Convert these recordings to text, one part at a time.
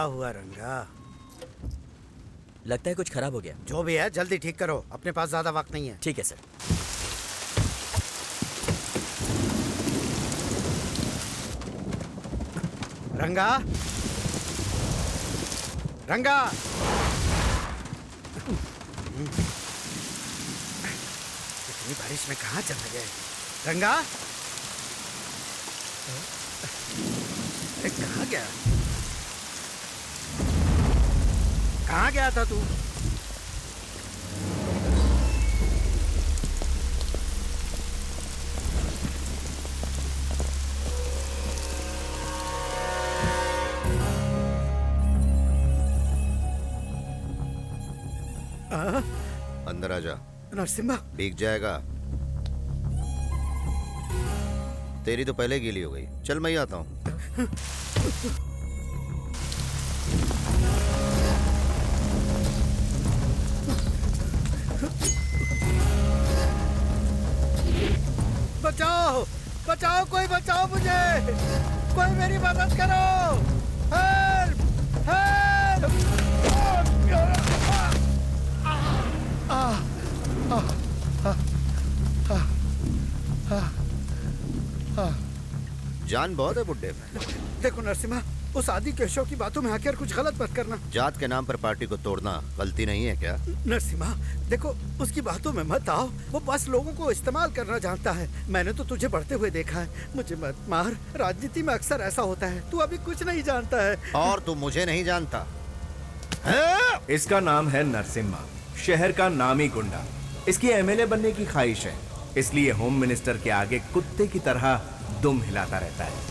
हुआ रंगा? लगता है कुछ खराब हो गया। जो भी है जल्दी ठीक करो, अपने पास ज्यादा वक्त नहीं है। ठीक है सर। रंगा, रंगा, इतनी बारिश में कहाँ चले गए? रंगा, कहाँ गया? कहाँ गया था तू? अंदर आ जा। नरसिम्हा, भीग जाएगा। तेरी तो पहले गीली हो गई। चल मैं ही आता हूँ। बचाओ, बचाओ, कोई बचाओ मुझे, कोई मेरी मदद करो। Help, help. जान बहुत है बुड्ढे में। देखो नरसिम्हा, उस आदि केशव की बातों में आकर कुछ गलत मत करना। जात के नाम पर पार्टी को तोड़ना गलती नहीं है क्या? नरसिम्हा देखो, उसकी बातों में मत आओ। वो बस लोगों को इस्तेमाल करना जानता है। मैंने तो तुझे बढ़ते हुए देखा है। मुझे मत मार, राजनीति में अक्सर ऐसा होता है। तू अभी कुछ नहीं जानता है। और तू मुझे नहीं जानता। इसका नाम है नरसिम्हा, शहर का नामी गुंडा। इसकी एमएलए बनने की ख्वाहिश है, इसलिए होम मिनिस्टर के आगे कुत्ते की तरह दुम हिलाता रहता है।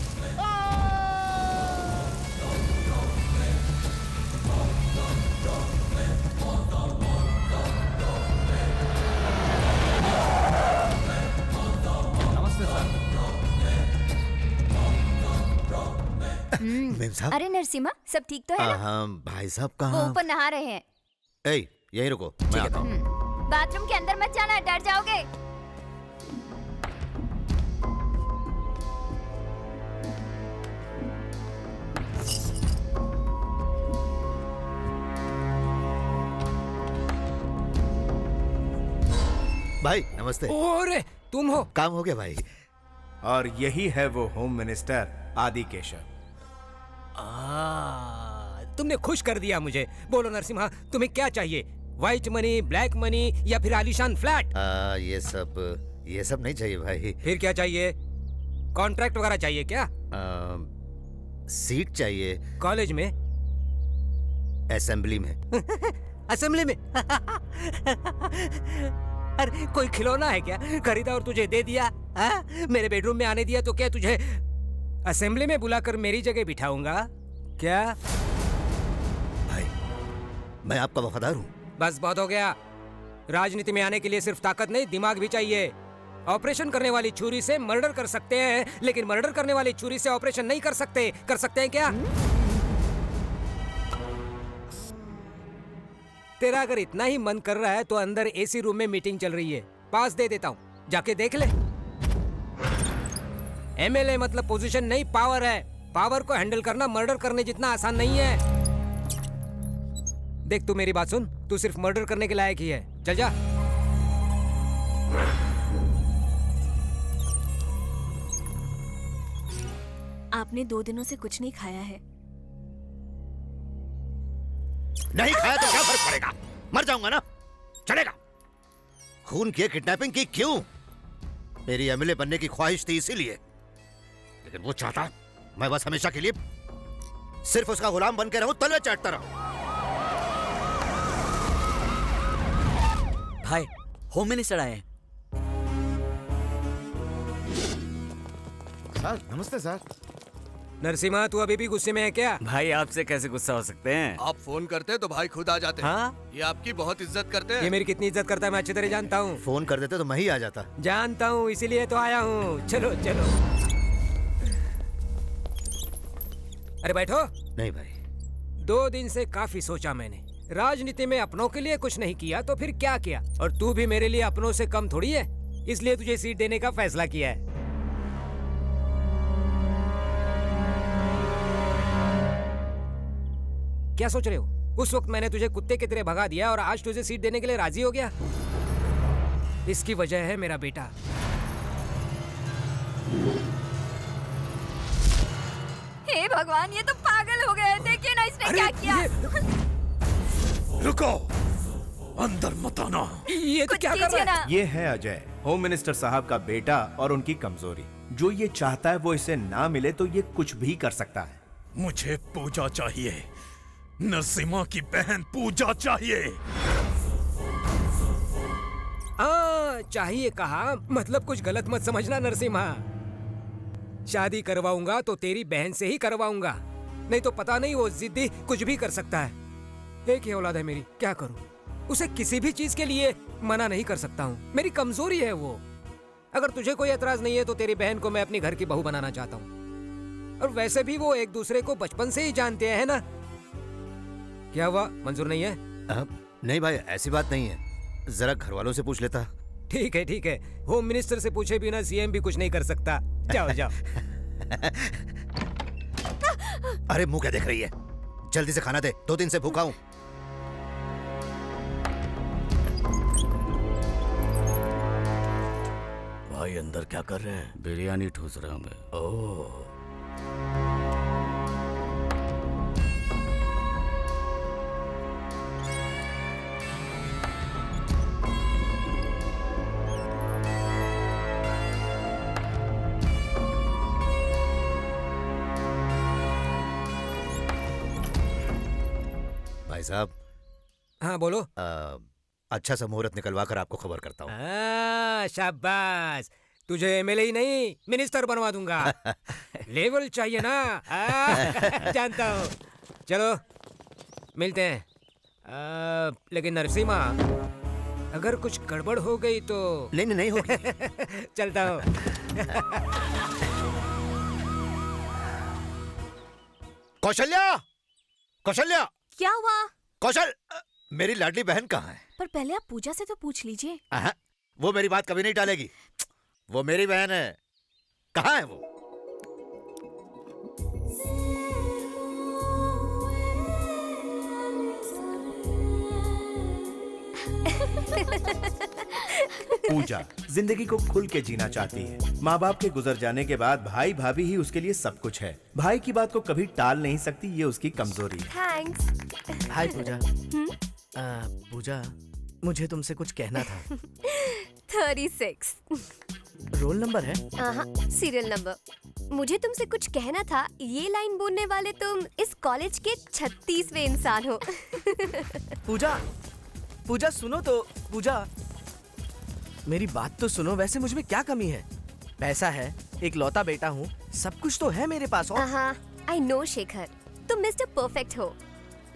मेम साहब। अरे नरसिम्हा, सब ठीक तो है ना? हाँ, भाई साहब वो कहाँ? ऊपर नहा रहे हैं। ए, यहीं रुको, मैं आता हूँ। बाथरूम के अंदर मत जाना, डर जाओगे। भाई नमस्ते। ओरे तुम हो? काम हो गया भाई। और यही है वो होम मिनिस्टर आदि केशव। तुमने खुश कर दिया मुझे। बोलो नरसिम्हा, तुम्हें क्या चाहिए? व्हाइट मनी, ब्लैक मनी या फिर आलीशान फ्लैट? ये सब नहीं चाहिए भाई। फिर क्या चाहिए? कॉन्ट्रैक्ट वगैरह चाहिए क्या? सीट चाहिए। कॉलेज में? असेंबली में। असेंबली में? अरे कोई खिलौना है क्या? खरीदा और तुझे दे दिया? मेरे बेडरूम में आने दिया तो क्या तुझे असेंबली में बुलाकर मेरी जगह बिठाऊंगा क्या? भाई मैं आपका वफादार हूँ। बस बहुत हो गया। राजनीति में आने के लिए सिर्फ ताकत नहीं, दिमाग भी चाहिए। ऑपरेशन करने वाली छुरी से मर्डर कर सकते हैं, लेकिन मर्डर करने वाली छुरी से ऑपरेशन नहीं कर सकते। कर सकते हैं क्या? तेरा अगर इतना ही मन कर रहा है तो अंदर एसी रूम में मीटिंग चल रही है, पास दे देता हूँ, जाके देख ले। एमएलए मतलब पोजीशन नहीं, पावर है। पावर को हैंडल करना मर्डर करने जितना आसान नहीं है। देख, तू मेरी बात सुन, तू सिर्फ मर्डर करने के लायक ही है। चल जा। आपने 2 दिनों से कुछ नहीं खाया है। नहीं खाया तो क्या फर्क पड़ेगा? मर जाऊंगा ना, चलेगा। खून किए, किडनैपिंग की क्यों? मेरी एमएलए बनने की ख्वाहिश थी इसीलिए, लेकिन वो चाहता मैं बस हमेशा के लिए सिर्फ उसका गुलाम बन के रहूं, तले चाटता रहूं। भाई, होम मिनिस्टर आए हैं। सर नमस्ते सर। नरसिम्हा, तू अभी भी गुस्से में है क्या? भाई, आपसे कैसे गुस्सा हो सकते हैं? आप फोन करते तो भाई खुद आ जाते। हाँ? ये आपकी बहुत इज्जत करते हैं। ये मेरी कितनी इज्जत करता है मैं अच्छी तरह जानता हूँ। फोन कर देते तो मैं ही आ जाता। जानता हूँ, इसीलिए तो आया हूँ। चलो चलो। अरे बैठो। नहीं भाई। 2 दिन से काफी सोचा मैंने। राजनीति में अपनों के लिए कुछ नहीं किया तो फिर क्या किया? और तू भी मेरे लिए अपनों से कम थोड़ी है, इसलिए तुझे सीट देने का फैसला किया है। क्या सोच रहे हो? उस वक्त मैंने तुझे कुत्ते की तरह भगा दिया और आज तुझे सीट देने के लिए राजी हो गया। इसकी वजह है मेरा बेटा। हे भगवान, ये तो पागल हो गए। देखिए ना इसने क्या किया। रुको, अंदर मत आना। ये तो कुछ क्या कर कीजिए रहा है? ना। ये है अजय, होम मिनिस्टर साहब का बेटा और उनकी कमजोरी। जो ये चाहता है वो इसे ना मिले तो ये कुछ भी कर सकता है। मुझे पूजा चाहिए, नरसिम्हा की बहन पूजा चाहिए। चाहिए कहा, मतलब कुछ गलत मत समझना नरसिम्हा। शादी करवाऊंगा तो तेरी बहन से ही करवाऊंगा, नहीं तो पता नहीं वो जिद्दी कुछ भी कर सकता है। एक ही औलाद है मेरी, क्या करूं? उसे किसी भी चीज के लिए मना नहीं कर सकता हूँ, मेरी कमजोरी है वो। अगर तुझे कोई एतराज नहीं है तो तेरी बहन को मैं अपनी घर की बहू बनाना चाहता हूँ। और वैसे भी वो एक दूसरे को बचपन से ही जानते हैं ना। क्या हुआ, मंजूर नहीं है? नहीं भाई, ऐसी बात नहीं है, जरा घर वालों से पूछ लेता। ठीक है ठीक है, होम मिनिस्टर से पूछे बिना सीएम भी कुछ नहीं कर सकता। जाओ जाओ। अरे मुंह क्या देख रही है? जल्दी से खाना दे, 2 दिन से भूखा हूँ। भाई अंदर क्या कर रहे हैं? बिरयानी ठूस रहा हूँ मैं। ओह, भाई साहब, हाँ बोलो। अच्छा सा मुहूर्त निकलवा कर आपको खबर करता हूँ। शाबाश, तुझे एमएलए ही नहीं मिनिस्टर बनवा दूंगा। लेवल चाहिए ना। जानता हूँ। चलो मिलते हैं। लेकिन नरसिम्हा, अगर कुछ गड़बड़ हो गई तो? नहीं नहीं, नहीं होगी। चलता हूँ। कौशल्या, कौशल्या, क्या हुआ? कौशल, मेरी लाडली बहन कहाँ है? पर पहले आप पूजा से तो पूछ लीजिए। वो मेरी बात कभी नहीं टालेगी। वो मेरी बहन है। कहाँ है वो? पूजा जिंदगी को खुल के जीना चाहती है। माँ बाप के गुजर जाने के बाद भाई भाभी ही उसके लिए सब कुछ है। भाई की बात को कभी टाल नहीं सकती, ये उसकी कमजोरी है। थैंक्स। हाय पूजा। पूजा, मुझे तुमसे कुछ कहना था। 36 रोल नंबर है? Serial number. मुझे तुमसे कुछ कहना था। ये लाइन बोलने वाले तुम इस कॉलेज के 36वें इंसान हो। पूजा, पूजा सुनो तो। पूजा, मेरी बात तो सुनो। वैसे मुझ में क्या कमी है? पैसा है, एक लौता बेटा हूँ, सब कुछ तो है मेरे पास। और आई नो शेखर, तुम मिस्टर परफेक्ट हो।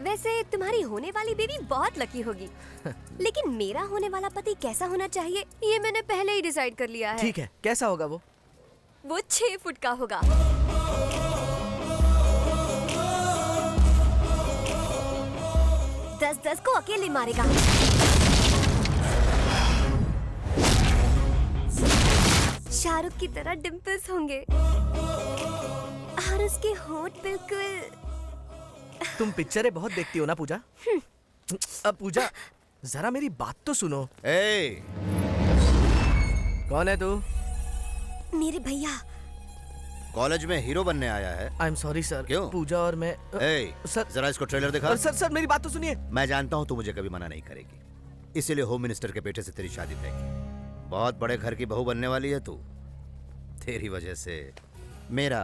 वैसे तुम्हारी होने वाली बेबी बहुत लकी होगी। लेकिन मेरा होने वाला पति कैसा होना चाहिए, ये मैंने पहले ही डिसाइड कर लिया है। ठीक है, कैसा होगा वो? वो 6 फुट का होगा। 10-10 को अकेले मारेगा। शाहरुख की तरह डिम्पल्स होंगे और उसके होंठ बिल्कुल। तुम पिक्चरें बहुत देखती हो ना पूजा? अब पूजा, जरा मेरी बात तो सुनो। ए! कौन है तू? मेरे भैया। कॉलेज में हीरो बनने आया है? I am sorry sir. क्यों? पूजा और मैं सर, जरा इसको ट्रेलर दिखा। सर सर मेरी बात तो सुनिए। मैं जानता हूँ तू मुझे कभी मना नहीं करेगी, इसीलिए होम मिनिस्टर के बेटे से तेरी शादी तय की। बहुत बड़े घर की बहू बनने वाली है तू। तेरी वजह से मेरा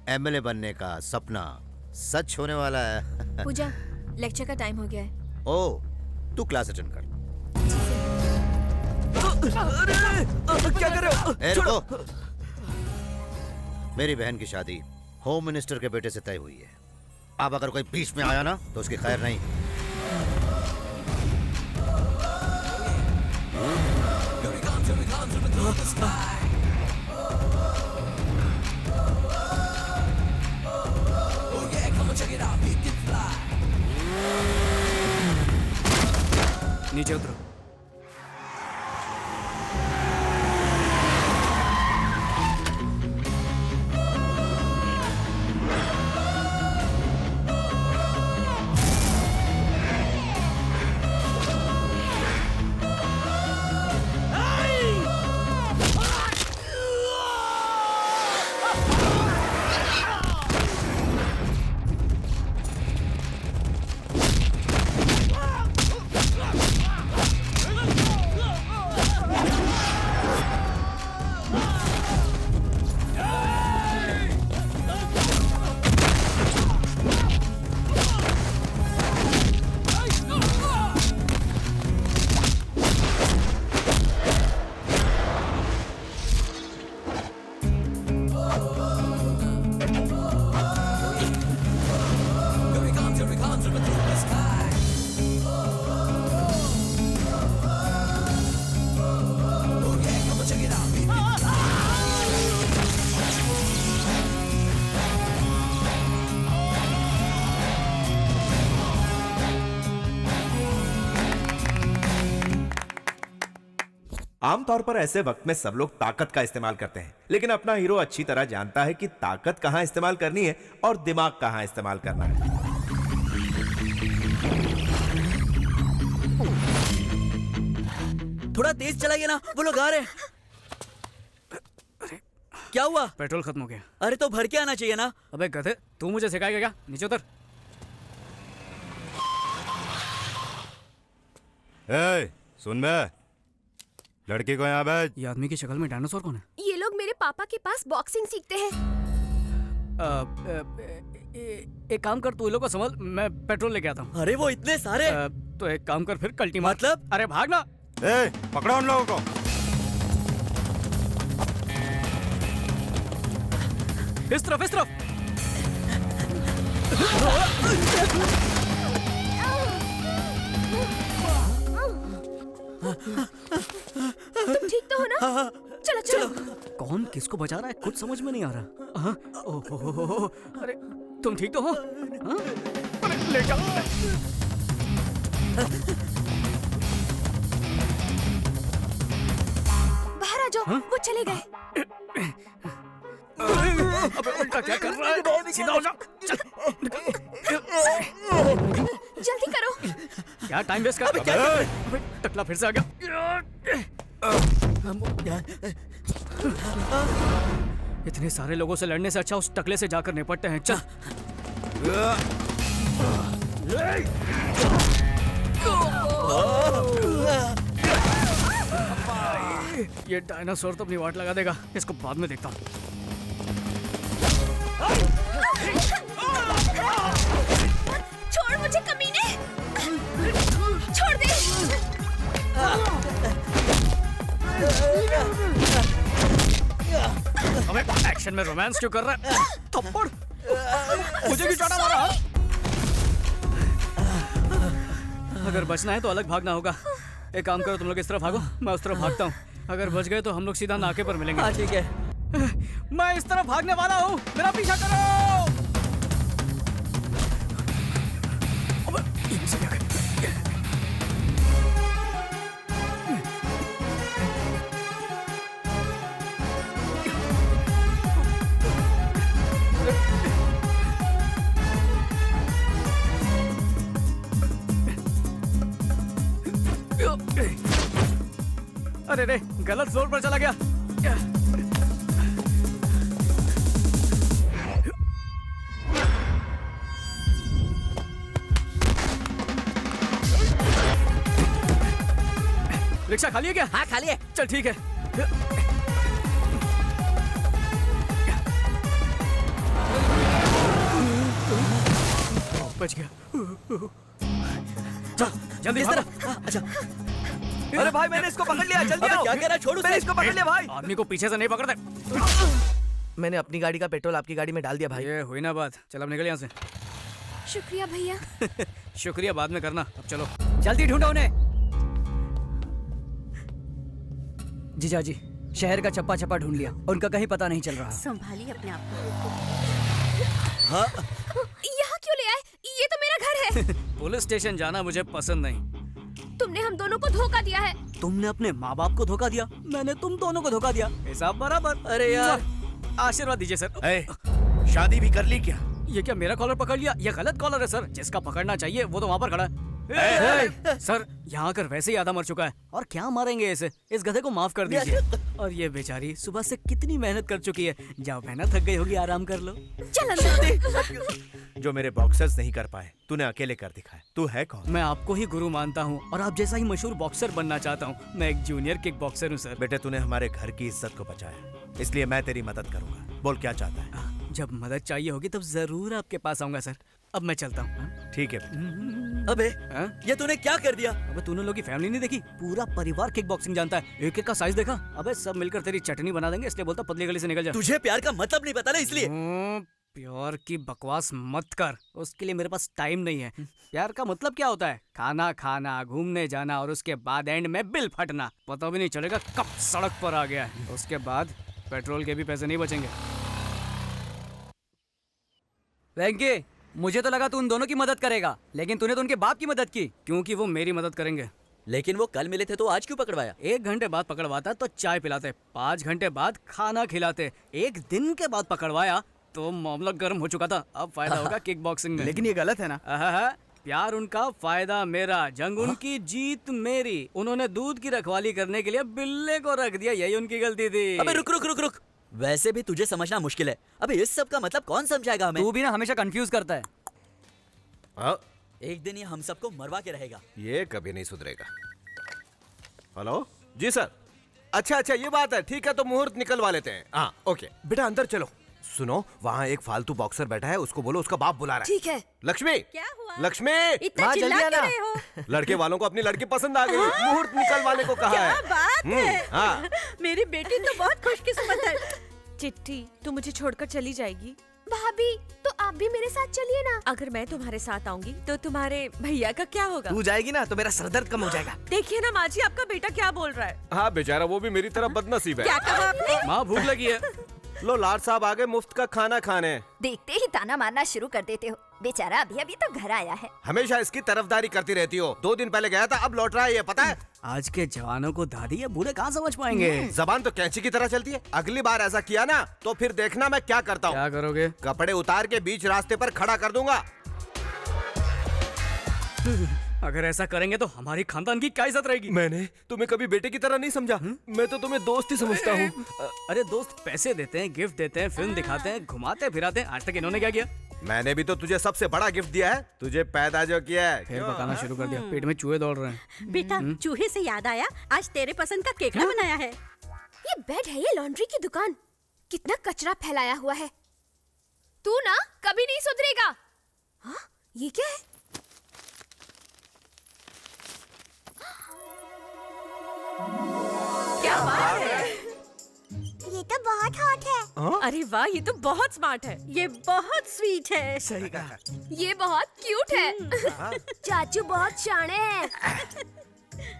एमएलए बनने का सपना सच होने वाला है। पूजा, लेक्चर का टाइम हो गया है। ओ, तू क्लास अटेंड कर। क्या कर रहे हो? ए, रुको। मेरी बहन की शादी होम मिनिस्टर के बेटे से तय हुई है। अब अगर कोई बीच में आया ना तो उसकी खैर नहीं। नीचे उतरो। आमतौर पर ऐसे वक्त में सब लोग ताकत का इस्तेमाल करते हैं, लेकिन अपना हीरो अच्छी तरह जानता है कि ताकत कहां इस्तेमाल करनी है और दिमाग कहां इस्तेमाल करना है। थोड़ा तेज चलाइए ना, वो लोग आ रहे हैं। क्या हुआ? पेट्रोल खत्म हो गया। अरे तो भर के आना चाहिए ना। अबे गधे, तू मुझे सिखाएगा क्या? नीचे उतर। सुन बे, लड़की को यहाँ भेज। ये आदमी की शक्ल में डायनासोर कौन है? ये लोग मेरे पापा के पास बॉक्सिंग सीखते हैं। एक काम कर, तू इन लोगों को संभाल, मैं पेट्रोल लेके आता हूँ। अरे वो इतने सारे। तो एक काम कर फिर, कल्टी मार। मतलब? अरे भागना। पकड़ो उन लोगों को। इस तरफ, इस तरफ। तुम ठीक तो हो ना? चलो चलो। कौन किसको बचा रहा है कुछ समझ में नहीं आ रहा। हाँ? ओहो, अरे तुम ठीक तो हो? हाँ? अरे ले जाओ। बाहर आ जाओ। हाँ? वो चले गए। अबे उल्टा क्या कर रहा है? सीधा हो जा। चल। जल्दी करो। क्या टाइम वेस्ट कर रहा है? अबे टकला फिर से आ गया। इतने सारे लोगों से लड़ने से अच्छा उस टकले से जाकर निपटते हैं। चल। ये डायनासोर तो अपनी वाट लगा देगा, इसको बाद में देखता हूँ। छोड़ मुझे कमीने। छोड़ दे। अबे एक्शन में रोमांस क्यों कर रहा है? थप्पड़ मुझे भी चाटा मारा। अगर बचना है तो अलग भागना होगा। एक काम करो, तुम लोग इस तरफ भागो, मैं उस तरफ भागता हूँ। अगर बच गए तो हम लोग सीधा नाके पर मिलेंगे। हाँ ठीक है। मैं इस तरफ भागने वाला हूँ, मेरा पीछा करो। अबे ये से क्या कर? अरे रे, गलत जोर पर चला गया। रिक्शा खाली है क्या? हाँ खाली है। चल ठीक है। बच गया। चल जल्दी इस भागो। तरफ। अच्छा। अरे भाई मैंने इसको पकड़ लिया, जल्दी आओ। क्या कह रहा है? छोड़ो, मैंने इसको पकड़ लिया भाई। आदमी को पीछे से नहीं पकड़ते। मैंने अपनी गाड़ी का पेट्रोल आपकी गाड़ी में डाल दिया भाई। ये हुई ना बात। चल अब निकल यहाँ से। शुक्रिया भैया। शुक्रिया बाद में करना, अब चलो। जल्दी ढूंढो उन्हें। जीजा जी, शहर का चप्पा चप्पा ढूंढ लिया, उनका कहीं पता नहीं चल रहा। संभालिए अपने आप को। हाँ? यहाँ क्यों ले आए? ये तो मेरा घर है। पुलिस स्टेशन जाना मुझे पसंद नहीं। तुमने हम दोनों को धोखा दिया है। तुमने अपने माँ बाप को धोखा दिया, मैंने तुम दोनों को धोखा दिया, हिसाब बराबर। अरे यार, आशीर्वाद दीजिए सर। शादी भी कर ली क्या? ये क्या मेरा कॉलर पकड़ लिया? ये गलत कॉलर है सर, जिसका पकड़ना चाहिए वो तो वहाँ पर खड़ा है। सर यहाँ आकर वैसे ही आधा मर चुका है, और क्या मारेंगे इसे? इस गधे को माफ कर दीजिए। और ये बेचारी सुबह से कितनी मेहनत कर चुकी है। जाओ बहना, थक गई होगी, आराम कर लो। चल अंदर। जो मेरे बॉक्सर्स नहीं कर पाए तूने अकेले कर दिखाया। तू है कौन? मैं आपको ही गुरु मानता हूँ और आप जैसा ही मशहूर बॉक्सर बनना चाहता हूँ। मैं एक जूनियर किक बॉक्सर हूँ सर। बेटे तूने हमारे घर की इज्जत को बचाया, इसलिए मैं तेरी मदद करूंगा। बोल क्या चाहता है? जब मदद चाहिए होगी तब जरूर आपके पास आऊंगा सर। अब मैं चलता हूँ। ठीक है। अबे ये तूने क्या कर दिया? अबे तूने लोग की फैमिली नहीं देखी? पूरा परिवार किक बॉक्सिंग जानता है। एक एक का साइज देखा? अबे सब मिलकर तेरी चटनी बना देंगे, इसलिए बोलता पतली गली से निकल जा। तुझे प्यार का मतलब नहीं पता ना, इसलिए। प्यार की बकवास मत कर, उसके लिए मेरे पास टाइम नहीं है। प्यार का मतलब क्या होता है? खाना खाना, घूमने जाना, और उसके बाद एंड में बिल फटना। पता भी नहीं चलेगा कब सड़क पर आ गया है। उसके बाद पेट्रोल के भी पैसे नहीं बचेंगे। वेंकी, मुझे तो लगा तू उन दोनों की मदद करेगा, लेकिन तूने तो उनके बाप की मदद की। क्योंकि वो मेरी मदद करेंगे। लेकिन वो कल मिले थे तो आज क्यों पकड़वाया? 1 घंटे बाद पकड़वाता तो चाय पिलाते, 5 घंटे बाद खाना खिलाते, 1 दिन के बाद पकड़वाया तो मामला गर्म हो चुका था। अब फायदा होगा किक बॉक्सिंग में। लेकिन ये गलत है ना? प्यार उनका, फायदा मेरा, जंग उनकी, जीत मेरी। उन्होंने दूध की रखवाली करने के लिए बिल्ले को रख दिया, यही उनकी गलती थी। अबे रुक रुक रुक रुक, वैसे भी तुझे समझना मुश्किल है। अबे इस सब का मतलब कौन समझाएगा हमें? तू भी ना हमेशा कंफ्यूज करता है। एक दिन ये हम सबको मरवा के रहेगा। ये कभी नहीं सुधरेगा। हेलो जी सर। अच्छा अच्छा ये बात है, ठीक है तो मुहूर्त निकलवा लेते हैं। हाँ ओके बेटा अंदर चलो। सुनो वहाँ एक फालतू बॉक्सर बैठा है, उसको बोलो उसका बाप बुला रहा है। ठीक है। लक्ष्मी, क्या हुआ? लक्ष्मी, इतना चिल्ला क्यों रहे हो? लड़के वालों को अपनी लड़की पसंद आ गई, मुहूर्त निकलवाने को कहा है। क्या बात है? हाँ। मेरी बेटी तो बहुत खुशकिस्मत है। चिट्ठी, तू मुझे छोड़कर चली जाएगी? भाभी तो आप भी मेरे साथ चलिए ना। अगर मैं तुम्हारे साथ आऊंगी तो तुम्हारे भैया का क्या होगा? तू जाएगी ना तो मेरा सरदर्द कम हो जाएगा। देखिए ना माँ जी, आपका बेटा क्या बोल रहा है। हाँ बेचारा वो भी मेरी तरह बदनसीब है। क्या कहा आपने? माँ भूख लगी है। लो लाड साहब आ गए मुफ्त का खाना खाने। देखते ही ताना मारना शुरू कर देते हो। बेचारा अभी अभी तो घर आया है। हमेशा इसकी तरफदारी करती रहती हो। 2 दिन पहले गया था, अब लौट रहा है, ये पता है? आज के जवानों को दादी या बूढ़े कहाँ समझ पाएंगे। जबान तो कैंची की तरह चलती है। अगली बार ऐसा किया ना तो फिर देखना मैं क्या करता हूँ। क्या करोगे? कपड़े उतार के बीच रास्ते पर खड़ा कर दूंगा। अगर ऐसा करेंगे तो हमारी खानदान की क्या इज्जत रहेगी? मैंने तुम्हें कभी बेटे की तरह नहीं समझा। मैं तो तुम्हें दोस्त ही समझता हूँ। अरे दोस्त पैसे देते हैं, गिफ्ट देते हैं, फिल्म दिखाते हैं, घुमाते फिराते हैं। आज तक इन्होंने क्या किया? मैंने भी तो तुझे सबसे बड़ा गिफ्ट दिया है, तुझे पैदा जो किया है। फिर बताना शुरू कर दिया, पेट में चूहे दौड़ रहे हैं। बेटा चूहे से याद आया, आज तेरे पसंद का केकड़ा बनाया है। ये बेड है, ये लॉन्ड्री की दुकान। कितना कचरा फैलाया हुआ है। तू ना कभी नहीं सुधरेगा। हाँ, ये क्या है? क्या बात है? ये तो बहुत हॉट है। अरे वाह, ये तो बहुत स्मार्ट है। ये बहुत स्वीट है। सही कहा। ये बहुत क्यूट है। चाचू बहुत शाणे हैं।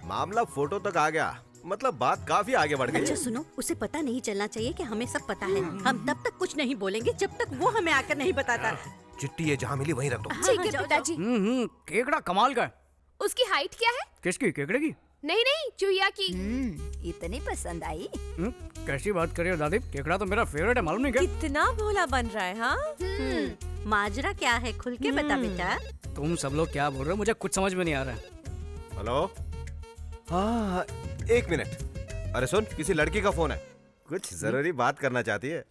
मामला फोटो तक आ गया, मतलब बात काफी आगे बढ़ गई। अच्छा सुनो, उसे पता नहीं चलना चाहिए कि हमें सब पता है। हम तब तक कुछ नहीं बोलेंगे जब तक वो हमें आकर नहीं बताता। चिट्ठी ये जहाँ मिली वहीं रख दो। ठीक है पिताजी। केकड़ा कमाल का है। उसकी हाइट क्या है? किसकी? केकड़े की? नहीं नहीं, चूहिया की। इतनी पसंद आई। कैसी बात कर रही हो दादी? केकड़ा तो मेरा फेवरेट है, मालूम नहीं क्या? कितना भोला बन रहा है। हाँ माजरा क्या है, खुल के बता बेटा। तुम सब लोग क्या बोल रहे हो? मुझे कुछ समझ में नहीं आ रहा है। हेलो, हाँ 1 मिनट। अरे सुन, किसी लड़की का फोन है, कुछ जरूरी बात करना चाहती है।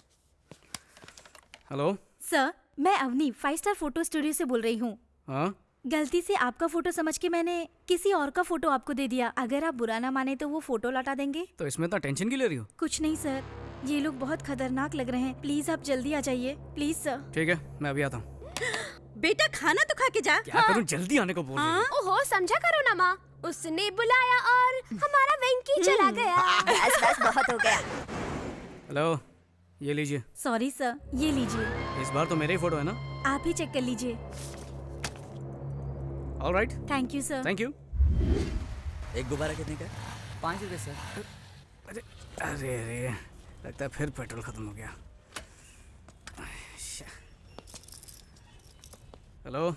हेलो सर, मैं अवनी 5 स्टार फोटो स्टूडियो से बोल रही हूँ। हाँ, गलती से आपका फोटो समझ के मैंने किसी और का फोटो आपको दे दिया। अगर आप बुरा ना माने तो वो फोटो लौटा देंगे? तो इसमें इतना टेंशन क्यों ले रही हो? कुछ नहीं सर, ये लोग बहुत खतरनाक लग रहे हैं। प्लीज आप जल्दी आ जाइए, प्लीज सर। ठीक है, मैं अभी आता हूँ। बेटा खाना तो खा के जा। क्या करूँ, जल्दी आने को बोल रही है। ओहो, समझा करो ना माँ। उसने बुलाया और हमारा वेंकी चला गया। बस बस बहुत हो गया। हेलो, ये लीजिए। सॉरी सर, ये लीजिए। इस बार तो मेरे ही फोटो है ना? आप ही चेक कर लीजिए। Alright, thank you sir. Thank you. एक गुब्बारा कितने का? 5 रुपए सर। अरे अरे अरे, लगता है फिर पेट्रोल खत्म हो गया। हेलो,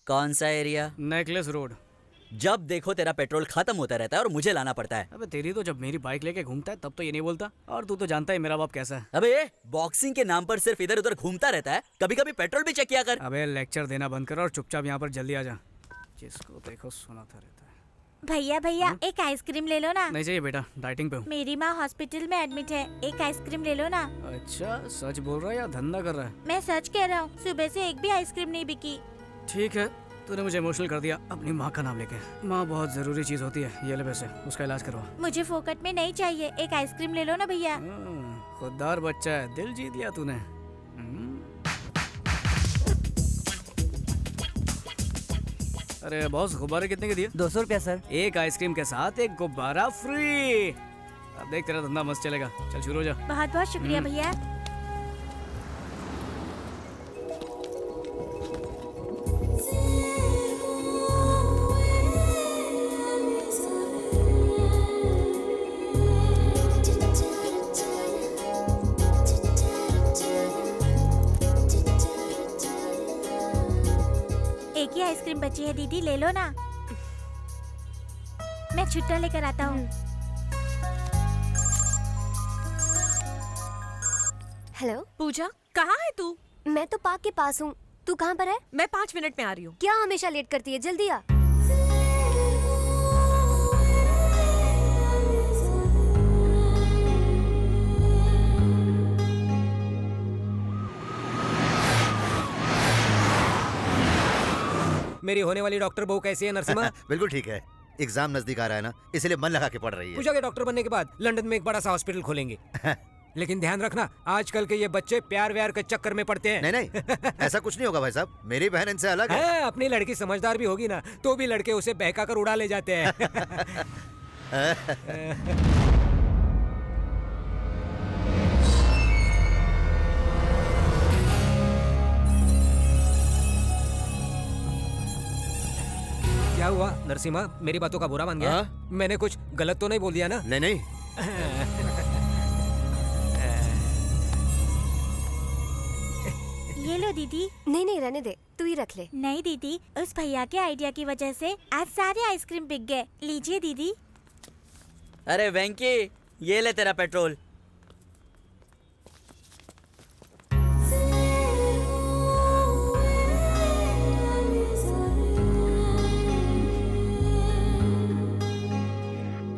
कौन सा एरिया? Necklace road. जब देखो तेरा पेट्रोल खत्म होता रहता है और मुझे लाना पड़ता है। अबे तेरी तो जब मेरी बाइक लेके घूमता है तब तो ये नहीं बोलता, और तू तो जानता है मेरा बाप कैसा है। अबे बॉक्सिंग के नाम पर सिर्फ इधर उधर घूमता रहता है, कभी कभी पेट्रोल भी चेक किया कर। अबे लेक्चर देना बंद कर और चुपचाप यहाँ पर जल्दी आ जा। जिसको देखो सुनाता रहता है। भैया भैया एक आइसक्रीम ले लो ना। नहीं चाहिए बेटा, डाइटिंग पे हूँ। मेरी माँ हॉस्पिटल में एडमिट है, एक आइसक्रीम ले लो ना। अच्छा, सच बोल रहा है या धंधा कर रहा है? मैं सच कह रहा हूँ, सुबह से एक भी आइसक्रीम नहीं बिकी। ठीक है, तूने मुझे इमोशनल कर दिया अपनी माँ का नाम लेके। माँ बहुत जरूरी चीज होती है। ये ले पैसे, उसका इलाज करवा। मुझे फोकट में नहीं चाहिए, एक आइसक्रीम ले लो ना भैया। खुददार बच्चा है, दिल जीत लिया तूने। अरे बॉस, गुब्बारे कितने के दिए? 200 रुपया सर। एक आइसक्रीम के साथ एक गुब्बारा फ्री। अब देख तेरा धंधा मस्त चलेगा। चल शुरू हो जा। बहुत बहुत शुक्रिया भैया। एक ही आइसक्रीम बची है दीदी, ले लो ना। छुट्टा लेकर आता हूँ। हेलो पूजा, कहाँ है तू? मैं तो पार्क के पास हूँ। तू कहाँ पर है? मैं 5 मिनट में आ रही हूँ। क्या हमेशा लेट करती है? जल्दी आ। मेरी होने वाली डॉक्टर बहू कैसी है नरसिम्हा? बिल्कुल ठीक है। एग्जाम नजदीक आ रहा है ना, इसलिए मन लगा के पढ़ रही है। पूजा के डॉक्टर बनने के बाद लंदन में एक बड़ा सा हॉस्पिटल खोलेंगे। लेकिन ध्यान रखना, आजकल के ये बच्चे प्यार व्यार के चक्कर में पड़ते हैं। नहीं ऐसा कुछ नहीं होगा भाई साहब, मेरी बहन इनसे अलग है। अपनी लड़की समझदार भी होगी ना, तो भी लड़के उसे बहका कर उड़ा ले जाते हैं। क्या हुआ नरसिम्हा, मेरी बातों का बुरा मान गया? मैंने कुछ गलत तो नहीं बोल दिया ना? नहीं। ये लो दीदी। नहीं रहने दे, तू ही रख ले। नहीं दीदी, उस भैया के आइडिया की वजह से आज सारे आइसक्रीम बिक गए। लीजिए दीदी। अरे वेंकी, ये ले तेरा पेट्रोल।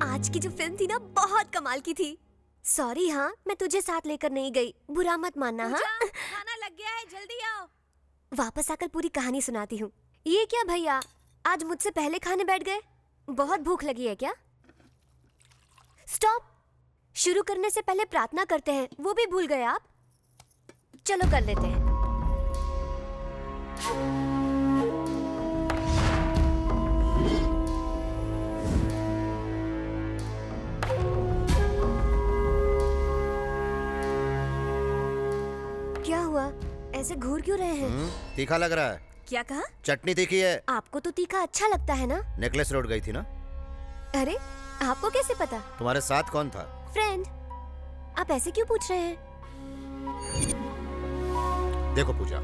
आज की जो फिल्म थी ना, बहुत कमाल की थी। सॉरी हाँ, मैं तुझे साथ लेकर नहीं गई, बुरा मत मानना। हाँ, खाना लग गया है, जल्दी आओ। वापस आकर पूरी कहानी सुनाती हूँ। ये क्या भैया, आज मुझसे पहले खाने बैठ गए? बहुत भूख लगी है क्या? स्टॉप। शुरू करने से पहले प्रार्थना करते हैं, वो भी भूल गए आप? चलो कर लेते हैं। क्या हुआ, ऐसे घूर क्यों रहे हैं? तीखा लग रहा है। क्या कहा? चटनी तीखी है। आपको तो तीखा अच्छा लगता है ना? नेकलेस रोड गई थी ना? अरे आपको कैसे पता? तुम्हारे साथ कौन था? फ्रेंड। आप ऐसे क्यों पूछ रहे हैं? देखो पूजा,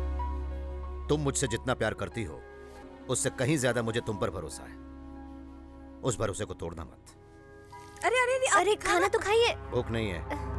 तुम मुझसे जितना प्यार करती हो, उससे कहीं ज्यादा मुझे तुम पर भरोसा है। उस भरोसे को तोड़ना मत। अरे खाना तो खाइए। भूख नहीं है।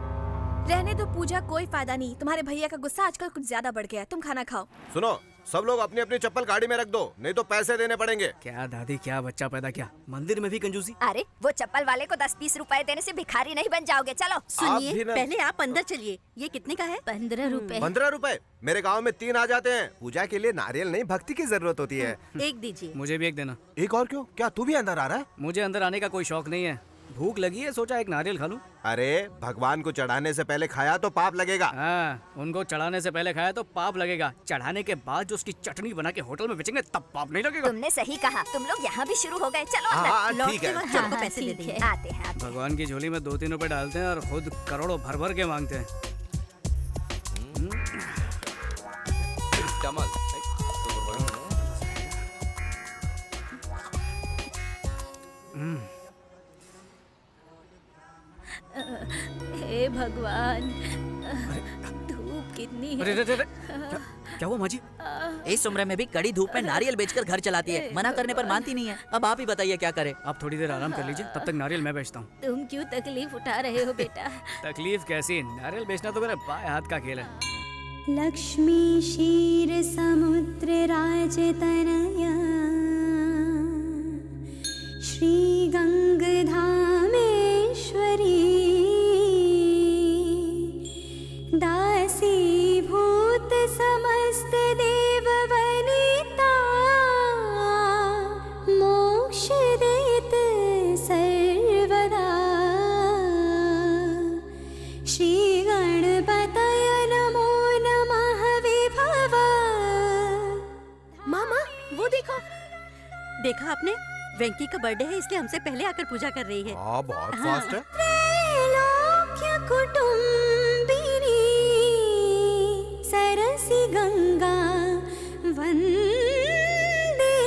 रहने दो पूजा, कोई फायदा नहीं। तुम्हारे भैया का गुस्सा आजकल कुछ ज्यादा बढ़ गया है। तुम खाना खाओ। सुनो, सब लोग अपनी अपनी चप्पल गाड़ी में रख दो, नहीं तो पैसे देने पड़ेंगे। क्या दादी, क्या बच्चा पैदा किया, मंदिर में भी कंजूसी। अरे वो चप्पल वाले को 10-20 रुपए देने से भिखारी नहीं बन जाओगे। चलो सुनिए, पहले आप अंदर चलिए। ये कितने का है? 15 रुपए। 15 रुपए? मेरे गांव में 3 आ जाते हैं। पूजा के लिए नारियल नहीं, भक्ति की जरूरत होती है। एक दीजिए। मुझे भी एक देना। एक और क्यों? क्या तू भी अंदर आ रहा है? मुझे अंदर आने का कोई शौक नहीं है, भूख लगी है, सोचा एक नारियल खा लूं। अरे भगवान को चढ़ाने से पहले खाया तो पाप लगेगा। हाँ, उनको चढ़ाने से पहले खाया तो पाप लगेगा, चढ़ाने के बाद जो उसकी चटनी बना के होटल में बेचेंगे तब पाप नहीं लगेगा। तुमने सही कहा, तुम लोग यहाँ भी शुरू हो गए। चलो हाँ, ठीक है, चलो पैसे दे देंगे। आते हैं। भगवान की झोली में 2-3 रुपए डालते हैं और खुद करोड़ों भर भर के मांगते हैं। हे भगवान, धूप कितनी है। अरे, क्या हुआ माँ जी? इस उम्र में भी कड़ी धूप में नारियल बेचकर घर चलाती है। मना करने पर मानती नहीं है। अब आप ही बताइए क्या करे। आप थोड़ी देर आराम कर लीजिए, तब तक नारियल मैं बेचता हूँ। तुम क्यों तकलीफ उठा रहे हो बेटा? तकलीफ कैसी, नारियल बेचना तो मेरे बाएं हाथ का खेल है। लक्ष्मी क्षीर समुद्र राजतनया श्री गंगधामेश्वरी दासी भूत समस्त देव वनिता मोक्ष देत सर्वदा श्री गणपतय नमो नमः विभव। मामा वो देखो, देखा आपने? वेंकी का बर्थडे है, इसलिए हमसे पहले आकर पूजा कर रही है। बहुत फास्ट है। त्रैलोक्य कुटुंबिनी सरसी गंगा वंदे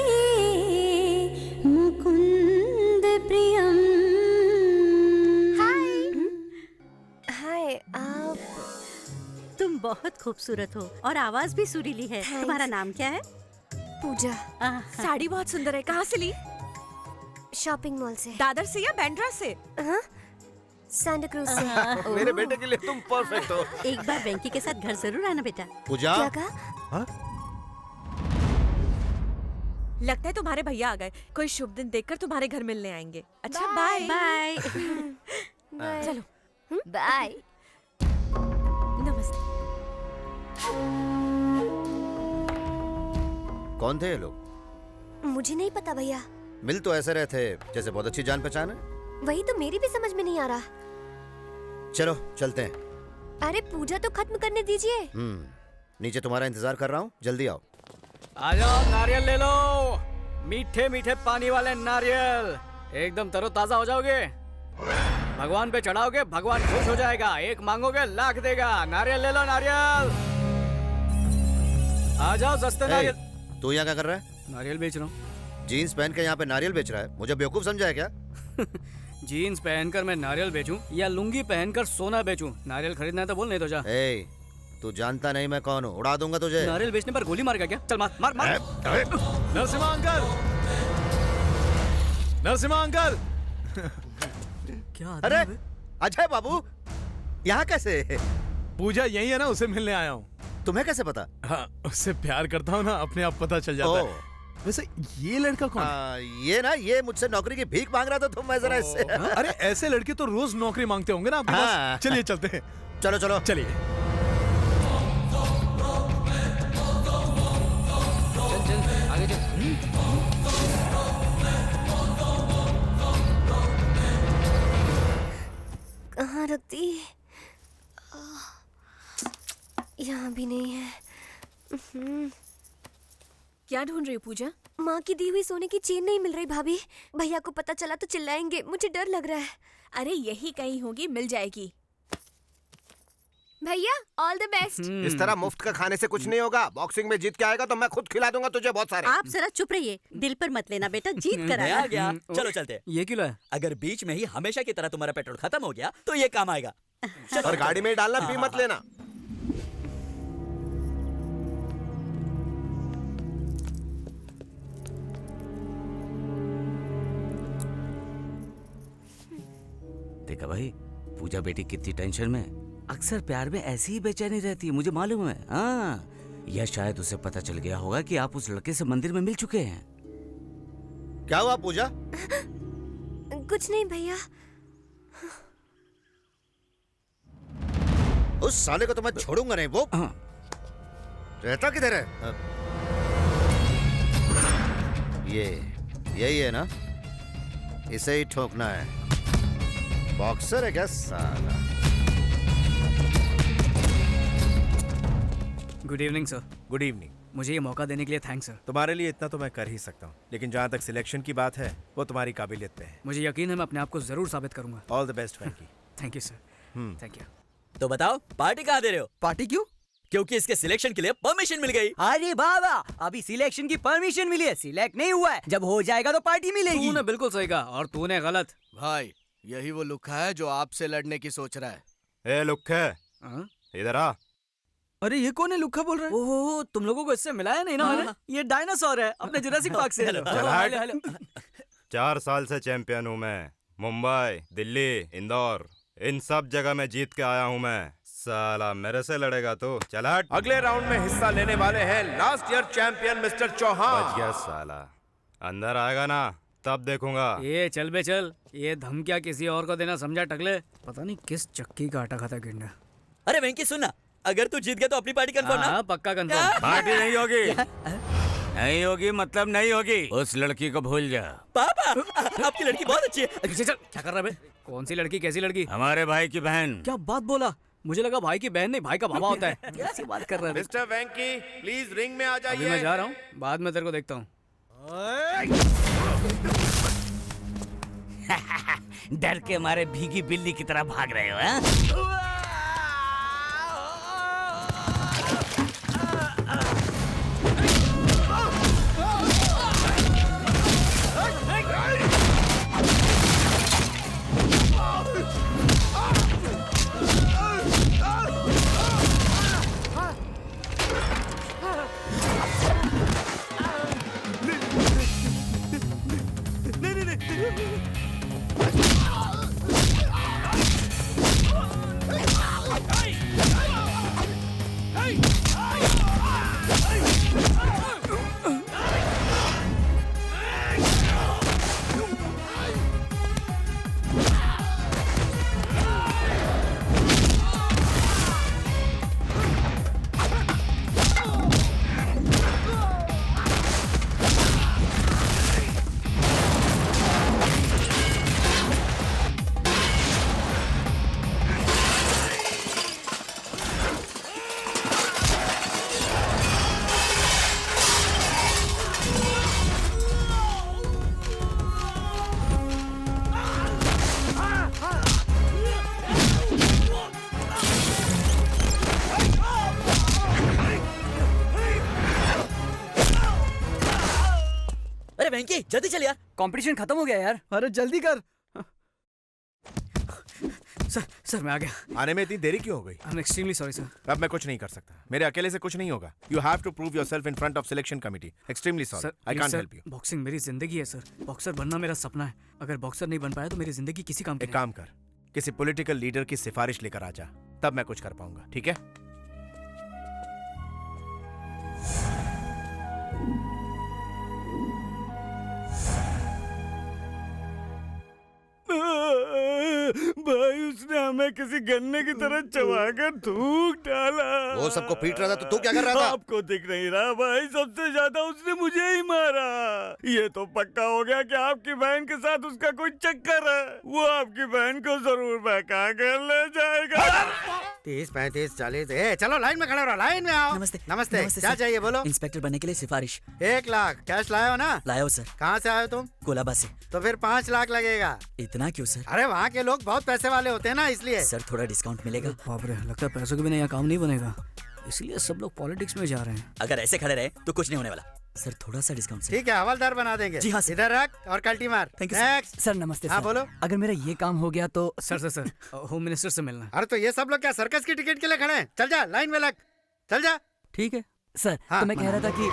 मुकुंद प्रियम। हाय, आप? तुम बहुत खूबसूरत हो और आवाज भी सुरीली है। तुम्हारा नाम क्या है? पूजा। साड़ी बहुत सुंदर है, कहाँ से ली? शॉपिंग मॉल से। दादर से या बैंड्रा से? हाँ, सांता क्रूज से। मेरे बेटे के लिए तुम परफेक्ट हो। एक बार वेंकी के साथ घर जरूर आना बेटा। पूजा, क्या कहा? लगता है तुम्हारे भैया आ गए। कोई शुभ दिन देखकर तुम्हारे घर मिलने आएंगे। अच्छा बाय बाय। चलो बाय। नमस्ते। कौन थे ये लोग? मुझे नहीं पता भैया। मिल तो ऐसे रहे थे जैसे बहुत अच्छी जान पहचान है। वही तो मेरी भी समझ में नहीं आ रहा। चलो चलते हैं। अरे पूजा तो खत्म करने दीजिए। नीचे तुम्हारा इंतजार कर रहा हूँ, जल्दी आओ। आ जाओ, नारियल ले लो। मीठे मीठे पानी वाले नारियल, एकदम तरोताजा हो जाओगे। भगवान पे चढ़ाओगे, भगवान खुश हो जाएगा। एक मांगोगे लाख देगा। नारियल ले लो, नारियल। आ जाओ, सस्ते नारियल। तू यहाँ क्या कर रहा है? नारियल बेच रहा हूँ। जीन्स पहन के यहाँ पे नारियल बेच रहा है? मुझे बेवकूफ समझा है क्या? जीन्स पहनकर मैं नारियल बेचूं या लुंगी पहनकर सोना बेचूं? नारियल खरीदना है तो बोल, नहीं तो जा। तू जानता नहीं मैं कौन हूँ, उड़ा दूंगा तुझे। नारियल बेचने पर गोली मारेगा क्या? चल मार मार मार। Narasimha uncle, Narasimha uncle. क्या? अरे अजय बाबू, यहाँ कैसे? पूजा यही है ना, उसे मिलने आया हूँ। तुम्हें कैसे पता? हाँ, उससे प्यार करता हूँ ना, अपने आप पता चल जाता है। वैसे ये लड़का कौन है? ये मुझसे नौकरी की भीख मांग रहा था, तो मैं जरा इससे। अरे ऐसे लड़के तो रोज नौकरी मांगते होंगे ना आपके पास। चलिए चलते हैं। चलो चलो चलिए। चल आगे चल। कहाँ रख दी? यहाँ भी नहीं है। क्या ढूंढ रही हो पूजा? माँ की दी हुई सोने की चेन नहीं मिल रही भाभी। भैया को पता चला तो चिल्लाएंगे, मुझे डर लग रहा है। अरे यही कहीं होगी, मिल जाएगी। भैया ऑल द बेस्ट। इस तरह मुफ्त का खाने से कुछ नहीं होगा। बॉक्सिंग में जीत के आएगा तो मैं खुद खिला दूंगा तुझे बहुत सारे। आप जरा चुप रहिए, दिल पर मत लेना बेटा, जीत कर आ गया। चलो चलते हैं। ये क्यों लाया? अगर बीच में ही हमेशा की तरह तुम्हारा पेट्रोल खत्म हो गया तो ये काम आएगा। और गाड़ी में डालना, पी मत लेना। देखा भाई, पूजा बेटी कितनी टेंशन में। अक्सर प्यार में ऐसी ही बेचैनी रहती है, मुझे मालूम है। हाँ, या शायद उसे पता चल गया होगा कि आप उस लड़के से मंदिर में मिल चुके हैं। क्या हुआ पूजा? कुछ नहीं भैया। उस साले को तो मैं छोड़ूंगा नहीं। वो रहता किधर है? यही है ना, इसे ही ठोकना है। बॉक्सर है क्या साला? Good evening sir. Good evening. मुझे ये मौका देने के लिए थैंक्स सर। तुम्हारे लिए इतना तो मैं कर ही सकता हूँ, लेकिन जहाँ तक सिलेक्शन की बात है वो तुम्हारी काबिलियत पे है। मुझे यकीन है मैं अपने आप को जरूर साबित करूंगा। All the best Venky. Thank you sir. Thank you. तो बताओ पार्टी कहाँ दे रहे हो? पार्टी क्यों? क्योंकि इसके सिलेक्शन के लिए परमिशन मिल गई। अरे बाबा, अभी सिलेक्शन की परमिशन मिली है, सिलेक्ट नहीं हुआ है। जब हो जाएगा तो पार्टी मिलेगी। तूने बिल्कुल सही कहा और तूने गलत। भाई यही वो लुक्खा है जो आपसे लड़ने की सोच रहा है। ए लुक्खे, इधर आ। अरे ये कौन है? लुक्खा बोल रहा है। ओहो, तुम लोगों को इससे मिलाया नहीं ना मैंने? ये डायनासोर है, अपने जुरासिक पार्क से। चल हट। 4 साल से चैंपियन हूँ मैं। मुंबई, दिल्ली, इंदौर, इन सब जगह में जीत के आया हूँ मैं। साला मेरे से लड़ेगा तो चल हट। अगले राउंड में हिस्सा लेने वाले हैं last year champion mister Chauhan. बच गया साला। अंदर आएगा ना तब देखूंगा। ये चल बे चल, ये धमकियाँ किसी और को देना समझा टकले? पता नहीं किस चक्की का आटा खाता गिंडा। अरे वेंकी सुनना, अगर तू जीत गया तो अपनी पार्टी कंफर्म ना? पक्का कंफर्म। पार्टी नहीं होगी। नहीं होगी मतलब नहीं होगी। उस लड़की को भूल जा। पापा, आपकी लड़की बहुत अच्छी है। चल, क्या कर रहा है? कौन सी लड़की? कैसी लड़की? हमारे भाई की बहन। क्या बात बोला? मुझे लगा भाई की बहन नहीं, भाई का बाबा होता है। कैसी बात कर रहा है? मिस्टर वेंकी प्लीज रिंग में आ जाइए। अभी मैं जा रहा हूँ, बाद में तेरे को देखता हूँ। डर के मारे भीगी बिल्ली की तरह भाग रहे हो? हैं? वेंकी जल्दी चल यार, कंपटीशन खत्म हो गया यार। अरे जल्दी कर। सर मैं आ गया। आने में इतनी देरी क्यों हो गई? I am extremely sorry sir. अब मैं कुछ नहीं कर सकता, मेरे अकेले से कुछ नहीं होगा। You have to prove yourself in front of selection committee. Extremely sorry, I can't help you. Boxing मेरी जिंदगी है सर, बॉक्सर बनना मेरा सपना है। अगर बॉक्सर नहीं बन पाया तो मेरी जिंदगी किसी काम की एक काम कर, किसी पॉलिटिकल लीडर की सिफारिश लेकर आ जा, तब मैं कुछ कर पाऊंगा, ठीक है? भाई उसने हमें किसी गन्ने की तरह चबाकर थूक डाला। वो सबको पीट रहा था तो तू क्या कर रहा था? आपको दिख नहीं रहा भाई, सबसे ज्यादा उसने मुझे ही मारा। ये तो पक्का हो गया कि आपकी बहन के साथ उसका कोई चक्कर है। वो आपकी बहन को जरूर बहका कर ले जाएगा। 30, 35, 40। चलो लाइन में खड़े रहो, लाइन में आओ। नमस्ते। नमस्ते। क्या सर। चाहिए बोलो? इंस्पेक्टर बनने के लिए सिफारिश। 1 लाख कैश लाए हो ना? लाया हो सर। कहाँ से आए हो तुम? कोलाबा से। तो फिर 5 लाख लगेगा। इतना क्यों सर? अरे वहाँ के लोग बहुत पैसे वाले होते हैं ना, इसलिए। सर थोड़ा डिस्काउंट मिलेगा? बाप रे, लगता है पैसों के बिना यहाँ काम नहीं बनेगा, इसलिए सब लोग पॉलिटिक्स में जा रहे हैं। अगर ऐसे खड़े रहे तो कुछ नहीं होने वाला। सर थोड़ा सा डिस्काउंट सर। ठीक है, हवलदार बना देंगे। जी हाँ सर। इधर रख और कल्टी मार। Thank you next. सर नमस्ते हाँ सर। बोलो। अगर मेरा ये काम हो गया तो सर होम मिनिस्टर से मिलना। अरे तो ये सब लोग क्या सर्कस की टिकट के लिए खड़े हैं? चल जा, लाइन में लग, चल जा। ठीक है सर। हाँ। तो मैं कह रहा था कि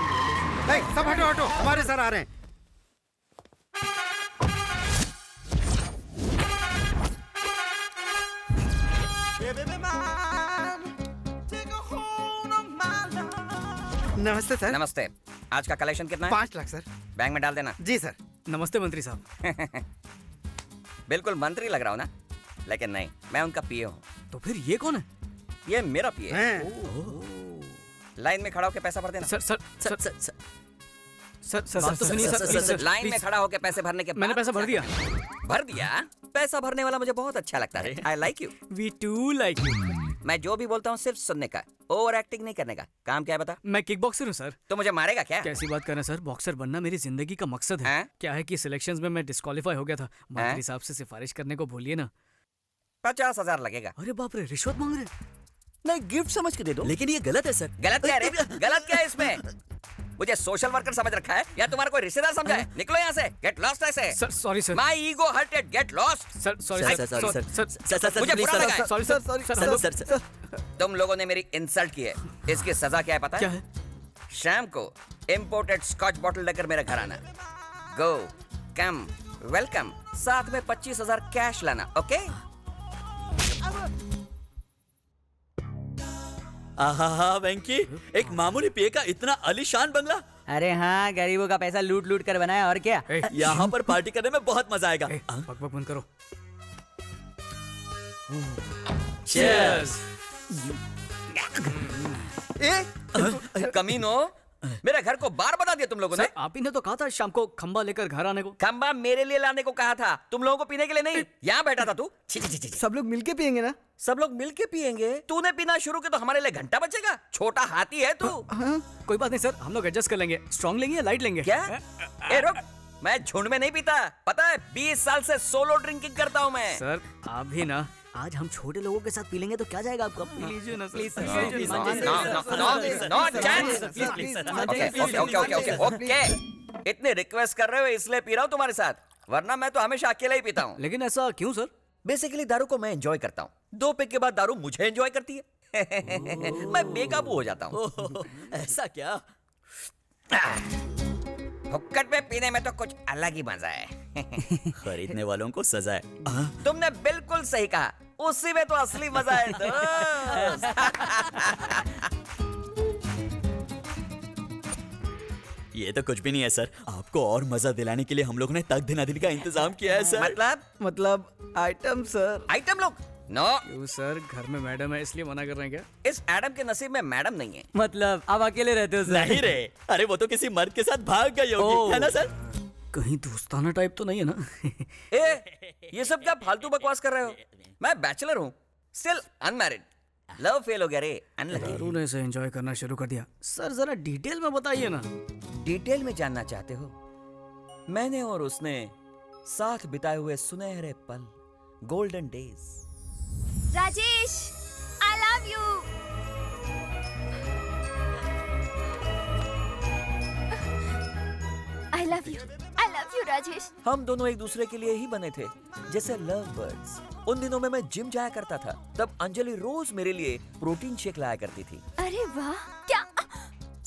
सब हटो हटो, हमारे सर आ रहे हैं। नमस्ते सर। नमस्ते। आज का कलेक्शन कितना है? 5 लाख सर। बैंक में डाल देना। जी सर। नमस्ते मंत्री साहब। बिल्कुल मंत्री लग रहा हूँ ना, लेकिन नहीं, मैं उनका पीए हूँ। तो फिर ये कौन है? ये मेरा पीए है। लाइन में खड़ा होकर पैसा भर देना। Sir sir sir sir sir sir बात तो सुनिए सर। लाइन में प्लीज। खड़ा होकर पैसे भरने के बाद मैंने पैसा भर दिया। भर दिया? पैसा भरने वाला मुझे बहुत अच्छा लगता है। I like you. We too like you. मैं जो भी बोलता हूँ सिर्फ सुनने का, ओवर एक्टिंग नहीं करने का। काम क्या है बता? मैं किक बॉक्सर हूँ सर। तो मुझे मारेगा क्या? कैसी बात कर रहे हैं सर, बॉक्सर बनना मेरी जिंदगी का मकसद है। क्या है कि सिलेक्शंस में मैं डिस्क्वालीफाई हो गया था, मंत्री साहब से सिफारिश करने को भूलिए ना। 50,000 लगेगा। अरे बाप रे, रिश्वत मांग रहे? नहीं, गिफ्ट समझ के दे दो। लेकिन ये गलत है सर। गलत क्या है? गलत क्या है इसमें? मुझे सोशल वर्कर समझ रखा है या तुम्हारा कोई रिश्तेदार समझा है? निकलो यहाँ से, गेट लॉस्ट ऐसे। Sir sorry sir. My ego hurted, get lost. Sir sorry sir. मुझे बुरा लगा है। Sorry sir. तुम लोगों ने मेरी इंसल्ट की है, इसकी सजा क्या है पता है? क्या है? शाम को इंपोर्टेड स्कॉच बॉटल लेकर मेरे घर आना। गो कम वेलकम, साथ में 25,000 कैश लाना। ओके? आहा वेंकी, एक मामूली पीए का इतना आलीशान बंगला। अरे हाँ, गरीबों का पैसा लूट लूट कर बनाया, और क्या। यहाँ पर पार्टी करने में बहुत मजा आएगा। बक बक बंद करो। चीयर्स। कमीनो, मेरे घर को बार बता दिया तुम लोगों ने। सर, आप ही ने तो कहा था शाम को खंबा लेकर घर आने को। खंबा मेरे लिए लाने को कहा था, तुम लोगों को पीने के लिए नहीं। यहाँ बैठा था तू। सब लोग मिलके पियेंगे ना? सब लोग मिलके पियेंगे? तूने पीना शुरू किया तो हमारे लिए घंटा बचेगा। छोटा हाथी है तू। कोई बात नहीं सर, हम लोग एडजस्ट कर लेंगे। स्ट्रॉन्ग लेंगे या लाइट लेंगे? क्या? ए रुक, मैं झुंड में नहीं पीता, पता है? 20 साल से सोलो ड्रिंकिंग करता हूँ मैं। सर आप भी ना, आज हम छोटे लोगों के साथ पी लेंगे तो क्या जाएगा आपका? पी लीजिए ना प्लीज। ओके, इतने रिक्वेस्ट कर रहे हो इसलिए पी रहा हूँ तुम्हारे साथ, वरना मैं तो हमेशा अकेला ही पीता हूँ। लेकिन ऐसा क्यों सर? बेसिकली दारू को मैं एंजॉय करता हूँ, 2 पैक के बाद दारू मुझे एंजॉय करती है। मैं बेकाबू हो जाता हूँ। ऐसा क्या? हुक्कड़ में पीने में तो कुछ अलग ही मजा है। खरीदने वालों को सजा है। तुमने बिल्कुल सही कहा, उसी में तो असली मजा है दोस्त। ये तो कुछ भी नहीं है सर, आपको और मजा दिलाने के लिए हम लोग ने तक दिना दिल का इंतजाम किया है सर। मतलब आइटम सर। आइटम लोग? नो। क्यों सर, घर में मैडम है इसलिए मना कर रहे हैं क्या? इस एडम के नसीब में मैडम नहीं है। मतलब आप अकेले रहते हो सर? नहीं रे, अरे वो तो किसी मर्द के साथ भाग गई होगी, है ना सर? कहीं दोस्ताना टाइप तो नहीं है ना? ये सब क्या फालतू बकवास कर रहे हो? मैं बैचलर हूँ, स्टिल अनमैरिड। लव फेल हो गया रे, अनलकी। दारू ने इसे एंजॉय करना शुरू कर दिया। सर जरा डिटेल में बताइए ना। डिटेल में जानना चाहते हो? मैंने और उसने साथ बिताए हुए सुनहरे पल, golden days. Rajesh, I love you. I love you. I Rajesh? हम दोनों एक दूसरे के लिए ही बने थे, जैसे लव बर्ड्स। उन दिनों में मैं जिम जाया करता था, तब अंजलि रोज मेरे लिए प्रोटीन शेक लाया करती थी। अरे वाह, क्या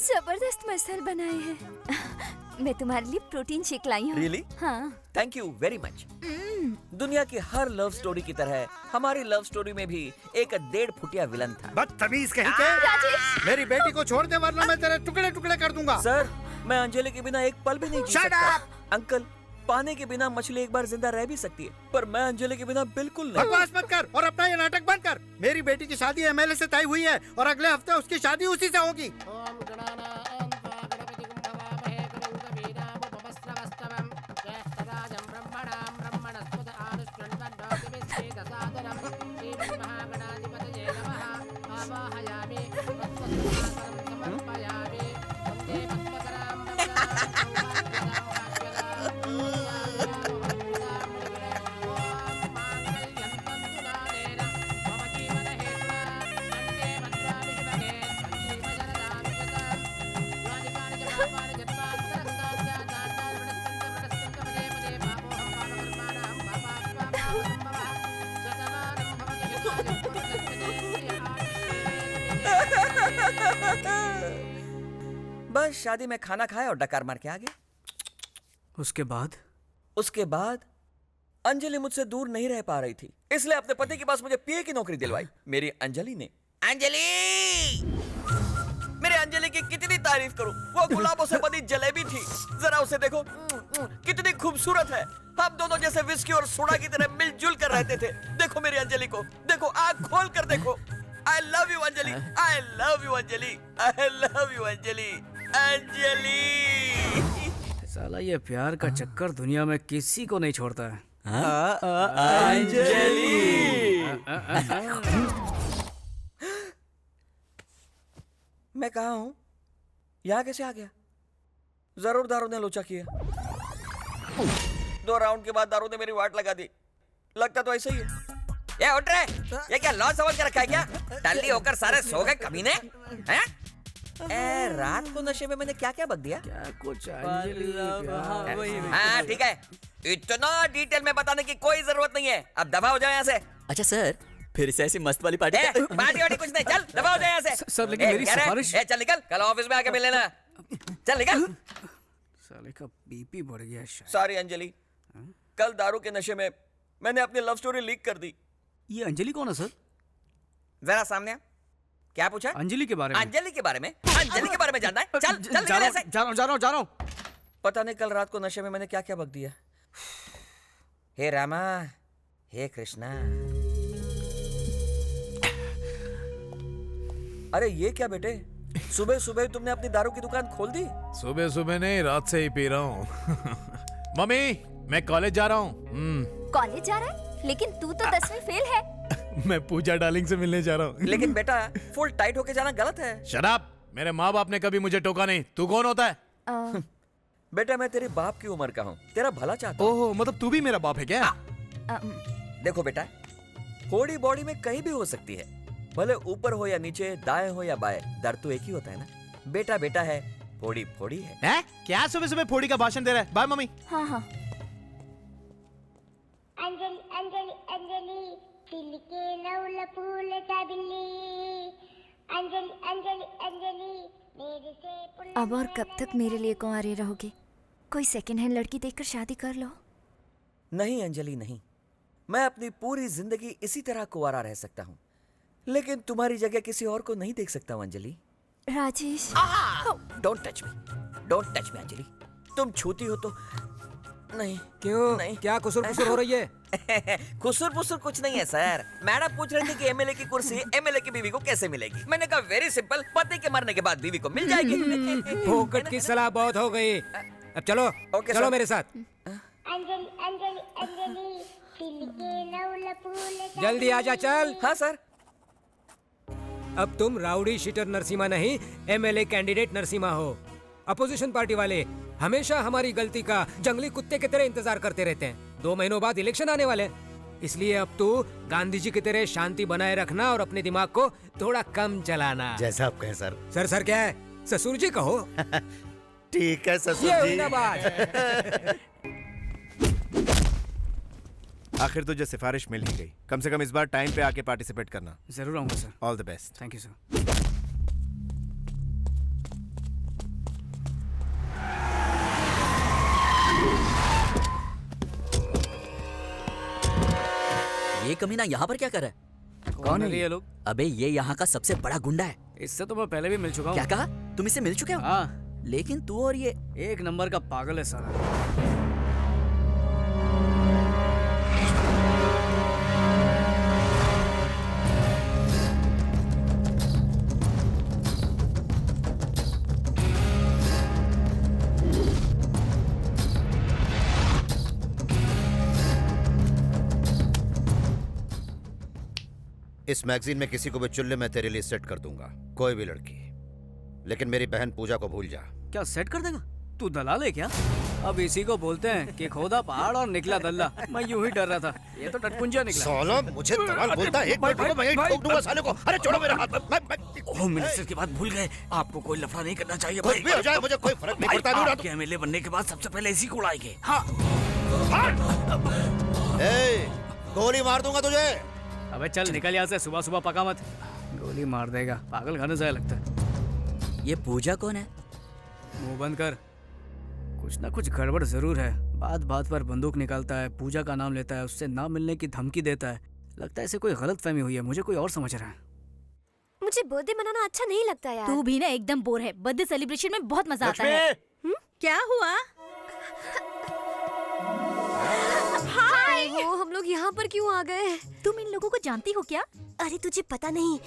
जबरदस्त मसल बनाए हैं। मैं तुम्हारे लिए प्रोटीन शेक लाई हूँ। Really? हाँ। Thank you very much. दुनिया की हर लव स्टोरी की तरह हमारी लव स्टोरी में भी एक 1.5 फुटिया विलन था। बदतमीज कहीं के। मेरी बेटी को छोड़ दे वरना मैं तेरे टुकड़े टुकड़े कर दूंगा। सर, मैं अंजलि के बिना एक पल भी नहीं जी Shut सकता। up! अंकल, पानी के बिना मछली एक बार जिंदा रह भी सकती है, पर मैं अंजलि के बिना बिल्कुल नहीं। बकवास मत कर और अपना ये नाटक बंद कर। मेरी बेटी की शादी एमएलए से तय हुई है और अगले हफ्ते उसकी शादी उसी से होगी। बस शादी में खाना खाया और डकार मार के आ गया। उसके बाद अंजलि मुझसे दूर नहीं रह पा रही थी, इसलिए अपने पति के पास मुझे पीए की नौकरी दिलवाई। मेरी अंजलि ने। अंजलि! मेरे अंजलि की कितनी तारीफ करूं, वो गुलाबों से बनी जलेबी थी। जरा उसे देखो, कितनी खूबसूरत है। हम दोनों जैसे विस्की और सोडा की तरह मिलजुल कर रहते थे। देखो मेरी अंजलि को, देखो, आंख खोल कर देखो। I love you Anjali, I love you Anjali, I love you Anjali, Anjali. साला ये प्यार का चक्कर दुनिया में किसी को नहीं छोड़ता है। अंजलि! मैं कहाँ हूँ? यहाँ कैसे आ गया? जरूर दारू ने लोचा किया। 2 राउंड के बाद दारू ने मेरी वाट लगा दी। लगता तो ऐसे ही है। ये उठ रहे, ये क्या लॉस समझ के रखा है क्या? टल्ली होकर सारे सो गए कमीने? हैं? रात को नशे में मैंने क्या क्या बक दिया? क्या कुछ हाँ ठीक है, इतना डिटेल में बताने की कोई जरूरत नहीं है। अब दबा हो जाओ यहाँ से। अच्छा सर, फिर से ऐसी मस्त वाली पार्टी पार्टी वार्टी कुछ नहीं, चल दबा हो जाओ यहाँ से। सर लेकिन मेरी सिफारिश। चल निकल, कल ऑफिस में आके मिल लेना। चल निकल। साले का बीपी बढ़ गया शायद। सॉरी अंजलि, कल दारू के नशे में मैंने अपनी लव स्टोरी लीक कर दी। ये अंजलि कौन है सर? जरा सामने आ। क्या पूछा? अंजलि के बारे में। अंजलि के बारे में? अंजलि के बारे में जानना है? चल चल निकल यहाँ से। जा रहा हूँ। पता नहीं कल रात को नशे में मैंने क्या क्या बक दिया। हे रामा, हे कृष्णा। अरे ये क्या बेटे, सुबह सुबह तुमने अपनी दारू की दुकान खोल दी? सुबह सुबह नहीं, रात से ही पी रहा हूँ। मम्मी, मैं कॉलेज जा रहा हूँ। कॉलेज जा रहा है? लेकिन तू तो 10वीं फेल है। मैं पूजा डार्लिंग से मिलने जा रहा हूँ। लेकिन बेटा, फुल टाइट होके जाना गलत है। Shut up! मेरे माँ बाप ने कभी मुझे टोका नहीं। तू कौन होता है? बेटा मैं तेरे बाप की उम्र का हूँ, तेरा भला चाहता हूँ। ओह, मतलब तू भी मेरा बाप है क्या? देखो बेटा, फोड़ी बॉडी में कहीं भी हो सकती है, भले ऊपर हो या नीचे, दाएं हो या बाएं, दर्द तो एक ही होता है ना। बेटा बेटा है, फोड़ी फोड़ी है। क्या सुबह सुबह फोड़ी का भाषण दे रहा है? Bye mummy. हाँ हाँ। अंजलि अंजलि अंजलि दिल के नौल फूल सा बिल्ली। अंजलि अंजलि अंजलि मेरे से। अब और कब तक मेरे लिए कुंवारे रहोगे? कोई सेकंड हैंड लड़की देखकर शादी कर लो। नहीं अंजलि नहीं, मैं अपनी पूरी जिंदगी इसी तरह कुंवारा रह सकता हूँ, लेकिन तुम्हारी जगह किसी और को नहीं देख सकता हूँ Anjali. Rajesh, don't touch me Anjali. तुम छूती हो तो नहीं। क्यों? नहीं। क्या कुसुर पुसुर हो रही है? कुसुर पुसुर कुछ नहीं है सर। मैडम पूछ रही थी कि एमएलए की कुर्सी एमएलए की बीवी को कैसे मिलेगी। मैंने कहा वेरी सिंपल, पति के मरने के बाद बीवी को मिल जाएगी। फोकट की सलाह बहुत हो गई। अब चलो चलो मेरे साथ। अंजलि अंजलि अंजलि दिल के नौल फूल। जल्दी आजा चल। हाँ सर। अब तुम राउडी शीटर नरसिम्हा नहीं, एमएलए कैंडिडेट नरसिम्हा हो। अपोजिशन पार्टी वाले हमेशा हमारी गलती का जंगली कुत्ते की तरह इंतजार करते रहते हैं। 2 महीनों बाद इलेक्शन आने वाले हैं, इसलिए अब तू गांधी जी की तरह शांति बनाए रखना और अपने दिमाग को थोड़ा कम चलाना। जैसा आप कहें सर। सर क्या है? ससुर जी कहो। ठीक है ससुर ये जी। हुई ना बात। आखिर तुझे सिफारिश मिल ही गई। कम से कम इस बार टाइम पे आके पार्टिसिपेट करना। जरूर आऊंगा sir. All the best. Thank you sir. ये कमीना यहाँ पर क्या कर रहा है? कौन है ये लोग? अबे ये यहाँ का सबसे बड़ा गुंडा है। इससे तो मैं पहले भी मिल चुका हूँ। क्या कहा? तुम इससे मिल चुके हो? हाँ। लेकिन तू और ये एक नंबर का पागल है साला। इस मैगजीन में किसी को भी चुल्ले में तेरे लिए सेट कर दूंगा, कोई भी लड़की। लेकिन मेरी बहन पूजा को भूल जा। क्या सेट कर देगा? तू दलाल है क्या? अब इसी को बोलते हैं कि खोदा पहाड़ और निकला दल्ला। मैं यूं ही डर रहा था, ये तो टटपुंजा निकला। साला मुझे दलाल बोलता है। एक मिनट रुको, मैं यहीं ठोक दूंगा साले को। अरे छोड़ो मेरा हाथ। होम मिनिस्टर की बात भूल गए। आपको कोई लफड़ा नहीं करना चाहिए कुछ भी हो जाए मुझे कोई फर्क नहीं पड़ता। आपके एमएलए बनने के बाद सबसे पहले इसी को उड़ाएंगे। हाँ। गोली मार दूंगा तुझे। अबे चल निकल यहाँ से, सुबह सुबह पका मत। गोली मार देगा, पागल खाने से लगता है। ये पूजा कौन है? मुंह बंद कर। कुछ ना कुछ गड़बड़ जरूर है। बात बात पर बंदूक निकालता है, पूजा का नाम लेता है, उससे ना मिलने की धमकी देता है। लगता है इसे कोई गलत फहमी हुई है, मुझे कोई और समझ रहा है। मुझे बर्थडे मनाना अच्छा नहीं लगता यार। तू भी ना एकदम बोर है। बर्थडे सेलिब्रेशन में बहुत मजा आता है। क्या हुआ? हाय। वो हम लोग यहाँ पर क्यों आ गए? तुम इन लोगों को जानती हो क्या? अरे तुझे पता नहीं,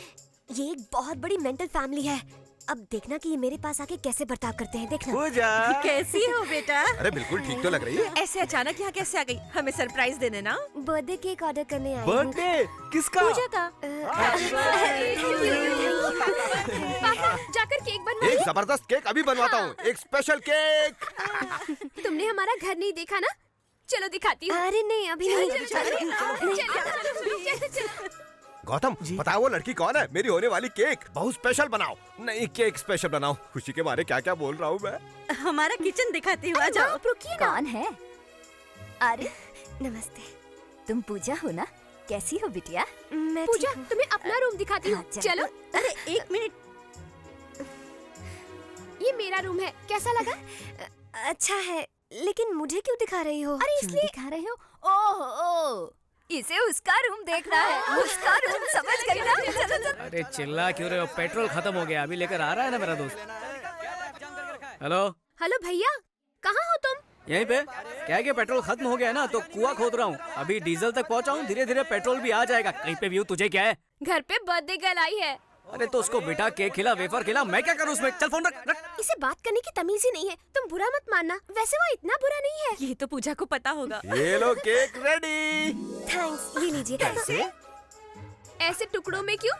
ये एक बहुत बड़ी मेंटल फैमिली है। अब देखना कि ये मेरे पास आके कैसे बर्ताव करते हैं। देखना। पूजा कैसी हो बेटा? अरे बिल्कुल ठीक तो लग रही है। ऐसे अचानक यहाँ कैसे आ गई? हमें सरप्राइज देने ना। बर्थडे केक ऑर्डर करने आई हूँ। बर्थडे किसका? पूजा का। पापा जाकर केक बनवा। एक जबरदस्त केक अभी बनवाता हूँ। एक स्पेशल केक। तुमने हमारा घर नहीं देखा ना? चलो दिखाती हूँ। अरे नहीं अभी नहीं। गौतम बताओ वो लड़की कौन है? मेरी होने वाली केक बहुत स्पेशल बनाओ। नहीं केक स्पेशल बनाओ। खुशी के बारे क्या क्या बोल रहा हूँ मैं। हमारा किचन दिखाती हूँ, आ जाओ। रुकिए ना। कौन है? अरे नमस्ते। तुम पूजा हो ना? कैसी हो बिटिया? मैं पूजा तुम्हें अपना रूम दिखाती हूँ। चलो। अरे एक मिनट। ये मेरा रूम है, कैसा लगा? अच्छा है, लेकिन मुझे क्यों दिखा रही हो? अरे इसलिए दिखा रहे हो। ओह इसे उसका रूम देखना है। उसका रूम समझ गई ना? चलो चलो। अरे चिल्ला क्यों रहे हो? पेट्रोल खत्म हो गया, अभी लेकर आ रहा है ना मेरा दोस्त। हेलो हेलो भैया, कहाँ हो तुम? यहीं पे। क्या है कि पेट्रोल खत्म हो गया है ना, तो कुआं खोद रहा हूँ। अभी डीजल तक पहुँचा हूँ, धीरे धीरे पेट्रोल भी आ जाएगा। कहीं पे व्यू तुझे क्या है? घर पे बर्थडे गर्ल आई है। अरे तो उसको बेटा केक खिला, वेफर खिला, मैं क्या करूँ उसमें? चल फोन रख। इसे बात करने की तमीज ही नहीं है। तुम बुरा मत मानना, वैसे वो इतना बुरा नहीं है। ये तो पूजा को पता होगा। ये लो केक रेडी। थैंक्स, ये लीजिए। कैसे? ऐसे टुकड़ों में क्यों?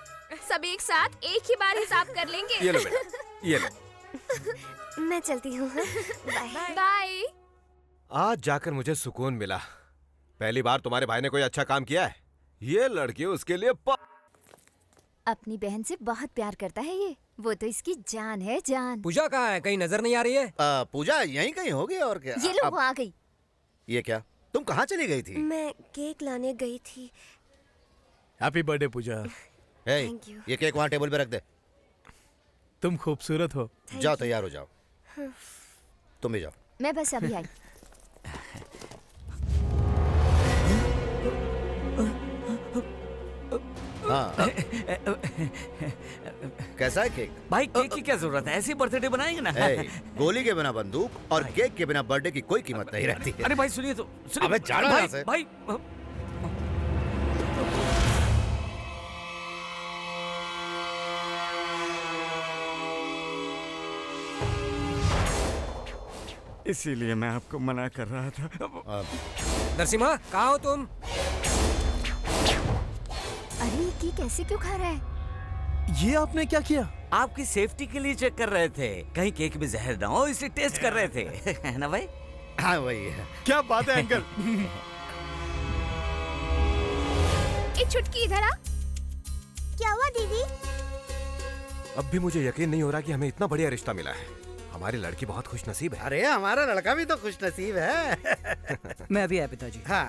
सब एक साथ एक ही बार हिसाब कर लेंगे। ये लो बेटा, ये लो। मैं चलती हूँ। Bye bye. आज जाकर मुझे सुकून मिला। पहली बार तुम्हारे भाई ने कोई अच्छा काम किया है। ये लड़की उसके लिए अपनी बहन से बहुत प्यार करता है ये। वो तो इसकी जान है, जान। पूजा कहाँ है? कहीं नजर नहीं आ रही है? पूजा यहीं कहीं होगी और क्या। ये लो वो आ गई। ये क्या? तुम कहाँ चली गई थी? मैं केक लाने गई थी। Happy birthday Pooja. Thank you. ये केक वहाँ टेबल पे रख दे। तुम खूबसूरत हो। जाओ तैयार हो जाओ। तुम भी जाओ। मैं बस अभी आई। हाँ। कैसा है केक? भाई केक की क्या जरूरत है? ऐसी बर्थडे बनाएंगे ना। गोली के बिना बंदूक और केक के बिना बर्थडे की कोई कीमत नहीं रहती है। अरे भाई सुनिए तो। अबे जाना यहाँ से। भाई इसीलिए मैं आपको मना कर रहा था। नरसिम्हा कहाँ हो तुम? अरे केक ऐसे क्यों खा रहा है? ये आपने क्या किया? आपकी सेफ्टी के लिए चेक कर रहे थे, कहीं केक में जहर ना हो, इसलिए टेस्ट कर रहे थे। है ना भाई? हाँ वही है। क्या बात है अंकल? एक छुटकी इधर आ। क्या हुआ दीदी? अब भी मुझे यकीन नहीं हो रहा कि हमें इतना बढ़िया रिश्ता मिला है। हमारी लड़की बहुत खुशनसीब है। अरे हमारा लड़का भी तो खुशनसीब है। मैं अभी आया पिताजी। हाँ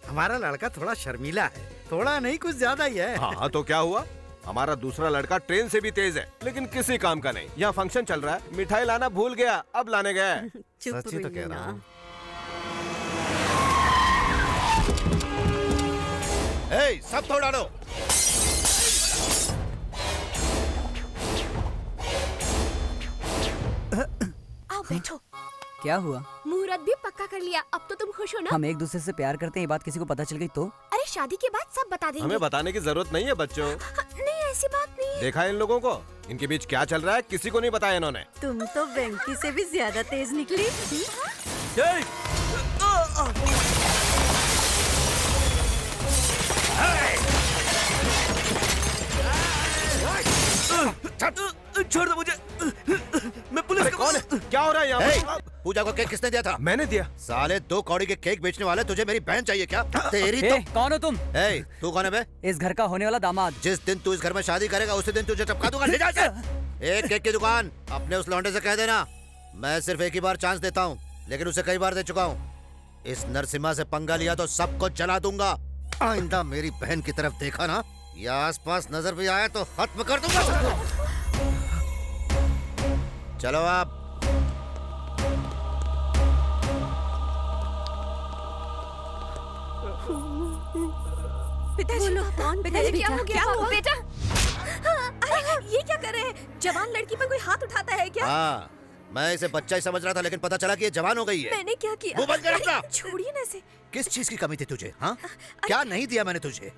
हमारा लड़का थोड़ा शर्मीला है, थोड़ा नहीं कुछ ज्यादा ही है। हाँ तो क्या हुआ, हमारा दूसरा लड़का ट्रेन से भी तेज है, लेकिन किसी काम का नहीं। यहाँ फंक्शन चल रहा है, मिठाई लाना भूल गया, अब लाने गया। सच्ची तो कह रहा हूँ। ए, सब तोड़ डालो। आओ बैठो। क्या हुआ? मुहूर्त भी पक्का कर लिया, अब तो तुम खुश हो ना? हम एक दूसरे से प्यार करते हैं, ये बात किसी को पता चल गई तो? अरे शादी के बाद सब बता देंगे। हमें बताने की जरूरत नहीं है बच्चों। नहीं ऐसी बात नहीं। देखा इन लोगों को, इनके बीच क्या चल रहा है किसी को नहीं बताया इन्होंने। तुम तो वेंकी से भी ज्यादा तेज निकली। छोड़ दो मुझे, मैं पुलिस कौन है? क्या हो रहा है यहाँ? पूजा को केक किसने दिया था? मैंने दिया। साले 2 कौड़ी के केक बेचने वाले, तुझे मेरी बहन चाहिए क्या? तेरी तो कौन हो तुम? तू कौन है बे? इस घर का होने वाला दामाद। जिस दिन तू इस घर में शादी करेगा उसी दिन तुझे टपका दूंगा। ले जा इसे। एक केक की दुकान अपने उस लौंडे से कह देना, मैं सिर्फ एक ही बार चांस देता हूँ, लेकिन उसे कई बार दे चुका हूँ। इस नरसिम्हा से पंगा लिया तो सबको जला दूंगा। आइंदा मेरी बहन की तरफ देखा ना या आसपास नजर भी आया तो खत्म कर दूंगा। चलो आप। पिताजी, पिताजी क्या हो गया? बेटा, अरे ये क्या कर रहे हैं? जवान लड़की पर कोई हाथ उठाता है क्या? हाँ, मैं इसे बच्चा ही समझ रहा था, लेकिन पता चला कि ये जवान हो गई है। मैंने क्या किया? मुंह बंद कर अपना। छोड़िए ना इसे। किस चीज की कमी थी तुझे? हाँ, क्या नहीं दिया मैंने तुझे?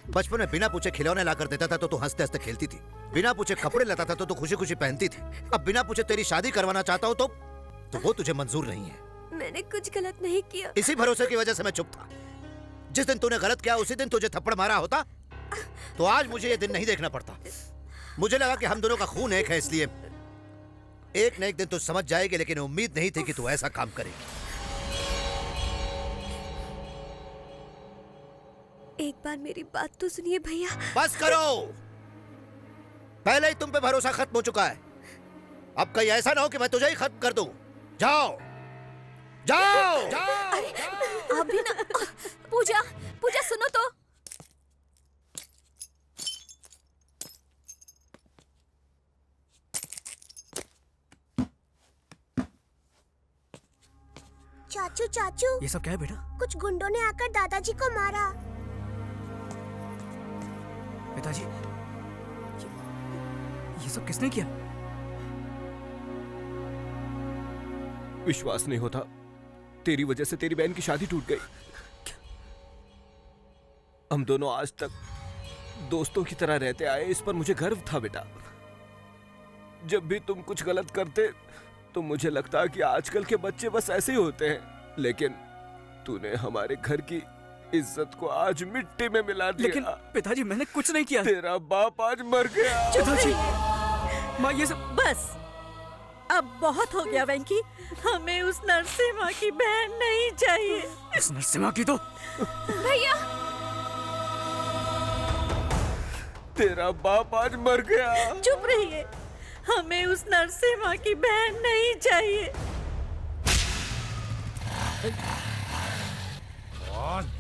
बचपन में बिना पूछे खिलौने ला कर देता था तो तू हंसते हंसते खेलती थी, बिना पूछे कपड़े लाता था तो तू खुशी खुशी पहनती थी। अब बिना पूछे तेरी शादी करवाना चाहता हूँ तो वो तुझे मंजूर नहीं है। मैंने कुछ गलत नहीं किया। इसी भरोसे की वजह से मैं चुप था। जिस दिन तूने गलत किया उसी दिन तुझे थप्पड़ मारा होता तो आज मुझे ये दिन नहीं देखना पड़ता। मुझे लगा कि हम दोनों का खून एक है, इसलिए एक न एक दिन तू समझ जाएगी, लेकिन उम्मीद नहीं थी कि तू ऐसा काम करेगी। एक बार मेरी बात तो सुनिए भैया। बस करो, पहले ही तुम पे भरोसा खत्म हो चुका है। अब कहीं ऐसा ना हो कि मैं तुझे ही खत्म कर दूं। जाओ जाओ, जाओ। अरे अभी ना। पूजा, पूजा सुनो तो। चाचू चाचू, ये सब क्या है बेटा? कुछ गुंडों ने आकर दादाजी को मारा। पिताजी, ये सब किसने किया? विश्वास नहीं होता, तेरी वजह से तेरी बहन की शादी टूट गई। हम दोनों आज तक दोस्तों की तरह रहते आए, इस पर मुझे गर्व था बेटा। जब भी तुम कुछ गलत करते तो मुझे लगता कि आजकल के बच्चे बस ऐसे ही होते हैं, लेकिन तूने हमारे घर की इज्जत को आज मिट्टी में मिला दिया। लेकिन पिताजी मैंने कुछ नहीं किया। तेरा बाप आज मर गया। पिताजी, माँ ये सब बस अब बहुत हो गया वेंकी, हमें उस नरसिम्हा की बहन नहीं चाहिए। उस नरसिम्हा की तो भैया, तेरा बाप आज मर गया। चुप रहिए, हमें उस नरसिम्हा की बहन नहीं चाहिए।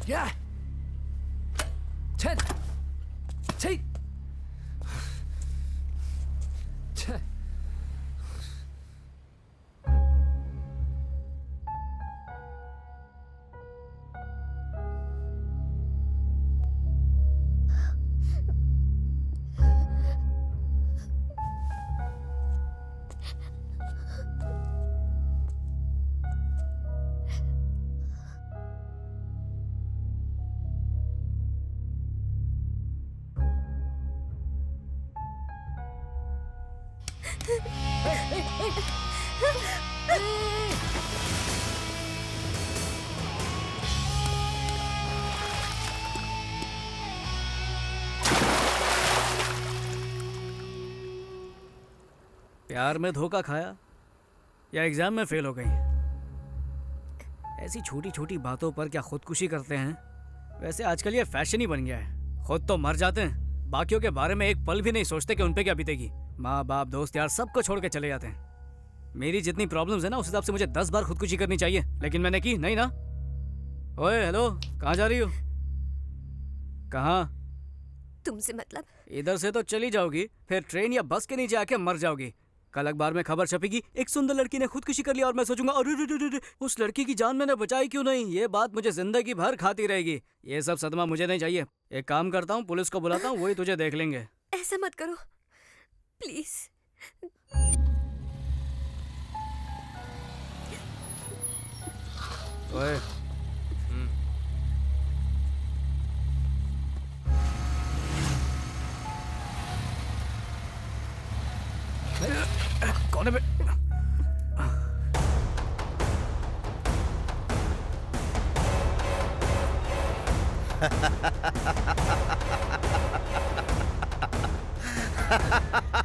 क्या? छे छे छे। प्यार में धोखा खाया या एग्जाम में फेल हो गई? ऐसी छोटी छोटी बातों पर क्या खुदकुशी करते हैं? वैसे आजकल ये फैशन ही बन गया है। खुद तो मर जाते हैं, बाकियों के बारे में एक पल भी नहीं सोचते कि उन पे क्या बीतेगी। माँ बाप दोस्त यार सबको छोड़ के चले जाते हैं। मेरी जितनी प्रॉब्लम्स है ना उस हिसाब से मुझे 10 बार खुदकुशी करनी चाहिए, लेकिन मैंने की नहीं ना। ओए हेलो, कहाँ जा रही हो? कहाँ? तुमसे मतलब? इधर से तो चली जाओगी, फिर ट्रेन या बस के नीचे आके मर जाओगी। कल अखबार में खबर छपेगी, एक सुंदर लड़की ने खुदकुशी कर लिया, और मैं सोचूंगा अरे उस लड़की की जान मैंने बचाई क्यों नहीं। ये बात मुझे जिंदगी भर खाती रहेगी। ये सब सदमा मुझे नहीं चाहिए। एक काम करता हूँ, पुलिस को बुलाता हूँ, वही तुझे देख लेंगे। ऐसा मत करो प्लीज। ओए कौन है बे?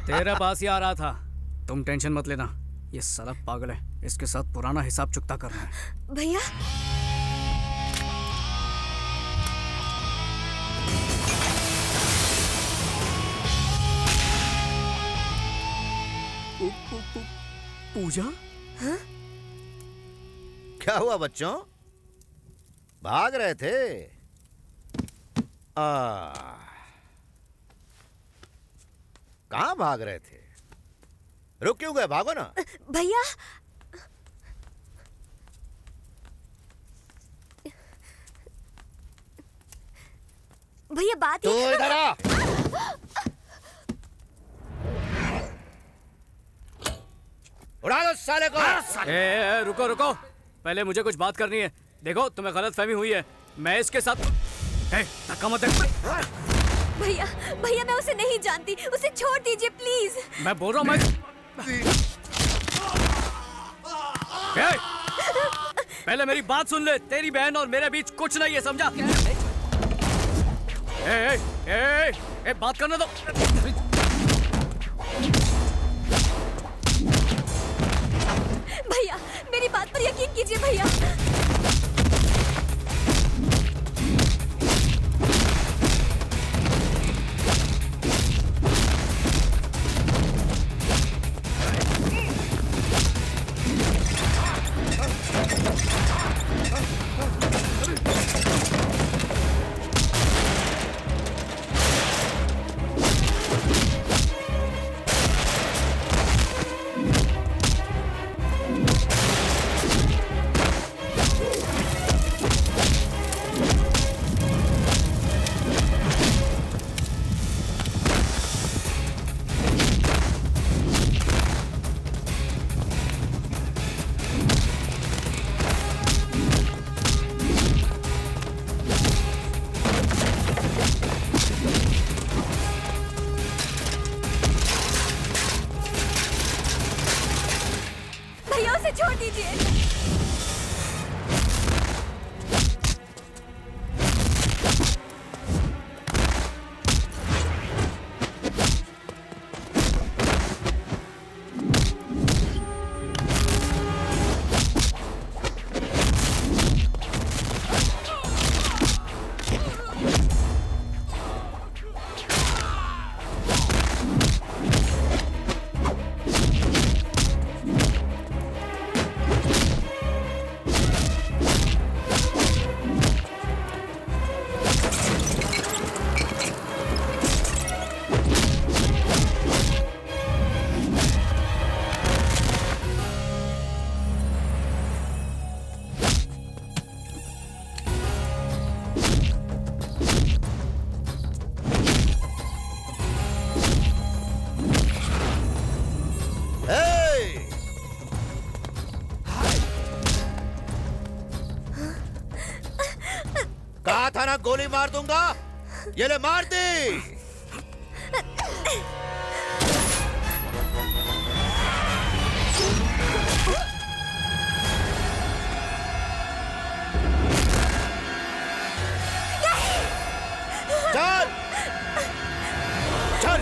तेरे पास ही आ रहा था। तुम टेंशन मत लेना, ये साला पागल है, इसके साथ पुराना हिसाब चुकता करना है। भैया पूजा? हाँ? क्या हुआ बच्चों, भाग रहे थे? कहाँ भाग रहे थे? रुक क्यों गए? भागो ना। भैया भैया बात तू इधर आ। उड़ा दो साले को। रुको रुको, पहले मुझे कुछ बात करनी है। देखो तुम्हें गलत फहमी हुई है, मैं इसके साथ धक्का मत दे। भैया भैया मैं उसे नहीं जानती, उसे छोड़ दीजिए प्लीज। मैं बोल रहा हूँ पहले मेरी बात सुन ले। तेरी बहन और मेरे बीच कुछ नहीं है, समझा? बात करने दो। भैया मेरी बात पर यकीन कीजिए भैया। छोड़ दीजिए। कहा था ना गोली मार दूंगा, ये ले मार दी। चल चल।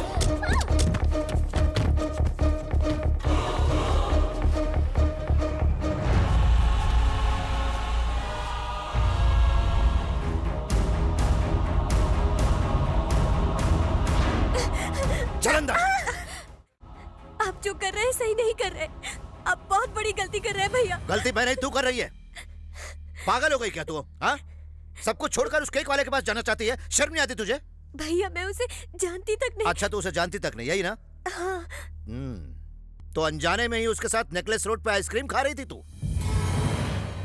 आप जो कर रहे हैं सही नहीं कर रहे। आप बहुत बड़ी गलती कर रहे हैं भैया। गलती मैं नहीं, तू कर रही है। पागल हो गई क्या तू? हाँ, सब कुछ छोड़कर उस केक वाले के पास जाना चाहती है? शर्म नहीं आती तुझे? भैया मैं उसे जानती तक नहीं। अच्छा, तो उसे जानती तक नहीं, यही ना? हाँ। तो अनजाने में ही उसके साथ नेकलेस रोड पे आइसक्रीम खा रही थी तू?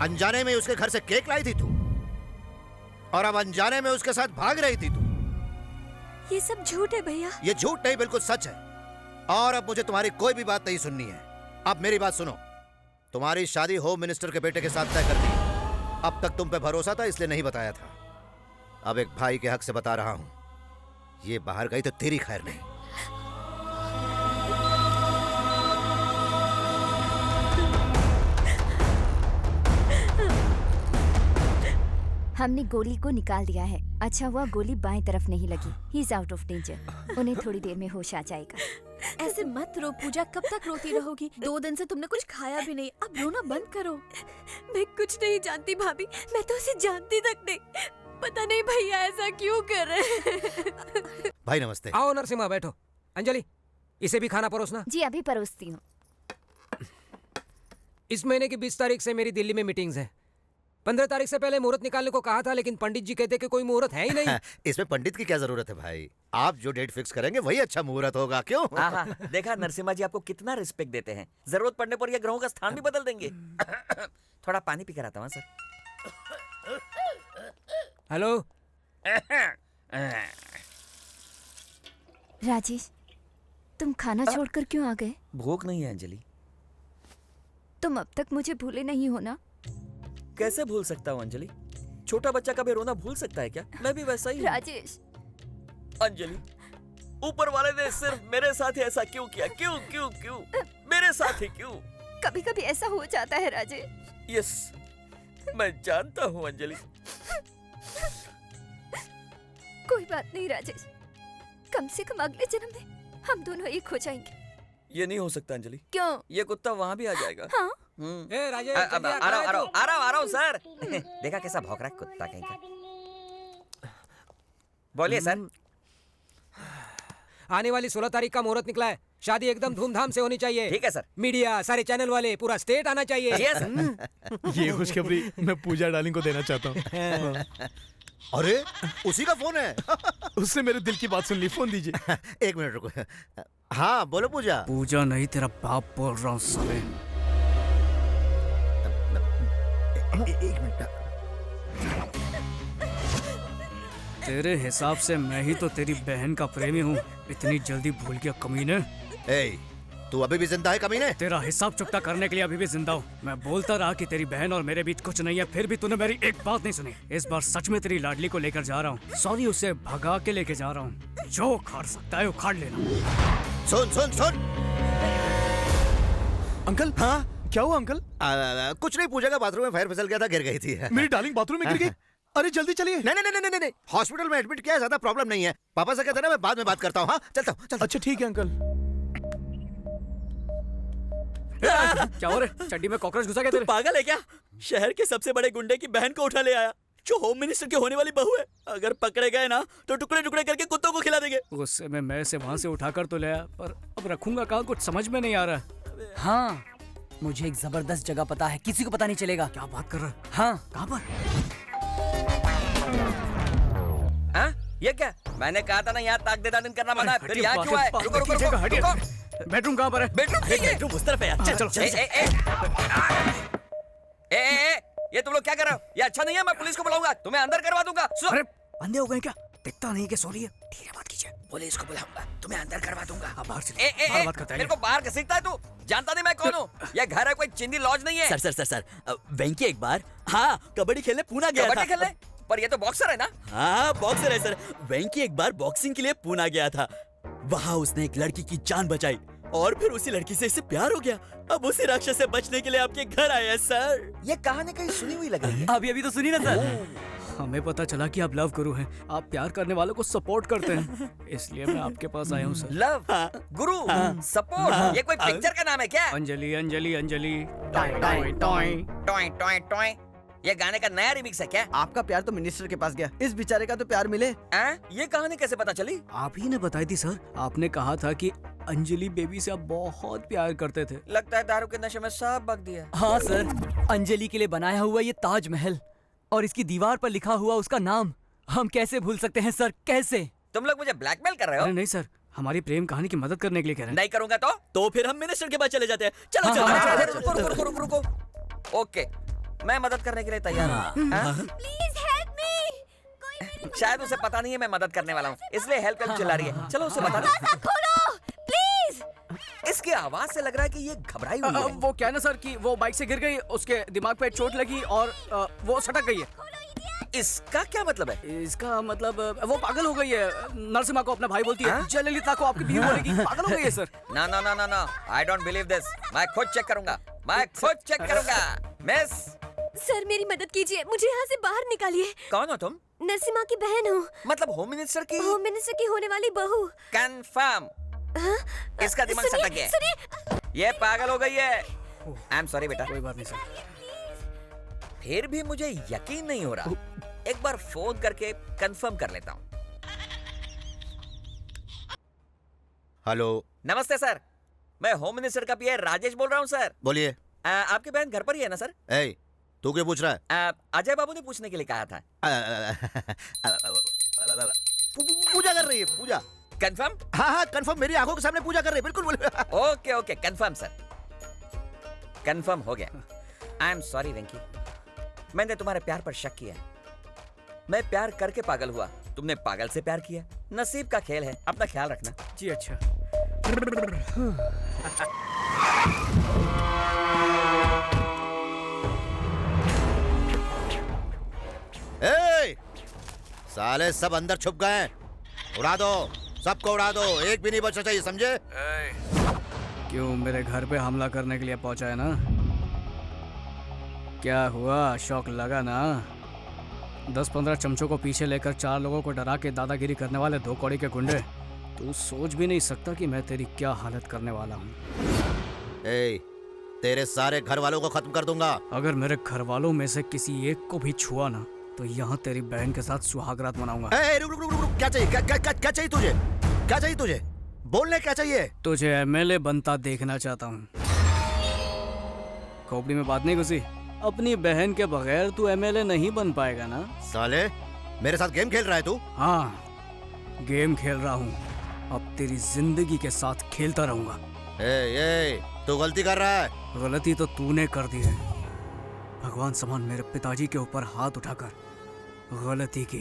अनजाने में ही उसके घर से केक लाई थी तू? और अब अनजाने में उसके साथ भाग रही थी तू? ये सब झूठ है भैया। ये झूठ नहीं, बिल्कुल सच है। और अब मुझे तुम्हारी कोई भी बात नहीं सुननी है। अब मेरी बात सुनो, तुम्हारी शादी होम मिनिस्टर के बेटे के साथ तय कर दी। अब तक तुम पे भरोसा था इसलिए नहीं बताया था। अब एक भाई के हक से बता रहा हूं, ये बाहर गई तो तेरी खैर नहीं। हमने गोली को निकाल दिया है। अच्छा हुआ गोली बाएं तरफ नहीं लगी। He is out of danger. उन्हें थोड़ी देर में होश आ जाएगा। ऐसे मत रो पूजा, कब तक रोती रहोगी? 2 दिन से तुमने कुछ खाया भी नहीं, अब रोना बंद करो। मैं कुछ नहीं जानती भाभी, मैं तो उसे जानती तक नहीं। पता नहीं भैया ऐसा क्यों कर रहे हैं। भाई नमस्ते। आओ नरसिम्हा, बैठो। अंजलि, इसे भी खाना परोसना। जी अभी परोसती हूँ। इस महीने की 20 तारीख से मेरी दिल्ली में मीटिंग्स है। 15 तारीख से पहले मुहूर्त निकालने को कहा था, लेकिन पंडित जी कहते कि कोई मुहूर्त है ही नहीं। इसमें पंडित की क्या जरूरत है भाई? आप जो डेट फिक्स करेंगे वही अच्छा मुहूर्त होगा, क्यों? देखा नरसिम्हा जी आपको कितना रिस्पेक्ट देते हैं। जरूरत पड़ने पर ये ग्रहों का स्थान भी बदल देंगे। थोड़ा पानी पी कर आता हूँ सर। हेलो राजेश, तुम खाना छोड़कर क्यों आ गए? भूख नहीं है अंजलि। तुम अब तक मुझे भूले नहीं हो ना? कैसे भूल सकता हूँ अंजलि? छोटा बच्चा कभी रोना भूल सकता है क्या? मैं भी वैसा ही हूँ। राजेश। अंजलि, ऊपर वाले ने सिर्फ मेरे साथ ही ऐसा क्यों किया? क्यों क्यों क्यों मेरे साथ ही क्यों? कभी कभी ऐसा हो जाता है राजेश। यस, मैं जानता हूँ अंजलि। कोई बात नहीं राजेश, कम से कम अगले जन्म में हम दोनों एक हो जाएंगे। ये नहीं हो सकता अंजलि। क्यों? ये कुत्ता वहाँ भी आ जाएगा। हाँ? ए राजेश, आ रहा हूँ सर। देखा कैसा भौंक रहा है कुत्ता कहीं का। बोलिए सर। आने वाली 16 तारीख का मुहूर्त निकला है। शादी एकदम धूमधाम से होनी चाहिए। ठीक है सर। मीडिया, सारे चैनल वाले, पूरा स्टेट आना चाहिए। ये खुशखबरी मैं पूजा डार्लिंग को देना चाहता हूँ। अरे उसी का फोन है। उससे मेरे दिल की बात सुन ली। फोन दीजिए। 1 मिनट रुको। हाँ बोलो पूजा। पूजा नहीं, तेरा बाप बोल रहा हूँ साले। 1 मिनट। तेरे हिसाब से मैं ही तो तेरी बहन का प्रेमी हूँ। इतनी जल्दी भूल गया कमीने। तू अभी भी जिंदा है कमीने? तेरा हिसाब चुकता करने के लिए अभी भी जिंदा हूँ। मैं बोलता रहा कि तेरी बहन और मेरे बीच कुछ नहीं है, फिर भी तूने मेरी एक बात नहीं सुनी। इस बार सच में तेरी लाडली को लेकर जा रहा हूँ। सॉरी, उसे भगा के लेके जा रहा हूँ। जो उखाड़ सकता है उखाड़ लेना। सुन सुन सुन। अंकल। हाँ क्या हुआ अंकल? कुछ नहीं, पूजा का बाथरूम में फायर फिसल गया था, गिर गई थी। मेरी डार्लिंग बाथरूम में गिर गई? अरे जल्दी चलिए। नहीं, हॉस्पिटल में एडमिट किया है, ज्यादा प्रॉब्लम नहीं है। पापा से कहते ना मैं बाद में बात करता हूँ। हाँ चलता हूँ। अच्छा ठीक है अंकल। क्या हो रहा है? चड्डी में कॉकरोच घुसा गया तेरे? पागल है क्या? शहर के सबसे बड़े गुंडे की बहन को उठा ले आया, जो होम मिनिस्टर की होने वाली बहू है। अगर पकड़े गए ना तो टुकड़े टुकड़े करके कुत्तों को खिला देंगे। गुस्से में मैं से वहाँ से उठाकर तो ले आया, पर अब रखूंगा कहाँ, कुछ समझ में नहीं आ रहा। हाँ, मुझे एक जबरदस्त जगह पता है, किसी को पता नहीं चलेगा। क्या बात कर रहा है? हाँ। कहाँ पर? हाँ? ये क्या? मैंने कहा था ना यहाँ ताक दे दादन करना मना है। फिर यहाँ क्यों आए? रुको रुको रुको। बेडरूम कहाँ पर है? बेडरूम उस तरफ है यार। चल चलो। ये तुम लोग क्या कर रहे हो? ये अच्छा नहीं है, मैं पुलिस को बुलाऊंगा, तुम्हें अंदर करवा दूंगा। अरे अंधे हो गए क्या? दिखता नहीं कि सो रही है। ठीक है, बात कीजिए। पुलिस को बुलाऊंगा, तुम्हें अंदर करवा दूंगा। बाहर से बात करता है। मेरे को बाहर घसीटता है तू? जानता नहीं मैं कौन हूँ? ये घर है, कोई चिंदी लॉज नहीं है। सर वेंकी एक बार कबड्डी खेलने पूना गया था। कबड्डी खेलने? पर ये तो बॉक्सर है ना? हाँ बॉक्सर है सर। वेंकी एक बार बॉक्सिंग के लिए पूना गया था। वहाँ उसने एक लड़की की जान बचाई और फिर उसी लड़की से इससे प्यार हो गया। अब उसी राक्षस से बचने के लिए आपके घर आया सर। ये कहानी कहीं सुनी हुई लग रही है। अभी तो सुनी ना सर। हमें पता चला कि आप लव गुरु हैं, आप प्यार करने वालों को सपोर्ट करते हैं, इसलिए मैं आपके पास आया हूँ सर। लव गुरु सपोर्ट, ये कोई पिक्चर का नाम है क्या? Anjali Anjali Anjali toy toy toy. ये गाने का नया रिमिक्स है क्या? आपका प्यार तो मिनिस्टर के पास गया, इस बेचारे का तो प्यार मिले। ये कहानी कैसे पता चली? आप ही ने बताई थी सर। आपने कहा था कि अंजलि बेबी से आप बहुत प्यार करते थे। लगता है दारू के नशे में सब बक दिया। हाँ सर, अंजलि के लिए बनाया हुआ ये ताजमहल और इसकी दीवार पर लिखा हुआ उसका नाम हम कैसे भूल सकते हैं सर, कैसे? तुम लोग मुझे ब्लैकमेल कर रहे हो? अरे नहीं सर, हमारी प्रेम कहानी की मदद करने के लिए कह रहे हैं। नहीं करूंगा तो फिर हम मिनिस्टर के पास चले जाते हैं। चलो हाँ, चलो, हाँ, चलो, हाँ, चलो, रुको, चलो, रुको, रुको, रुको, रुको। ओके, मैं मदद करने के लिए तैयार हूँ। हाँ? Please help me. शायद उसे पता नहीं है मैं मदद करने वाला हूँ, इसलिए हेल्प चिल्ला रही है। चलो उसे बता दो। दरवाजा खोलो प्लीज। इसकी आवाज से लग रहा है कि ये घबराई हुई है। वो क्या ना सर कि वो बाइक से गिर गई, उसके दिमाग पे चोट लगी और वो सटक गई है। इसका क्या मतलब है? इसका मतलब वो पागल हो गई है। नरसिम्हा को अपना भाई बोलती है, जयललिता को आपकी बीवी बोलेगी। पागल हो गई है सर। ना ना ना ना ना, आई डोंट बिलीव दिस। मैं खुद चेक करूंगा, मैं खुद चेक करूंगा। मिस सर मेरी मदद कीजिए, मुझे यहाँ से बाहर निकालिए। कौन हो तुम? नरसिम्हा की बहन हूँ। मतलब होम मिनिस्टर की? होम मिनिस्टर की होने वाली बहू। कंफर्म। इसका दिमाग सटक गया है। ये पागल हो गई है। आई एम सॉरी बेटा। कोई बात नहीं सर। फिर भी मुझे यकीन नहीं हो रहा। एक बार फोन करके कंफर्म कर लेता हूँ। हेलो। नमस्ते सर, मैं होम मिनिस्टर का पीए राजेश बोल रहा हूँ सर। बोलिए। आपकी बहन घर पर ही है ना सर? ए, तू क्यों पूछ रहा है? अजय बाबू ने पूछने के लिए कहा था। पूजा कर रही है, पूजा। कंफर्म? हाँ हाँ कंफर्म, मेरी आंखों के सामने पूजा कर रही है, बिल्कुल बोल। Okay okay confirm sir, confirm हो गया। आई एम सॉरी वेंकी, मैंने तुम्हारे प्यार पर शक किया। मैं प्यार करके पागल हुआ, तुमने पागल से प्यार किया। नसीब का खेल है, अपना ख्याल रखना। जी अच्छा। ए, साले सब अंदर छुप गए हैं, उड़ा दो, सबको उड़ा दो, एक भी नहीं बचना चाहिए, समझे? क्यों मेरे घर पे हमला करने के लिए पहुंचा है ना? क्या हुआ, शौक लगा ना? 10-15 चमचों को पीछे लेकर 4 लोगों को डरा के दादागिरी करने वाले 2 कौड़ी के गुंडे। तू सोच भी नहीं सकता कि मैं तेरी क्या हालत करने वाला हूँ। ए, तेरे सारे घर वालों को खत्म कर दूंगा। अगर मेरे घर वालों में से किसी एक को भी छुआ ना तो यहाँ तेरी बहन के साथ सुहागरात मनाऊंगा। रुक रुक रुक रुक, क्या चाहिए? क्या चाहिए तुझे? क्या चाहिए तुझे? बोलने क्या चाहिए? तुझे एमएलए बनता देखना चाहता हूँ। खोपड़ी में बात नहीं घुसी? अपनी बहन के बगैर तू एमएलए नहीं बन पाएगा ना? साले मेरे साथ गेम खेल रहा है तू? हाँ गेम खेल रहा हूँ, अब तेरी जिंदगी के साथ खेलता रहूंगा। तू गलती कर रहा है। गलती तो तूने कर दी है। भगवान समान मेरे पिताजी के ऊपर हाथ उठाकर गलती की।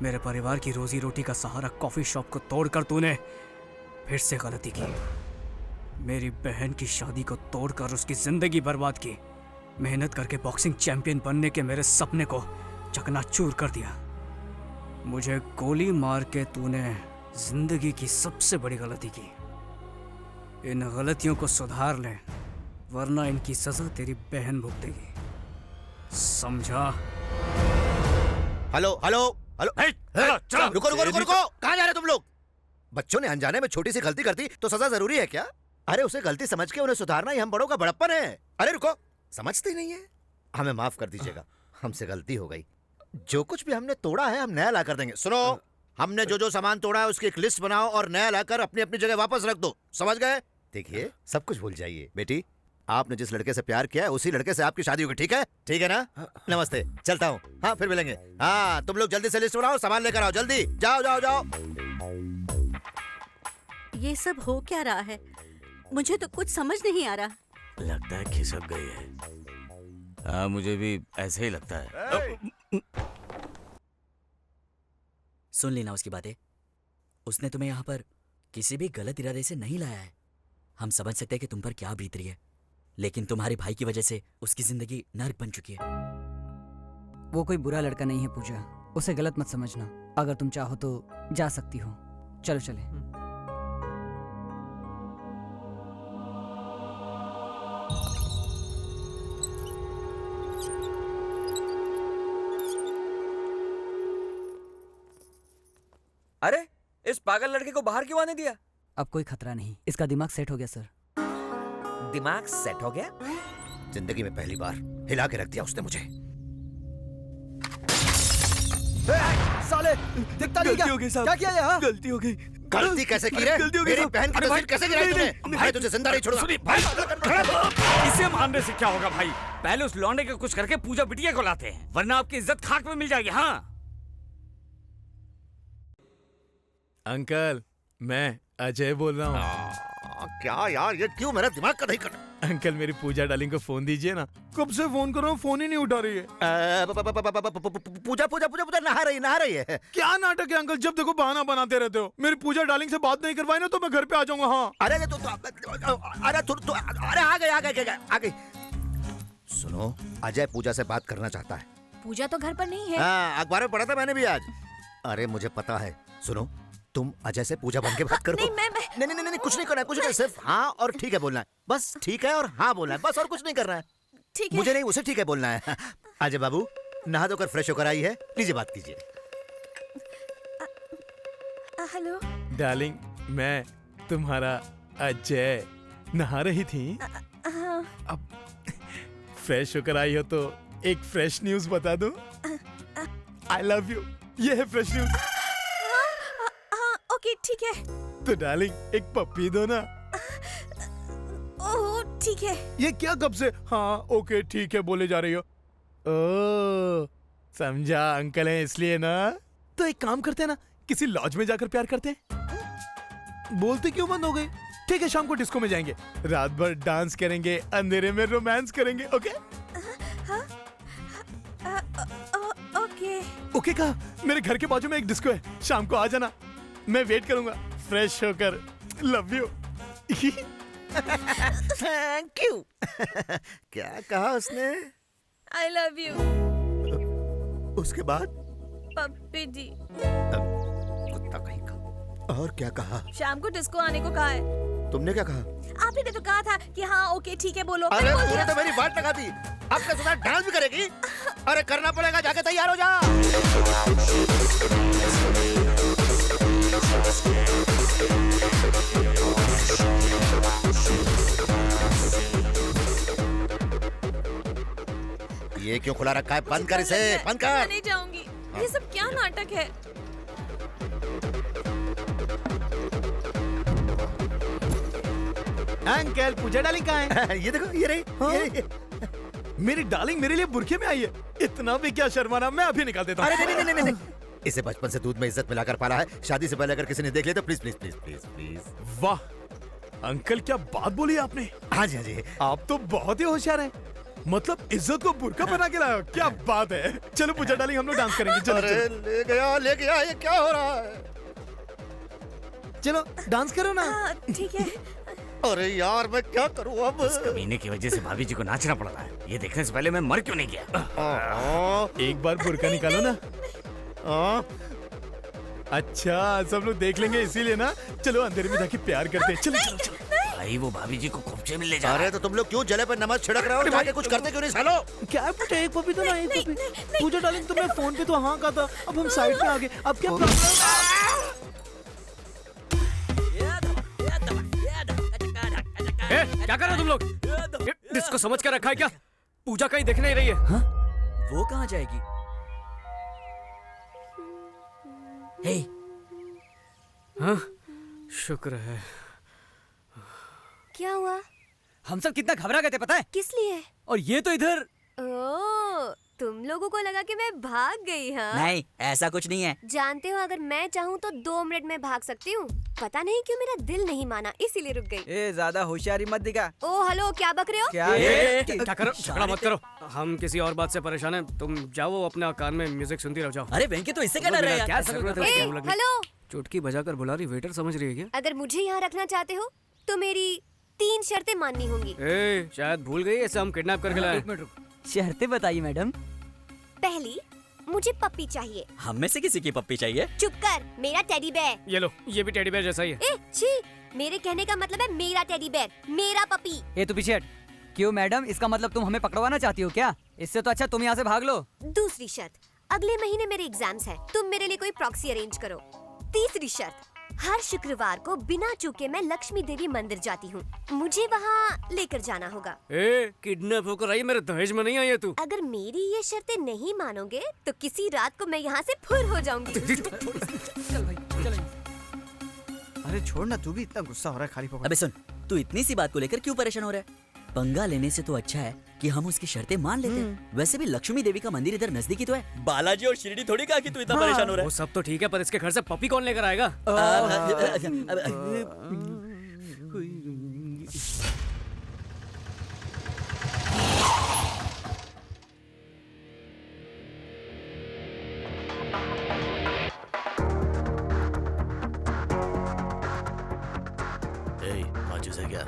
मेरे परिवार की रोजी रोटी का सहारा कॉफी शॉप को तोड़कर तूने फिर से गलती की। मेरी बहन की शादी को तोड़कर उसकी जिंदगी बर्बाद की। मेहनत करके बॉक्सिंग चैंपियन बनने के मेरे सपने को चकनाचूर कर दिया। मुझे गोली मार के तूने जिंदगी की सबसे बड़ी गलती की। इन गलतियों को सुधार ले, वरना इनकी सजा तेरी बहन भुगतेगी, समझा? हेलो हेलो हेलो, रुको रुको रुको रुको, कहाँ जा रहे तुम लोग? बच्चों ने अनजाने में छोटी सी गलती कर दी तो सजा जरूरी है क्या? अरे उसे गलती समझ के उन्हें सुधारना ही हम बड़ों का बड़प्पन है। अरे रुको, समझते नहीं है? हमें माफ कर दीजिएगा, हमसे गलती हो गई। जो कुछ भी हमने तोड़ा है हम नया ला कर देंगे। सुनो, हमने जो जो सामान तोड़ा है उसकी एक लिस्ट बनाओ और नया लाकर अपनी अपनी जगह वापस रख दो, समझ गए? देखिए सब कुछ भूल जाइए। बेटी, आपने जिस लड़के से प्यार किया है उसी लड़के से आपकी शादी होगी, ठीक है? ठीक है ना? नमस्ते, चलता हूँ। हाँ फिर मिलेंगे। हाँ तुम लोग जल्दी से लिस्ट बनाओ, सामान लेकर आओ, जल्दी जाओ जाओ जाओ। ये सब हो क्या रहा है? मुझे तो कुछ समझ नहीं आ रहा। लगता है खिसक गई है। हाँ मुझे भी ऐसे ही लगता है। सुन लेना उसकी बातें। उसने तुम्हें यहाँ पर किसी भी गलत इरादे से नहीं लाया है। हम समझ सकते हैं कि तुम पर क्या बीत रही है, लेकिन तुम्हारे भाई की वजह से उसकी जिंदगी नर्क बन चुकी है। वो कोई बुरा लड़का नहीं है पूजा, उसे गलत मत समझना। अगर तुम चाहो तो जा सकती हो। चलो चले। अरे इस पागल लड़के को बाहर क्यों आने दिया? अब कोई खतरा नहीं, इसका दिमाग सेट हो गया सर। दिमाग सेट हो गया? जिंदगी में पहली बार हिला के रख दिया उसने मुझे। साले दिखता नहीं क्या? क्या किया यहाँ? गलती हो गई, गलती कैसे की रे? मेरी बहन की तस्वीर कैसे गिराई तूने? भाई तुझे जिंदा नहीं छोड़ूंगा। भाई इसे मारने से क्या होगा भाई? पहले उस लौंडे के कुछ करके पूजा बिटिया को लाते हैं, वरना आपकी इज्जत खाक में मिल जाएगी। हाँ अंकल, मैं अजय बोल रहा हूँ। क्या यार, ये क्यों मेरा दिमाग का नहीं कर? अंकल मेरी पूजा डार्लिंग को फोन दीजिए ना। कब से फोन कर रहा हूँ, फोन ही नहीं उठा रही है। पूजा पूजा पूजा पूजा नहा रही है। क्या नाटक है अंकल, जब देखो बहाना बनाते रहते हो। मेरी पूजा डार्लिंग से बात नहीं करवाई ना तो मैं घर पे आ जाऊंगा। हाँ अरे आ गई। सुनो, अजय पूजा से बात करना चाहता है। पूजा तो घर पर नहीं है। हाँ, अखबार में पढ़ा था मैंने भी आज। अरे मुझे पता है। सुनो, तुम अजय से पूजा बन के बात करो। नहीं, कुछ नहीं करना है, कुछ नहीं, सिर्फ हाँ और ठीक है बोलना है। बस ठीक है और हाँ बोलना है, बस, और कुछ नहीं करना है। ठीक है। मुझे नहीं, उसे ठीक है बोलना है। अजय बाबू नहा धोकर फ्रेश होकर आई है, लीजिए बात कीजिए। हेलो डार्लिंग, मैं तुम्हारा अजय। नहा रही थी? अब फ्रेश होकर आई हो तो एक फ्रेश न्यूज बता दूं? आई लव यू, ये है फ्रेश न्यूज। ओके ठीक है। तो डार्लिंग एक पप्पी दो ना। ओह ठीक है। ये क्या कब से हाँ ओके ठीक है बोले जा रही हो? ओ समझा, अंकल है इसलिए ना। तो एक काम करते हैं ना, किसी लॉज में जाकर प्यार करते हैं। बोलते क्यों बंद हो गई? ठीक है, शाम को डिस्को में जाएंगे, रात भर डांस करेंगे, अंधेरे में रोमांस करेंगे। ओके ओके ओके कहा। मेरे घर के बाजू में एक डिस्को है, शाम को आ जाना, मैं वेट करूंगा फ्रेश होकर। Love you. Thank you. क्या कहा उसने? I love you. उसके बाद? पप्पी जी। कुत्ता कहीं का। और क्या कहा? शाम को डिस्को आने को कहा है। तुमने क्या कहा? आप ही ने तो कहा था कि हाँ ओके ठीक है बोलो। अरे तूने तो मेरी बात लगा दी। अब क्या सुना, डांस भी करेगी? अरे करना पड़ेगा, जाके तैयार हो जा। ये क्यों खुला रखा है? बंद कर इसे, बंद कर। मैं नहीं जाऊंगी। ये सब क्या नाटक है? अंकल पूजा डार्लिंग कहाँ है? ये देखो, ये रही। ये मेरी डार्लिंग मेरे लिए बुरखे में आई है। इतना भी क्या शर्माना, मैं अभी निकाल देता हूँ। अरे नहीं। इसे बचपन से दूध में इज्जत मिलाकर पाला है। शादी से पहले अगर किसी ने देख लिया तो please please please please please. वाह अंकल, क्या बात बोली आपने। हाँ जी, आप तो बहुत ही होशियार हैं। मतलब इज्जत को बुरका बना के लाए हो, क्या बात है। चलो पूजा डार्लिंग, हम लोग डांस करेंगे। चलो अरे ले गया, ये क्या हो रहा है? चलो डांस करो ना। ठीक है। अरे यार मैं क्या करूं अब? इस कमीने की वजह से भाभी जी को नाचना पड़ रहा है। ये देखने से पहले मैं मर क्यों नहीं गया। एक बार बुरका निकालो ना। अच्छा सब लोग देख लेंगे इसीलिए ना। चलो अंधेरे में जाके प्यार करते हैं। चलो। भाई वो भाभी जी को खोपचे में ले जा। अरे तो तुम लोग क्यों जले पे नमक छिड़क रहे हो? जाके कुछ करते क्यों नहीं सालो? क्या है पूजा, एक पपी तो ना, एक पपी। पूजा डार्लिंग तुम्हें फोन पे तो हाँ कहा था, अब हम साइड में आ गए। अब क्या प्रॉब्लम? क्या कर रहे हो तुम लोग? डिस्को समझ कर रखा है क्या? पूजा कहीं दिख नहीं रही है। हाँ? वो कहाँ जाएगी? हे हाँ? शुक्र है। क्या हुआ? हम सब कितना घबरा गए थे पता है? किस लिए? और ये तो इधर। ओह, तुम लोगों को लगा कि मैं भाग गई। हाँ नहीं, ऐसा कुछ नहीं है। जानते हो, अगर मैं चाहूँ तो 2 मिनट में भाग सकती हूँ। पता नहीं क्यों मेरा दिल नहीं माना, इसीलिए रुक गई। ए ज्यादा होशियारी मत दिखा। ओ हेलो, क्या बक रहे हो? क्या करो, झगड़ा मत करो। हम किसी और बात से परेशान हैं। तुम जाओ अपने कान में म्यूजिक सुनती रहो, जाओ। अरे वेंकी तो इससे क्या डर रहा है यार? क्या जरूरत है? हेलो, चुटकी बजाकर बुला रही, वेटर समझ रही है क्या? अगर मुझे यहाँ रखना चाहते हो तो मेरी 3 शर्तें माननी होंगी। शायद भूल गई, ऐसे हम किडनैप करके लाए। एक मिनट रुक, शर्तें बताइए मैडम। पहली, मुझे पप्पी चाहिए। हम में से किसी की पप्पी चाहिए? चुप कर, मेरा टेडी बेयर। ये लो, ये भी टेडी बेयर जैसा ही है। छी, मेरे कहने का मतलब है मेरा टेडी बेयर, मेरा पपी। ये तू पीछे हट। क्यों मैडम, इसका मतलब तुम हमें पकड़वाना चाहती हो क्या? इससे तो अच्छा तुम यहाँ से भाग लो। दूसरी शर्त, अगले महीने मेरे एग्जाम्स हैं, तुम मेरे लिए कोई प्रॉक्सी अरेंज करो। तीसरी शर्त, हर शुक्रवार को बिना चूके मैं लक्ष्मी देवी मंदिर जाती हूँ, मुझे वहाँ लेकर जाना होगा। किडनैप होकर आई, मेरे दहेज में नहीं आई है तू। अगर मेरी ये शर्तें नहीं मानोगे तो किसी रात को मैं यहाँ से फुर हो जाऊंगी। अरे छोड़ ना, तू भी इतना गुस्सा हो रहा है खाली पकड़। अबे सुन, तू इतनी सी बात को लेकर क्यों परेशान हो रहा है? पंगा लेने से तो अच्छा है कि हम उसकी शर्तें मान लेते हैं। वैसे भी लक्ष्मी देवी का मंदिर इधर नजदीक ही तो है। बालाजी और शिरडी थोड़ी कहा कि तू इतना परेशान हो रहा वो सब तो ठीक है, पर इसके घर से पपी कौन लेकर आएगा? माचिस है क्या?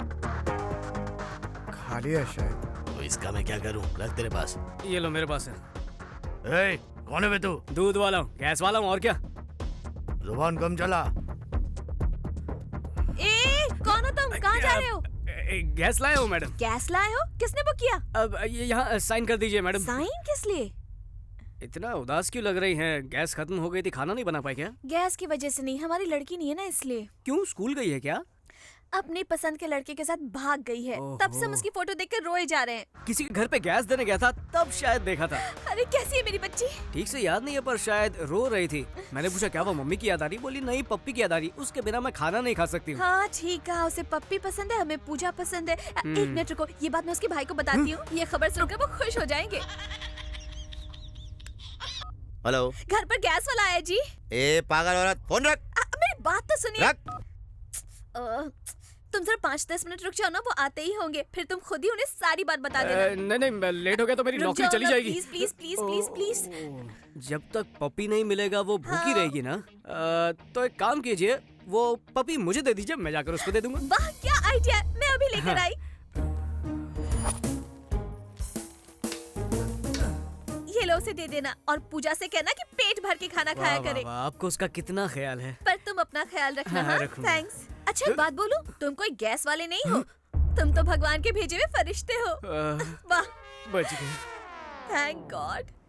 खाली है शायद। तो इसका मैं क्या करूं? रख तेरे पास। ये लो, मेरे पास है। ए, कौन है बे तू? दूध वाला हूँ, गैस वाला हूँ, और क्या? जुबान कम चला। ए, कौन हो तुम? कहाँ जा रहे हो? गैस लाया हूँ मैडम। गैस लाए हो? किसने बुक किया? अब ये यहाँ साइन कर दीजिए मैडम। साइन किस लिए? इतना उदास क्यों लग रही हैं? गैस खत्म हो गई थी, खाना नहीं बना पाए क्या? गैस की वजह से नहीं, हमारी लड़की नहीं है ना इसलिए। क्यों, स्कूल गई है क्या? अपनी पसंद के लड़के के साथ भाग गई है। तब से हम उसकी फोटो देखकर रोए जा रहे हैं। किसी के घर पे गैस देने गया था, तब शायद देखा था। अरे कैसी है मेरी बच्ची? ठीक से याद नहीं है, पर शायद रो रही थी। मैंने पूछा क्या वो मम्मी की याद आ रही? बोली नहीं, पप्पी की याद आ रही। उसके बिना मैं खाना नहीं खा सकती हूँ। हाँ ठीक है, उसे पप्पी पसंद है, हमें पूजा पसंद है। एक मिनट रुको, ये बात मैं उसके भाई को बताती हूँ। ये खबर सुनकर वो खुश हो जाएंगे। हेलो, घर पर गैस वाला आया जी। ए पागल औरत, फोन रख। मेरी बात तो सुनिए। रख। तुम जरा 5-10 मिनट रुक जाओ ना, वो आते ही होंगे। फिर तुम खुद ही उन्हें सारी बात बता देना। नहीं, लेट हो गया तो मेरी नौकरी चली जाएगी। Please please please please please. जब तक पपी नहीं मिलेगा वो भूखी रहेगी ना। तो एक काम कीजिए, वो पपी मुझे दे दीजिए, मैं जाकर उसको दे दूंगा। वाह क्या आइडिया है, मैं अभी लेकर आई। ये लो, उसे दे देना और पूजा से कहना कि पेट भर के खाना खाया करे। आपको उसका कितना ख्याल है। पर तुम अपना ख्याल रखना। हाँ, थैंक्स। अच्छा एक बात बोलूं, तुम कोई गैस वाले नहीं हो, तुम तो भगवान के भेजे हुए फरिश्ते हो। वाह, बच गए। Thank God.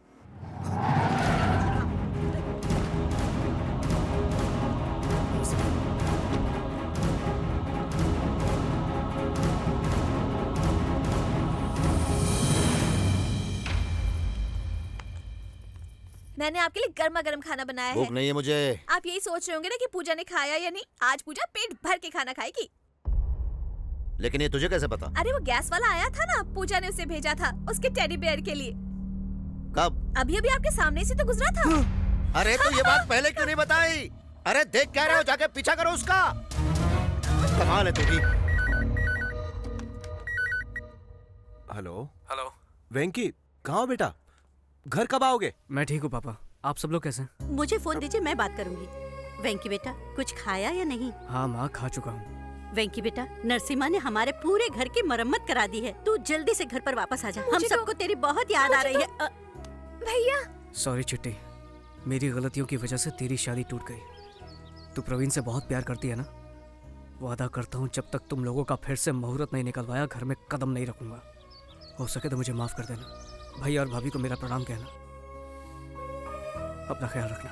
मैंने आपके लिए गर्मा गर्म खाना बनाया भूख है। नहीं है मुझे। आप यही सोच रहे होंगे ना कि पूजा ने खाया या नहीं। आज पूजा पेट भर के खाना खाएगी। लेकिन ये तुझे कैसे पता? अरे वो गैस वाला आया था ना, पूजा ने उसे भेजा था उसके टेडी बेयर के लिए। कब? अभी अभी आपके सामने से तो गुजरा था। अरे तो ये बात पहले क्यों नहीं बताई? अरे देख क्या रहे हो, जाके पीछा करो उसका। कमाल है तेरी। हेलो हेलो, वेंकी कहाँ हो बेटा? घर कब आओगे? मैं ठीक हूँ पापा, आप सब लोग कैसे? मुझे फोन दीजिए, मैं बात करूंगी। वेंकी बेटा, कुछ खाया या नहीं? हाँ माँ, खा चुका हूँ। वेंकी बेटा, नरसिम्हा ने हमारे पूरे घर की मरम्मत करा दी है। तू जल्दी से घर पर वापस आ जा। हम सबको तेरी बहुत याद आ रही है। भैया सॉरी चिट्टी, मेरी गलतियों की वजह से तेरी शादी टूट गई। तू प्रवीण से बहुत प्यार करती है ना? वादा करता हूँ जब तक तुम लोगों का फिर से मुहूर्त नहीं निकलवाया, घर में कदम नहीं रखूंगा। हो सके तो मुझे माफ कर देना। भैया और भाभी को मेरा प्रणाम कहना। अपना ख्याल रखना।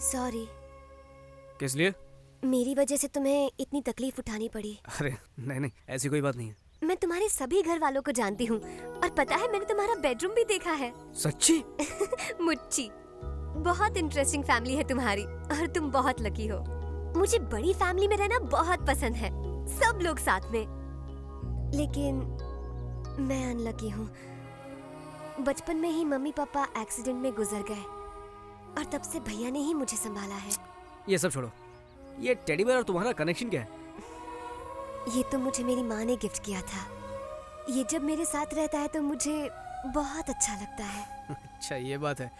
सॉरी। किस लिए? मेरी वजह से तुम्हें इतनी तकलीफ उठानी पड़ी। अरे नहीं, ऐसी कोई बात नहीं है। मैं तुम्हारे सभी घर वालों को जानती हूँ, और पता है मैंने तुम्हारा बेडरूम भी देखा है। सच्ची? मुच्ची, बहुत इंटरेस्टिंग फैमिली है तुम्हारी, और तुम बहुत लकी हो। मुझे बड़ी फैमिली में रहना बहुत पसंद है, सब लोग साथ में। लेकिन मैं अनलकी हूँ। बचपन में ही मम्मी पापा एक्सीडेंट में गुजर गए, और तब से भैया ने ही मुझे संभाला है। ये सब छोड़ो, ये टेडी बेयर और तुम्हारा कनेक्शन क्या है? ये तो मुझे मेरी माँ ने गिफ्ट किया था। ये जब मेरे साथ रहता है तो मुझे बहुत अच्छा लगता है। अच्छा ये बात है।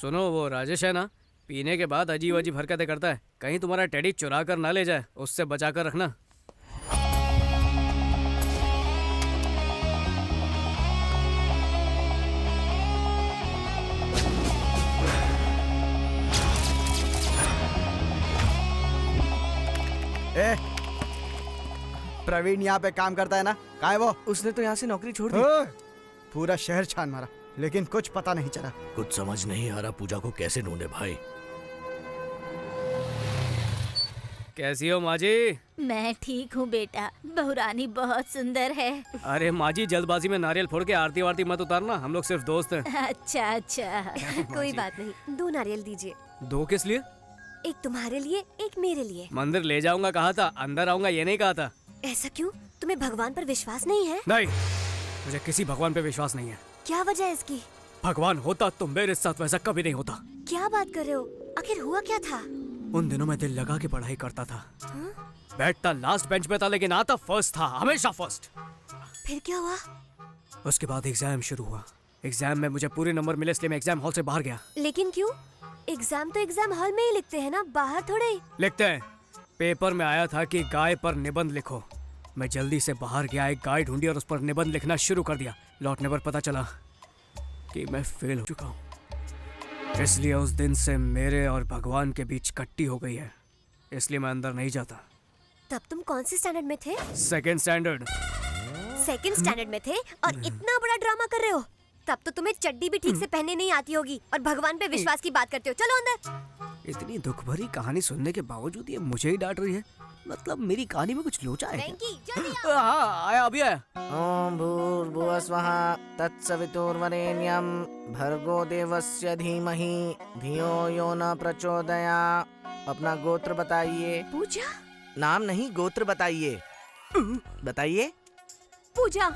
सुनो, वो राजेश है ना, पीने के बाद अजीब अजीब हरकतें करता है। कहीं तुम्हारा टेडी चुरा कर ना ले जाए, उससे बचा कर रखना। प्रवीण यहाँ पे काम करता है ना? कहाँ है वो? उसने तो यहाँ से नौकरी छोड़ दी। पूरा शहर छान मारा, लेकिन कुछ पता नहीं चला। कुछ समझ नहीं आ रहा पूजा को कैसे ढूंढे भाई। कैसी हो माँ जी? मैं ठीक हूँ बेटा, बहुरानी बहुत सुंदर है। अरे माँ जी, जल्दबाजी में नारियल फोड़ के आरती वारती मत उतारना, हम लोग सिर्फ दोस्त हैं। अच्छा अच्छा। कोई बात नहीं, 2 नारियल दीजिए। 2 किस लिए? एक तुम्हारे लिए, एक मेरे लिए। मंदिर ले जाऊंगा कहा था, अंदर आऊंगा ये नहीं कहा था। ऐसा क्यों? तुम्हें भगवान पर विश्वास नहीं है? नहीं, मुझे किसी भगवान पे विश्वास नहीं है। क्या वजह है इसकी? भगवान होता तो मेरे साथ वैसा कभी नहीं होता। क्या बात कर रहे हो? आखिर हुआ क्या था? उन दिनों मैं दिल लगा के पढ़ाई करता था। हाँ? बैठता लास्ट बेंच पे था लेकिन आता फर्स्ट था, हमेशा फर्स्ट। फिर क्या हुआ? उसके बाद एग्जाम शुरू हुआ। एग्जाम में मुझे पूरे नंबर मिले इसलिए मैं एग्जाम हॉल से बाहर गया। लेकिन क्यों? एग्जाम तो एग्जाम हॉल में ही लिखते हैं ना, बाहर थोड़े। लिखते हैं। पेपर में आया था कि गाय पर निबंध लिखो। मैं जल्दी से बाहर गया, एक गाय ढूंढी और उस पर निबंध लिखना शुरू कर दिया। लौटने पर पता चला कि मैं फेल हो चुका हूँ। इसलिए उस दिन से मेरे और भगवान के बीच कट्टी हो गई है, इसलिए मैं अंदर नहीं जाता। तब तुम कौन से स्टैंडर्ड में थे? Second standard. सेकंड स्टैंडर्ड में थे और इतना बड़ा ड्रामा कर रहे हो? तब तो तुम्हें चड्डी भी ठीक से पहनने नहीं आती होगी और भगवान पे विश्वास की बात करते हो। चलो अंदर। इतनी दुख भरी कहानी सुनने के बावजूद ये मुझे ही डांट रही है। मतलब मेरी कहानी में कुछ लोचा है क्या? हाँ, आया अभी आया। ओम भूर्भुवस्वः तत्सवितुर्वरेण्यं भर्गो देवस्य धीमहि धियो यो न प्रचोदयात्। अपना गोत्र बताइए। पूजा। नाम नहीं, गोत्र बताइए। बताइए। पूजा।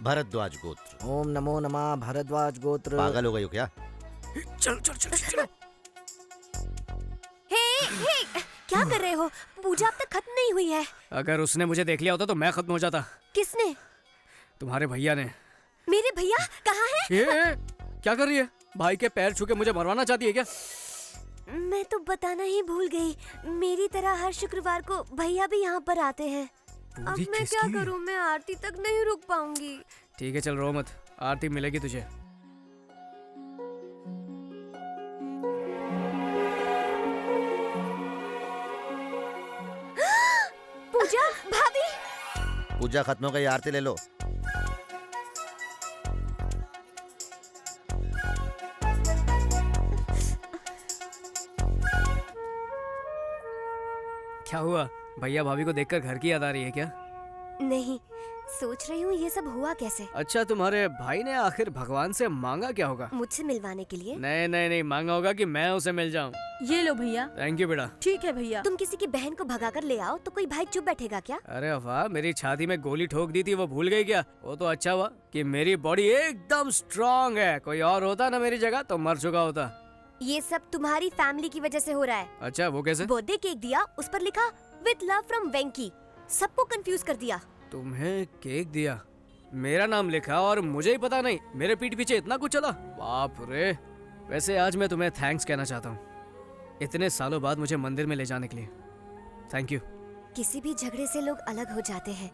भरद्वाज गोत्र। ओम नमो नमः भरद्वाज गोत्र। पागल हो गई हो क्या? चलो चलो चलो चलो। हे, क्या कर रहे हो? पूजा अब तक खत्म नहीं हुई है। अगर उसने मुझे देख लिया होता तो मैं खत्म हो जाता। किसने? तुम्हारे भैया ने। मेरे भैया कहाँ है? ये क्या कर रही है? भाई के पैर छू के मुझे मरवाना चाहती है क्या? मैं तो बताना ही भूल गई। मेरी तरह हर शुक्रवार को भैया भी यहाँ पर आते हैं। अब मैं क्या करूँ? मैं आरती तक नहीं रुक पाऊंगी। ठीक है चल रो मत, आरती मिलेगी तुझे। पूजा भाभी। पूजा खत्म हो गई, आरती ले लो। क्या हुआ? भैया भाभी को देखकर घर की याद आ रही है क्या? नहीं, सोच रही हूँ ये सब हुआ कैसे। अच्छा, तुम्हारे भाई ने आखिर भगवान से मांगा क्या होगा? मुझसे मिलवाने के लिए। नहीं नहीं नहीं, मांगा होगा कि मैं उसे मिल जाऊँ। ये लो भैया। थैंक यू बेटा। ठीक है भैया। तुम किसी की बहन को भगा कर ले आओ तो कोई भाई चुप बैठेगा क्या? अरे वाह, मेरी छाती में गोली ठोक दी थी वो भूल गई क्या? वो तो अच्छा हुआ कि मेरी बॉडी एकदम स्ट्रांग है। कोई और होता ना मेरी जगह तो मर चुका होता। ये सब तुम्हारी फैमिली की वजह से हो रहा है। अच्छा, वो कैसे? बर्थडे केक दिया, उस पर लिखा विद लव फ्रॉम वेंकी। सबको कंफ्यूज कर दिया। तुम्हें केक दिया, मेरा नाम लिखा और मुझे ही पता नहीं। मेरे पीठ पीछे इतना कुछ चला, बाप रे। वैसे आज मैं तुम्हें थैंक्स कहना चाहता हूँ, इतने सालों बाद मुझे मंदिर में ले जाने के लिए। Thank you. किसी भी झगड़े से लोग अलग हो जाते हैं,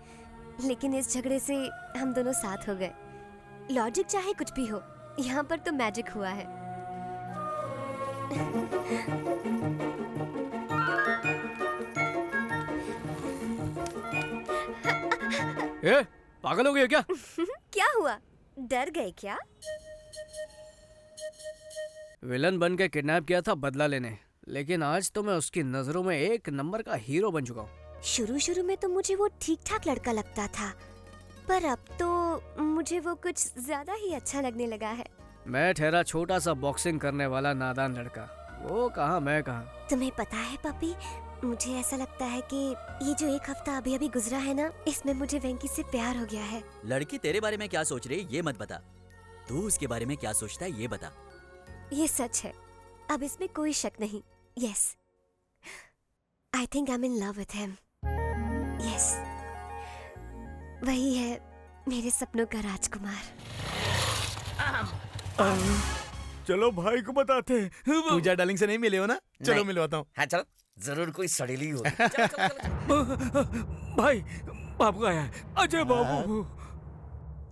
लेकिन इस झगड़े से हम दोनों साथ हो गए। लॉजिक चाहे कुछ भी हो, यहाँ पर तो मैजिक हुआ है। ए, पागल हो गई हो क्या? क्या हुआ? डर गए क्या? विलन बन के किडनैप किया था बदला लेने, लेकिन आज तो मैं उसकी नजरों में एक नंबर का हीरो बन चुका हूँ। शुरू में तो मुझे वो ठीक ठाक लड़का लगता था, पर अब तो मुझे वो कुछ ज्यादा ही अच्छा लगने लगा है। मैं ठहरा छोटा सा बॉक्सिंग करने वाला नादान लड़का, वो कहाँ मैं कहाँ। तुम्हें पता है पपी, मुझे ऐसा लगता है कि ये जो एक हफ्ता अभी अभी गुजरा है ना, इसमें मुझे वेंकी से प्यार हो गया है। लड़की तेरे बारे में क्या सोच रही है ये मत बता, तू उसके बारे में क्या सोचता है ये बता। ये सच है, अब इसमें कोई शक नहीं। Yes, I think I am in love with him. Yes, वही है मेरे सपनों का राजकुमार। चलो भाई को बताते हैं। पूजा डार्लिंग से नहीं मिले हो ना? चलो नहीं। मिलवाता हूँ। हाँ चलो, जरूर कोई सड़ेली होगी। भाई बाबू आया है, अजय बाबू।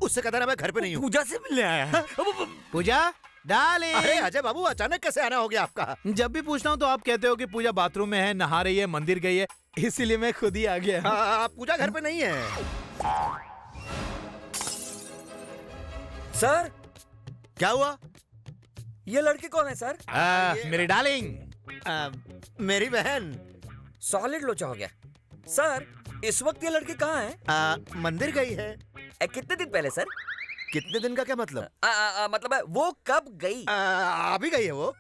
उससे कहता ना मैं घर पे नहीं हूँ। पूजा से मिलने आया है। पूजा डार्लिंग। अरे अजय बाबू, अचानक कैसे आना हो गया आपका? जब भी पूछता हूँ तो आप कहते हो कि पूजा बाथरूम में है, नहा रही है, मंदिर गई है, इसीलिए मैं खुद ही आ गया। हाँ, पूजा घर पे नहीं है। सर, क्या हुआ? ये लड़की कौन है सर? मेरी डार्लिंग, मेरी बहन। सॉलिड लोचा हो गया। सर, इस वक्त ये लड़की कहाँ है? मंदिर गई है। कितने दिन पहले सर? कितने दिन का क्या मतलब? मतलब है वो कब गई? अभी गई है वो।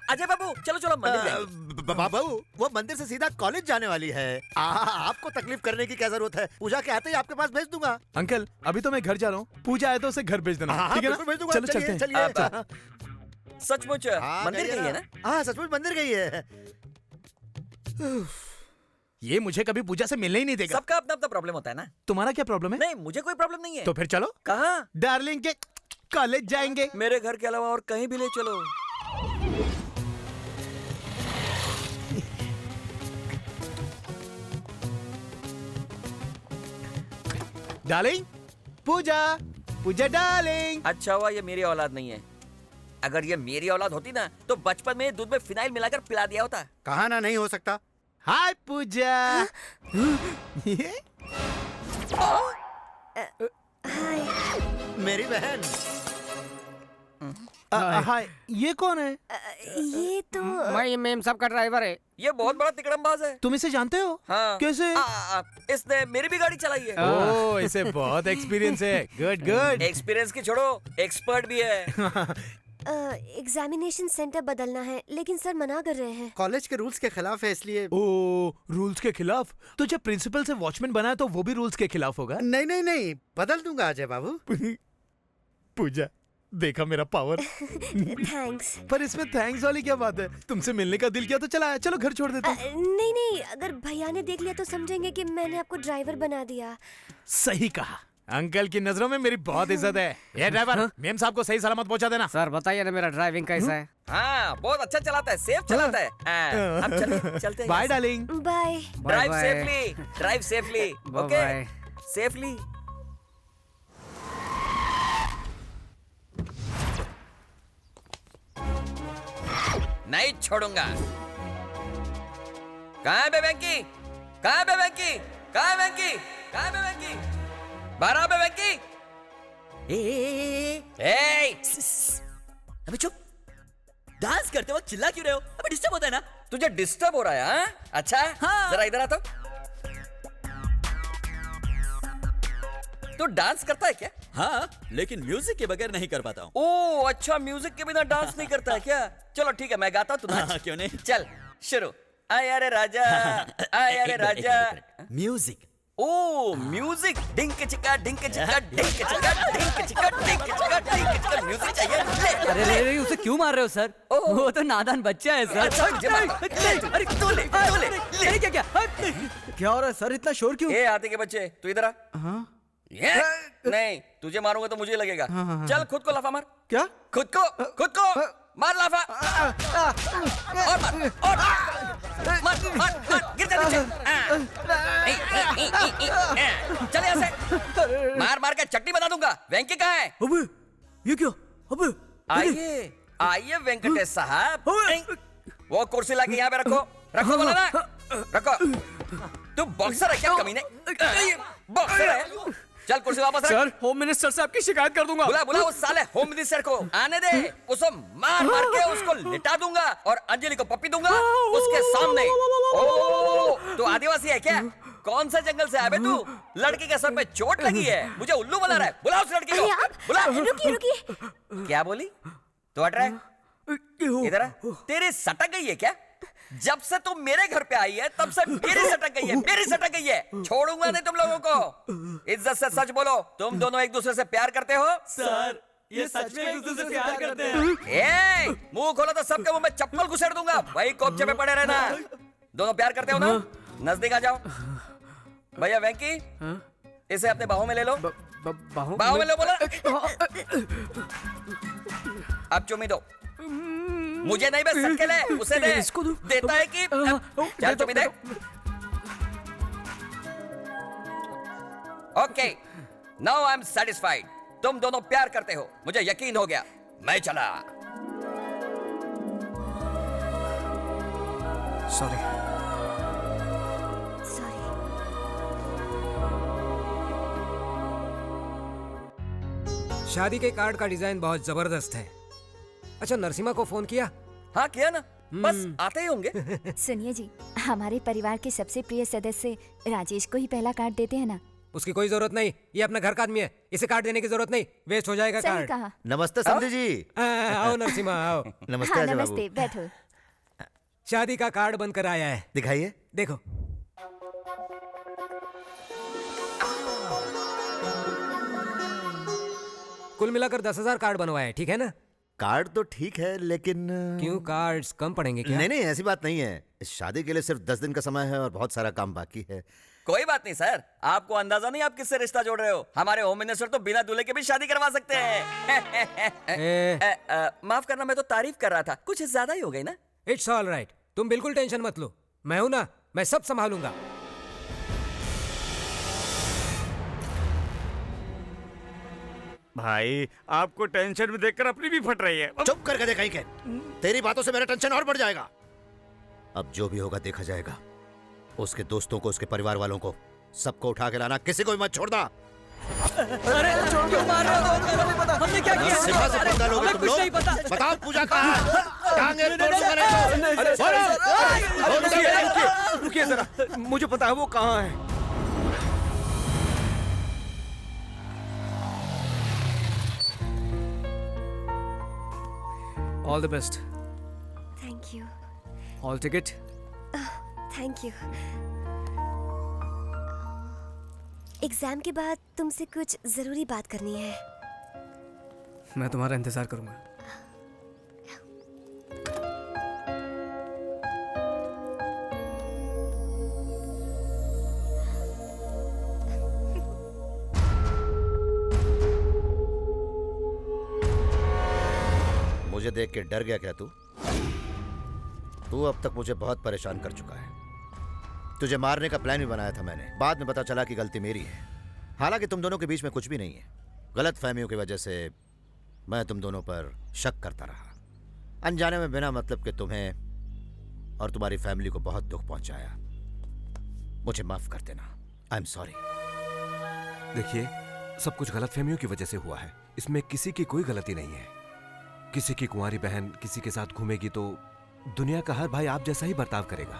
अजय बाबू चलो चलो मंदिर जाएंगे। बाबू वो मंदिर से सीधा कॉलेज जाने वाली है। आपको तकलीफ करने की क्या जरूरत है? पूजा के आते ही आपके पास भेज दूंगा। अंकल अभी तो मैं घर जा रहा हूँ, पूजा आए तो उसे घर भेज देना, ठीक है ना? भेज दूंगा। चलो चलते हैं। चलिए। सचमुच मंदिर गई है ना? हाँ सचमुच मंदिर गई है। ये मुझे कभी पूजा से मिलने ही नहीं देगा। सबका अपना अपना प्रॉब्लम होता है ना। तुम्हारा क्या प्रॉब्लम है? नहीं मुझे कोई प्रॉब्लम नहीं है। तो फिर चलो। कहाँ? डार्लिंग के कॉलेज जाएंगे। मेरे घर के अलावा और कहीं भी ले चलो। डार्लिंग, पूजा, पूजा डार्लिंग। अच्छा हुआ ये मेरी औलाद नहीं है। अगर ये मेरी औलाद होती ना तो बचपन में दूध में फिनाइल मिलाकर पिला दिया होता। कहा ना नहीं हो सकता। हाय पूजा। मेरी बहन। हाय, ये कौन है? ये तो भाई मेम साहब का ड्राइवर है। ये बहुत बड़ा तिकड़मबाज है। तुम इसे जानते हो? हाँ। कैसे? इसने मेरी भी गाड़ी चलाई है। ओह, इसे बहुत एक्सपीरियंस है। Good good. एक्सपीरियंस की छोड़ो, एक्सपर्ट भी है। एग्जामिनेशन सेंटर बदलना है, लेकिन सर मना कर रहे हैं। कॉलेज के रूल्स के खिलाफ है, इसलिए। ओह, रूल्स के खिलाफ? तो जब प्रिंसिपल से वॉचमैन बना है तो वो भी रूल्स के खिलाफ होगा? नहीं नहीं नहीं, बदल दूंगा अजय बाबू। पूजा, देखा मेरा पावर। थैंक्स। पर इसमें थैंक्स वाली क्या बात है? तुमसे मिलने का दिल किया तो चला, चलो घर छोड़ देते हैं। नहीं नहीं, अगर भैया ने देख लिया तो समझेंगे कि मैंने आपको ड्राइवर बना दिया। सही कहा। अंकल की नजरों में मेरी बहुत इज्जत है। ये ड्राइवर, मेम साहब को सही सलामत पहुंचा देना। सर बताइए ना मेरा ड्राइविंग कैसा है? हाँ बहुत अच्छा चलाता है, सेफ चलाता है। अब चलते हैं। Bye darling. Bye. Drive safely, drive safely. Okay, safely. नहीं छोड़ूंगा। कहाँ है बे वेंकी? कहाँ है बे वेंकी? कहाँ है वेंकी? कहाँ है बे वेंकी? बाहर आ बे वेंकी। अबे चुप। डांस करते वक्त चिल्ला क्यों रहे हो? अबे डिस्टर्ब होता है ना। तुझे डिस्टर्ब हो रहा है? हाँ? अच्छा हाँ। जरा इधर आ तो। तू डांस करता है क्या? हाँ, लेकिन म्यूजिक के बगैर नहीं कर पाता हूँ। ओह अच्छा, म्यूजिक के बिना डांस नहीं करता है क्या? चलो ठीक है, मैं गाता हूँ, तू नाच। क्यों नहीं? चल शुरू। आया रे राजा, आया रे राजा। म्यूजिक। ओ म्यूजिक। डिंक चिका डिंक चिका डिंक चिका डिंक चिका डिंक चिका डिंक चिका। म्यूजिक चाहिए। अरे उसे क्यों मार रहे हो सर? वो तो नादान बच्चा है सर। अच्छा, अरे तू ले क्या क्या क्या हो रहा है सर? इतना शोर क्यों? ए हाथी के बच्चे, तू इधर आ। नहीं, तुझे मारूंगा तो मुझे लगेगा। चल खुद को लाफा मार। क्या? खुद को मार लाफा। और मार गिर जा नीचे। चल यहाँ से। मार के चट्टी बना दूंगा। वेंकी कहाँ है? अबे ये क्या? अबे आइए वेंकटेश साहब। वो कुर्सी लाके यहाँ पे रखो बोला ना। रखो। तू बॉक्सर है क्या कमीने? बॉक्सर है? चल कुर्सी वापस रख। सर होम मिनिस्टर से आपकी शिकायत कर दूंगा। बुला उस साले होम मिनिस्टर को। आने दे। उसको मार के उसको लिटा दूंगा और अंजलि को पप्पी दूंगा उसके सामने। ओ तू आदिवासी है क्या? कौन सा जंगल से आया बे तू? लड़की के सर पे चोट लगी है, मुझे उल्लू बना रहा है। बुला उस लड़की को। बुला। रुकिए। क्या बोली? तू हट रहा है? इधर आ। तेरी सटक गई है क्या? जब से तुम मेरे घर पे आई है तब से मेरी सटक गई है। छोड़ूंगा नहीं तुम लोगों को। इज्जत से सच बोलो, तुम दोनों एक दूसरे से प्यार करते हो? सर ये सच में एक दूसरे से प्यार करते हैं। मुंह खोलो तो सबके मुंह में चप्पल घुसेड़ दूंगा। वही कोपचे पे पड़े रहना। दोनों प्यार करते हो ना? नजदीक आ जाओ। भैया वेंकी, इसे अपने बाहों में ले लो। बाहों में लो बोला। अब चुम्मी दो। मुझे नहीं, बस सबके ले। उसे दे। देता है कि चल चुम्मी दे। Okay, now I am satisfied. तुम दोनों प्यार करते हो, मुझे यकीन हो गया। मैं चला। सॉरी। शादी के कार्ड का डिजाइन बहुत जबरदस्त है। अच्छा नरसिम्हा को फोन किया? हाँ किया ना, बस आते ही होंगे। सुनिए जी, हमारे परिवार के सबसे प्रिय सदस्य राजेश को ही पहला कार्ड देते हैं ना। उसकी कोई जरूरत नहीं, ये अपना घर का आदमी है, इसे कार्ड देने की जरूरत नहीं, वेस्ट हो जाएगा सही कार्ड। कहा। नमस्ते समधी जी। आओ नरसिम्हा आओ। नमस्ते हाँ, अजय बाबू। नमस्ते, बैठो। शादी का कार्ड बनकर आया है, दिखाइए। देखो। कुल मिलाकर 10,000 कार्ड बनवाए हैं, ठीक है ना? कार्ड तो ठीक है लेकिन क्यों, कार्ड्स कम पड़ेंगे क्या? नहीं नहीं, ऐसी बात नहीं है। शादी के लिए सिर्फ 10 दिन का समय है और बहुत सारा काम बाकी है। कोई बात नहीं सर, आपको अंदाजा नहीं आप किससे रिश्ता जोड़ रहे हो। हमारे होम मिनिस्टर तो बिना दूल्हे के भी शादी करवा सकते हैं। माफ करना, मैं तो तारीफ कर रहा था, कुछ ज्यादा ही हो गई ना। इट्स ऑल राइट, तुम बिल्कुल टेंशन मत लो, मैं हूं ना, मैं सब संभालूंगा। भाई आपको टेंशन में देखकर अपनी भी फट रही है। चुप कर गधे कहीं के। तेरी बातों से मेरा टेंशन और बढ़ जाएगा। अब जो भी होगा देखा जाएगा। उसके दोस्तों को, उसके परिवार वालों को, सबको उठा के लाना, किसी को भी मत छोड़ना। अरे क्यों मार रहे हो? हमने क्या किया? सिम्हा से पंगा लोगे तुम लोग? बताओ पूजा कहाँ है? टांगे तोड़ दूंगा नहीं तो। रुकिए जरा, मुझे पता है वो कहाँ है। All the best. Thank you. All ticket. Thank you. Exam के बाद तुमसे कुछ जरूरी बात करनी है। मैं तुम्हारा इंतजार करूंगा। मुझे देख के डर गया क्या तू? तू अब तक मुझे बहुत परेशान कर चुका है। तुझे मारने का प्लान भी बनाया था मैंने, बाद में पता चला कि गलती मेरी है। हालांकि तुम दोनों के बीच में कुछ भी नहीं है। गलत फहमियों की वजह से मैं तुम दोनों पर शक करता रहा, अनजाने में, बिना मतलब के तुम्हें और तुम्हारी फैमिली को बहुत दुख पहुंचाया। मुझे माफ कर देना। I am sorry. देखिए, सब कुछ गलतफहमियों की वजह से हुआ है। इसमें किसी की कोई गलती नहीं है। किसी की कुंवारी बहन किसी के साथ घूमेगी तो दुनिया का हर भाई आप जैसा ही बर्ताव करेगा।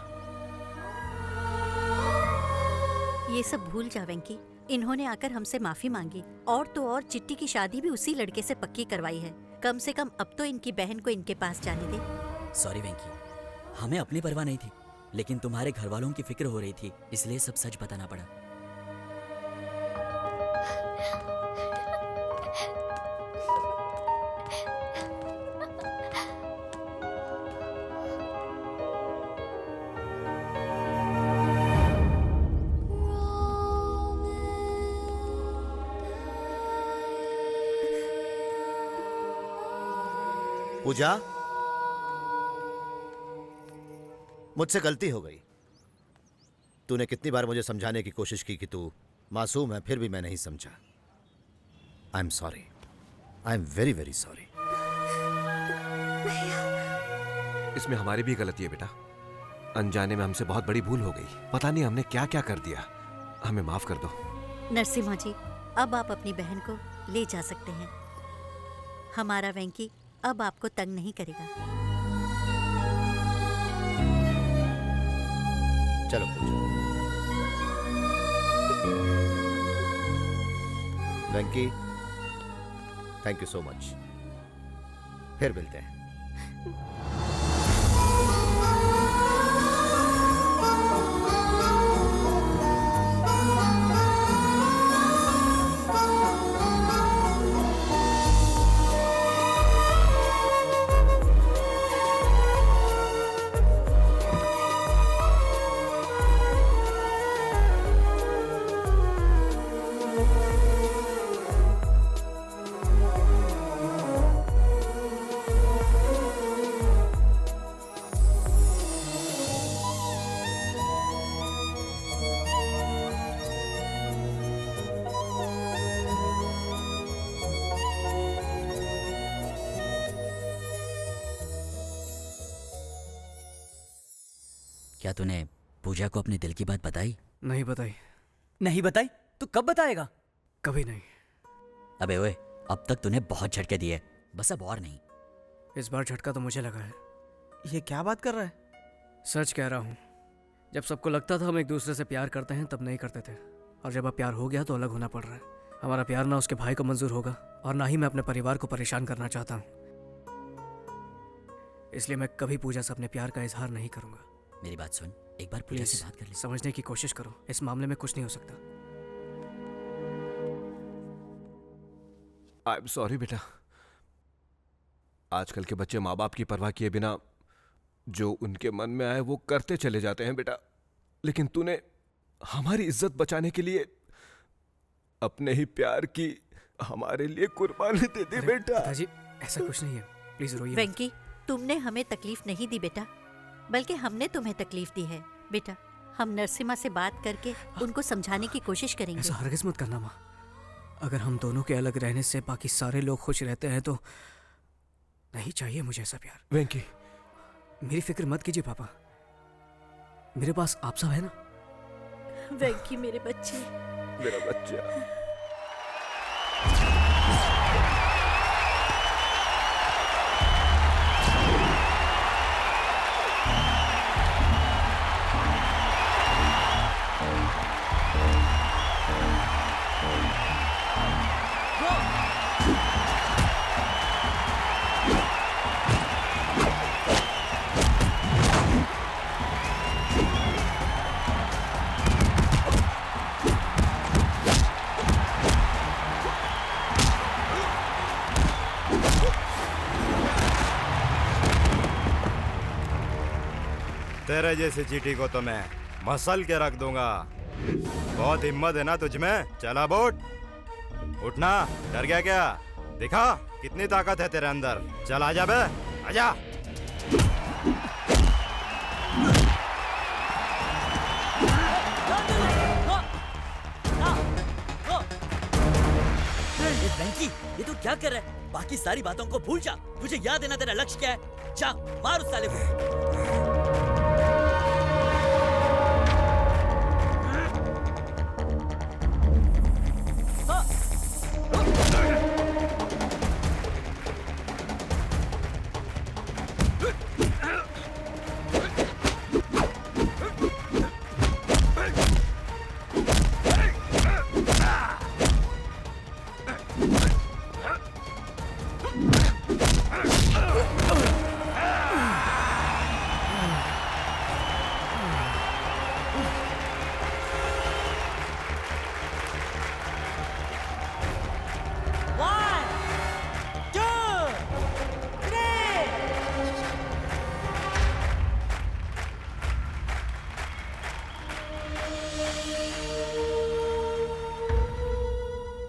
ये सब भूल जा वेंकी, इन्होंने आकर हमसे माफी मांगी और तो और चिट्टी की शादी भी उसी लड़के से पक्की करवाई है। कम से कम अब तो इनकी बहन को इनके पास जाने दे। सॉरी वेंकी, हमें अपनी परवाह नहीं थी, लेकिन तुम्हारे घर वालों की फिक्र हो रही थी, इसलिए सब सच बताना पड़ा। पूजा, मुझसे गलती हो गई। तूने कितनी बार मुझे समझाने की कोशिश की कि तू मासूम है, फिर भी मैं नहीं समझा। I am sorry. I am very very sorry. इसमें हमारी भी गलती है बेटा। अनजाने में हमसे बहुत बड़ी भूल हो गई। पता नहीं हमने क्या क्या कर दिया। हमें माफ कर दो। नरसिम्हा जी, अब आप अपनी बहन को ले जा सकते हैं। हमारा वेंकी अब आपको तंग नहीं करेगा। चलो पूजा। वेंकी, थैंक यू सो मच। फिर मिलते हैं। क्या तूने पूजा को अपने दिल की बात बताई? नहीं बताई। नहीं बताई? तू कब बताएगा? कभी नहीं। अबे ओए, अब तक तूने बहुत झटके दिए, बस अब और नहीं। इस बार झटका तो मुझे लगा है। ये क्या बात कर रहा है? सच कह रहा हूँ। जब सबको लगता था हम एक दूसरे से प्यार करते हैं तब नहीं करते थे। और जब अब प्यार हो गया तो अलग होना पड़ रहा है। हमारा प्यार ना उसके भाई को मंजूर होगा और ना ही मैं अपने परिवार को परेशान करना चाहता हूँ। इसलिए मैं कभी पूजा से अपने प्यार का इजहार नहीं करूंगा। मेरी बात सुन, एक बार पूजा से बात कर ले। समझने की कोशिश करो, इस मामले में कुछ नहीं हो सकता। आई एम सॉरी बेटा। आजकल के बच्चे माँ बाप की परवाह किए बिना जो उनके मन में आए वो करते चले जाते हैं बेटा। लेकिन तूने हमारी इज्जत बचाने के लिए अपने ही प्यार की हमारे लिए कुर्बानी दे दी बेटा। पिताजी ऐसा कुछ नहीं है, प्लीज रोइए मत। वेंकी, तुमने हमें तकलीफ नहीं दी बेटा, बल्कि हमने तुम्हें तकलीफ दी है। बेटा, हम नरसिम्हा से बात करके उनको समझाने की कोशिश करेंगे। ऐसा हरगिज़ मत करना माँ। अगर हम दोनों के अलग रहने से बाकी सारे लोग खुश रहते हैं तो नहीं चाहिए मुझे ऐसा प्यार। वेंकी, मेरी फिक्र मत कीजिए पापा, मेरे पास आप सब है ना। वेंकी मेरे बच्चे, मेरा बच्चा। तेरे जैसे चीटी को तो मैं मसल के रख दूंगा। बहुत हिम्मत है ना तुझ में? चला बोट, उठना। डर गया क्या? दिखा कितनी ताकत है तेरे अंदर। चल आजा बे, आजा। वेंकी, ये तू क्या कर रहा है? बाकी सारी बातों को भूल जा। तुझे याद है ना तेरा लक्ष्य क्या है? जा मार उस साले को।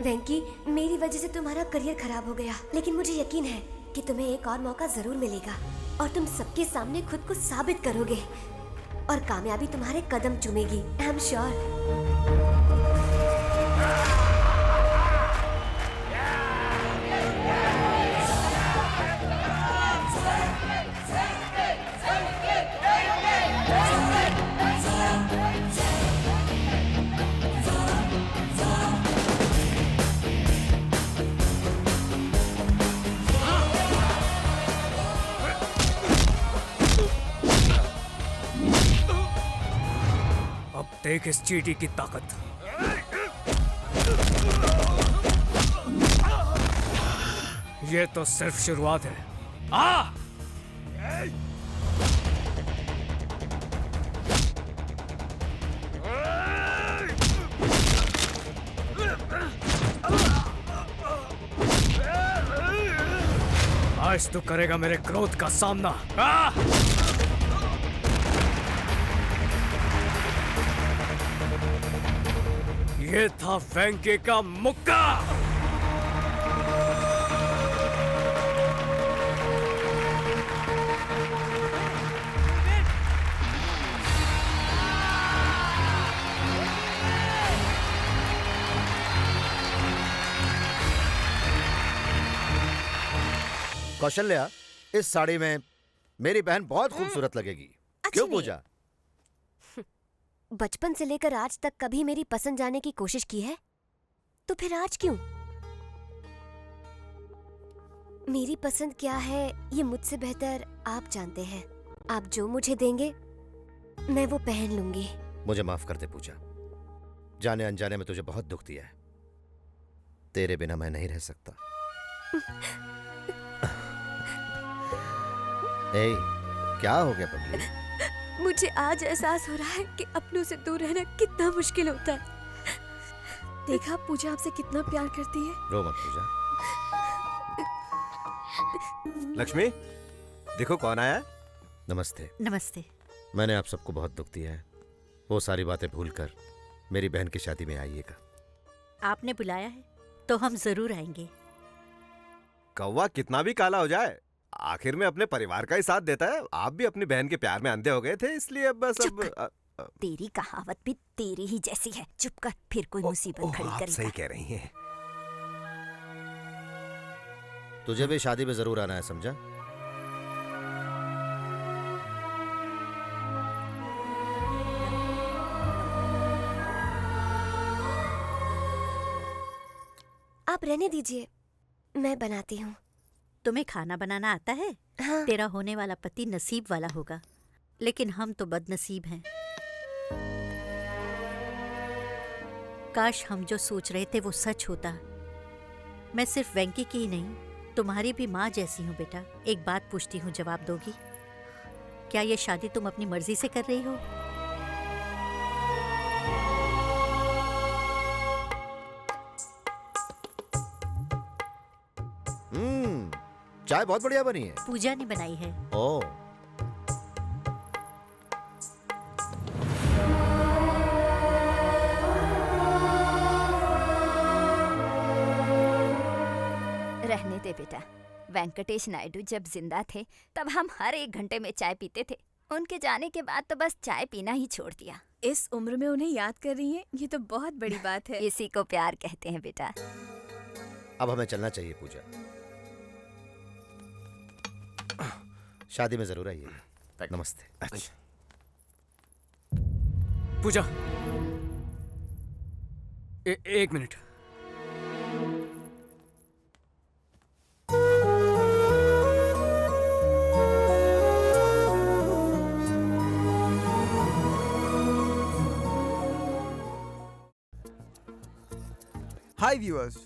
वेंकी, मेरी वजह से तुम्हारा करियर खराब हो गया, लेकिन मुझे यकीन है कि तुम्हें एक और मौका जरूर मिलेगा और तुम सबके सामने खुद को साबित करोगे और कामयाबी तुम्हारे कदम चूमेगी। I am sure. देख इस चीटी की ताकत। ये तो सिर्फ शुरुआत है। आ! आज तू करेगा मेरे क्रोध का सामना। आ! ये था वेंकी का मुक्का। कौशल्या, इस साड़ी में मेरी बहन बहुत खूबसूरत लगेगी। क्यों पूजा? बचपन से लेकर आज तक कभी मेरी पसंद जाने की कोशिश की है? तो फिर आज क्यों? मेरी पसंद क्या है ये मुझसे बेहतर आप जानते हैं। आप जो मुझे देंगे मैं वो पहन लूंगी। मुझे माफ कर दे पूजा, जाने अनजाने में तुझे बहुत दुख दिया है। तेरे बिना मैं नहीं रह सकता। ए, क्या हो गया पगली? मुझे आज एहसास हो रहा है कि अपनों से दूर रहना कितना मुश्किल होता है। देखा पूजा आपसे कितना प्यार करती है। रो मत पूजा। लक्ष्मी, देखो कौन आया है। नमस्ते। नमस्ते। मैंने आप सबको बहुत दुख दिया है। वो सारी बातें भूलकर मेरी बहन की शादी में आइएगा। आपने बुलाया है तो हम जरूर आएंगे। कौवा कितना भी काला हो जाए, आखिर में अपने परिवार का ही साथ देता है। आप भी अपनी बहन के प्यार में अंधे हो गए थे, इसलिए अब बस अब तेरी कहावत भी तेरी ही जैसी है। चुप कर, फिर कोई मुसीबत खड़ी आप करेगा। सही कह रही हैं। तुझे भी शादी में जरूर आना है, समझा? आप रहने दीजिए, मैं बनाती हूँ। तुम्हें खाना बनाना आता है? हाँ। तेरा होने वाला पति नसीब वाला होगा, लेकिन हम तो बदनसीब हैं। काश हम जो सोच रहे थे वो सच होता। मैं सिर्फ वेंकी की ही नहीं, तुम्हारी भी माँ जैसी हूँ बेटा। एक बात पूछती हूँ, जवाब दोगी? क्या ये शादी तुम अपनी मर्जी से कर रही हो? चाय बहुत बढ़िया बनी है। पूजा ने बनाई है। ओह, रहने दे बेटा। वेंकटेश नायडू जब जिंदा थे तब हम हर 1 घंटे में चाय पीते थे। उनके जाने के बाद तो बस चाय पीना ही छोड़ दिया। इस उम्र में उन्हें याद कर रही हैं, ये तो बहुत बड़ी बात है। इसी को प्यार कहते हैं बेटा। अब हमें चलना चाहिए पूजा। शादी में जरूर आइए। नमस्ते। अच्छा। पूजा, एक मिनट। हाय व्यूअर्स,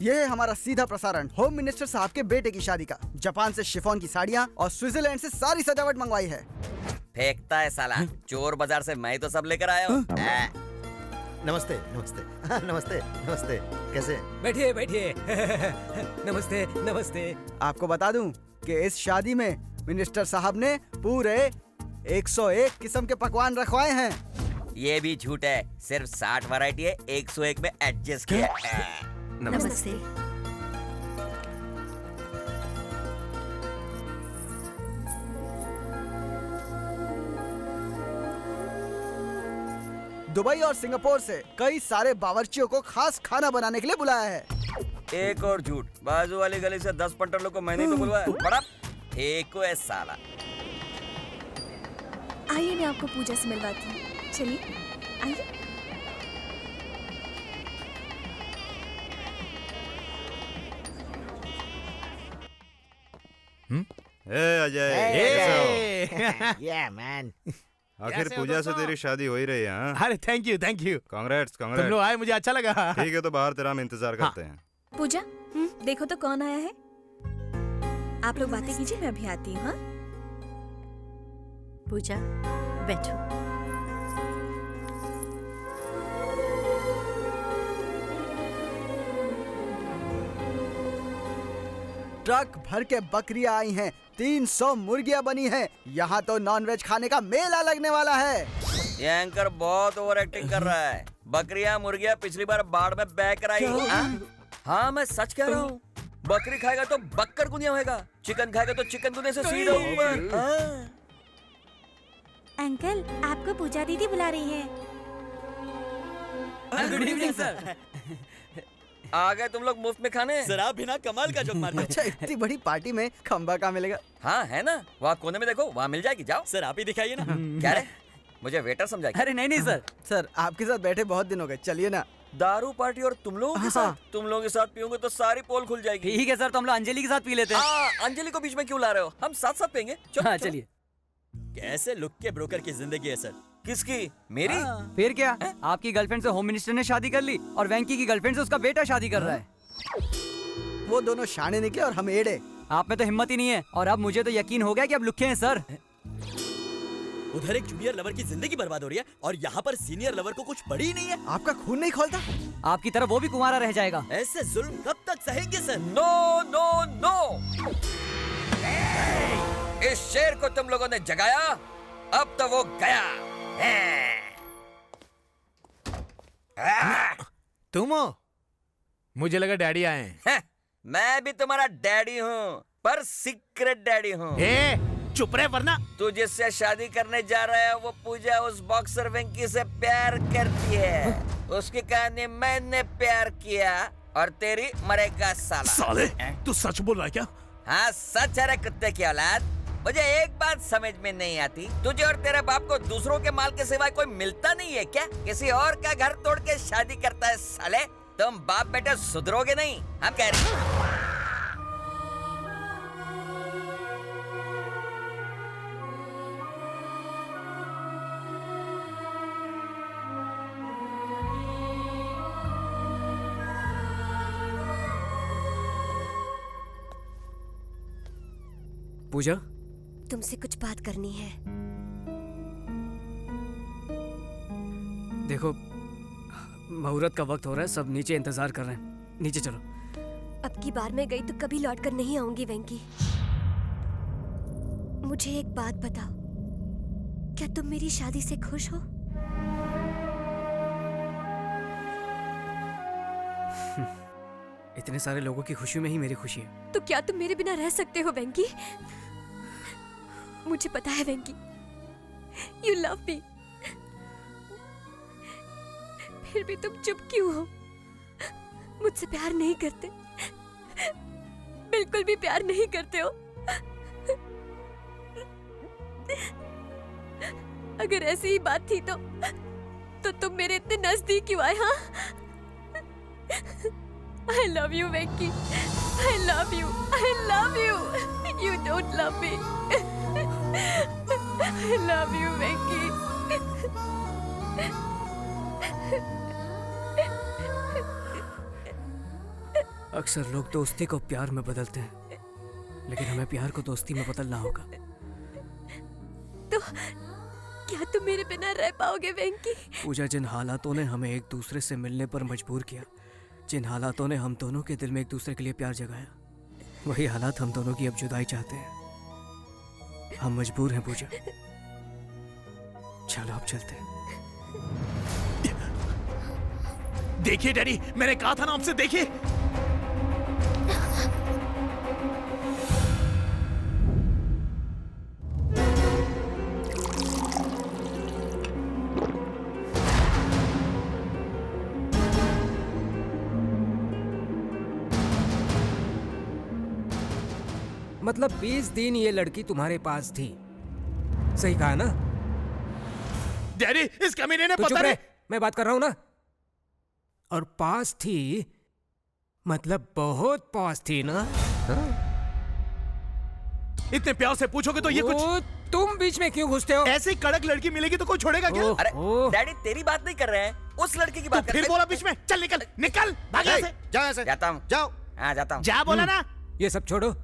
ये है हमारा सीधा प्रसारण होम मिनिस्टर साहब के बेटे की शादी का। जापान से शिफॉन की साड़ियाँ और स्विट्जरलैंड से सारी सजावट मंगवाई है। फेंकता है साला, चोर बाजार से मैं तो सब लेकर आया हूँ। नमस्ते नमस्ते। हाँ, नमस्ते नमस्ते। कैसे? बैठिए बैठिए। नमस्ते नमस्ते। आपको बता दूं कि इस शादी में मिनिस्टर साहब ने पूरे 101 किस्म के पकवान रखवाए हैं। ये भी झूठ है, सिर्फ 60 वैरायटी है, 101 में एडजस्ट किया है। नमस्ते। दुबई और सिंगापुर से कई सारे बावर्चियों को खास खाना बनाने के लिए बुलाया है। एक और झूठ, बाजू वाली गली से 10 पंटरों को मैंने तो बुलवाया। बड़ा फेंको है साला। आइए मैं आपको पूजा से मिलवाती हूँ। चलिए आइए। Ajay, Yeah, man. आखिर पूजा से तेरी शादी हो ही रही है। हाँ? अरे थैंक यू कांग्रेट्स तुम लोग आए, मुझे अच्छा लगा। ठीक है, तो बाहर तेरा हम इंतजार करते हैं। पूजा, देखो तो कौन आया है। आप लोग बातें कीजिए, मैं अभी आती हूँ। हाँ? पूजा, बैठो। ट्रक भर के बकरियां आई हैं, 300 मुर्गियां बनी हैं। यहाँ तो नॉनवेज खाने का मेला लगने वाला है। ये एंकर बहुत ओवर एक्टिंग कर रहा है। बकरियां मुर्गियां पिछली बार बाढ़ में बह कर आई। हाँ, मैं सच कह रहा हूँ। बकरी खाएगा तो बक्कर गुनिया होगा, चिकन खाएगा तो चिकन गुनिया से सीधा ऊपर। अंकल, आपको पूजा दीदी बुला रही है। Good evening sir. आ गए तुम लोग मुफ्त में खाने। सर आप बिना कमाल का जोक मारते। अच्छा, इतनी बड़ी पार्टी में खंबा कहाँ मिलेगा? हाँ है ना, वहाँ कोने में देखो, वहाँ मिल जाएगी। जाओ सर, आप ही दिखाइए ना। क्या रे, मुझे वेटर समझा? अरे नहीं सर, सर आपके साथ बैठे बहुत दिन हो गए, चलिए ना। दारू पार्टी और तुम लोगों के साथ? तुम लोगों के साथ पीओगे तो सारी पोल खुल जाएगी। ठीक है सर, तो हम लोग अंजलि के साथ पी लेते हैं। अंजलि को बीच में क्यों ला रहे हो? हम साथ साथ पियेंगे। हाँ चलिए। कैसे लुक के ब्रोकर की जिंदगी है सर। किसकी? मेरी? फिर क्या, आपकी गर्लफ्रेंड से होम मिनिस्टर ने शादी कर ली और वेंकी की गर्लफ्रेंड से उसका बेटा शादी कर रहा है। वो दोनों शाने निकले और हम एड़े। आप में तो हिम्मत ही नहीं है, और अब मुझे तो यकीन हो गया कि अब लुक्के हैं सर। उधर एक जूनियर लवर की जिंदगी बर्बाद हो रही है और यहाँ पर सीनियर लवर को कुछ पड़ी ही नहीं है। आपका खून नहीं खोलता? आपकी तरफ वो भी कुंवारा रह जाएगा। ऐसे जुल्म कब तक सहेंगे सर? नो नो नो, इस शेर को तुम लोगों ने जगाया, अब तो वो गया। तुम हो? मुझे लगा डैडी आए हैं। मैं भी तुम्हारा डैडी हूँ, पर सीक्रेट डैडी हूँ। चुप रहे वरना। तू जिससे शादी करने जा रहा है वो पूजा उस बॉक्सर वेंकी से प्यार करती है। उसकी कहानी मैंने प्यार किया और तेरी मरेगा साला। साले, तू सच बोल रहा है क्या? हाँ सच है रे कुत्ते की औलाद। मुझे एक बात समझ में नहीं आती, तुझे और तेरे बाप को दूसरों के माल के सिवाय कोई मिलता नहीं है क्या? किसी और का घर तोड़ के शादी करता है साले। तुम बाप बेटे सुधरोगे नहीं, हम कह रहे हैं। पूजा, तुमसे कुछ बात करनी है। देखो, मुहूर्त का वक्त हो रहा है, सब नीचे इंतजार कर रहे हैं, नीचे चलो। अब की बार मैं गई तो कभी लौट कर नहीं आऊंगी वेंकी। मुझे एक बात बताओ, क्या तुम मेरी शादी से खुश हो? इतने सारे लोगों की खुशी में ही मेरी खुशी है। तो क्या तुम मेरे बिना रह सकते हो वेंकी? मुझे पता है वेंकी, यू लव मी। फिर भी तुम चुप क्यों हो? मुझसे प्यार नहीं करते, बिल्कुल भी प्यार नहीं करते हो। अगर ऐसी ही बात थी तो तुम मेरे इतने नजदीक क्यों आए? हाँ, I love you, Venki. I love you. I love you. You don't love me. I love you, Venki. अक्सर लोग दोस्ती को प्यार में बदलते हैं, लेकिन हमें प्यार को दोस्ती में बदलना होगा। तो क्या तुम मेरे बिना रह पाओगे वेंकी? पूजा, जिन हालातों ने हमें एक दूसरे से मिलने पर मजबूर किया, जिन हालातों ने हम दोनों के दिल में एक दूसरे के लिए प्यार जगाया, वही हालात हम दोनों की अब जुदाई चाहते हैं। हम मजबूर हैं पूजा। चलो अब चलते हैं। देखिए डैडी, मैंने कहा था ना आपसे, देखिए। मतलब 20 दिन ये लड़की तुम्हारे पास थी, सही कहा ना? डैडी, इस कमीने ने तो पता नहीं। मैं बात कर रहा हूं ना। और पास थी मतलब बहुत पास थी ना? हाँ? इतने प्यार से पूछोगे तो ये कुछ। तुम बीच में क्यों घुसते हो? ऐसी कड़क लड़की मिलेगी तो कोई छोड़ेगा क्या? अरे डैडी, तेरी बात नहीं कर रहे हैं, उस लड़की की बात कर रहे हैं। फिर बोला बीच में। चल निकल निकल, भाग यहाँ से। जाओ यहाँ से। जाता हूँ। जाओ। हाँ जाता हूँ। जा बोला ना। ये सब छोड़ो,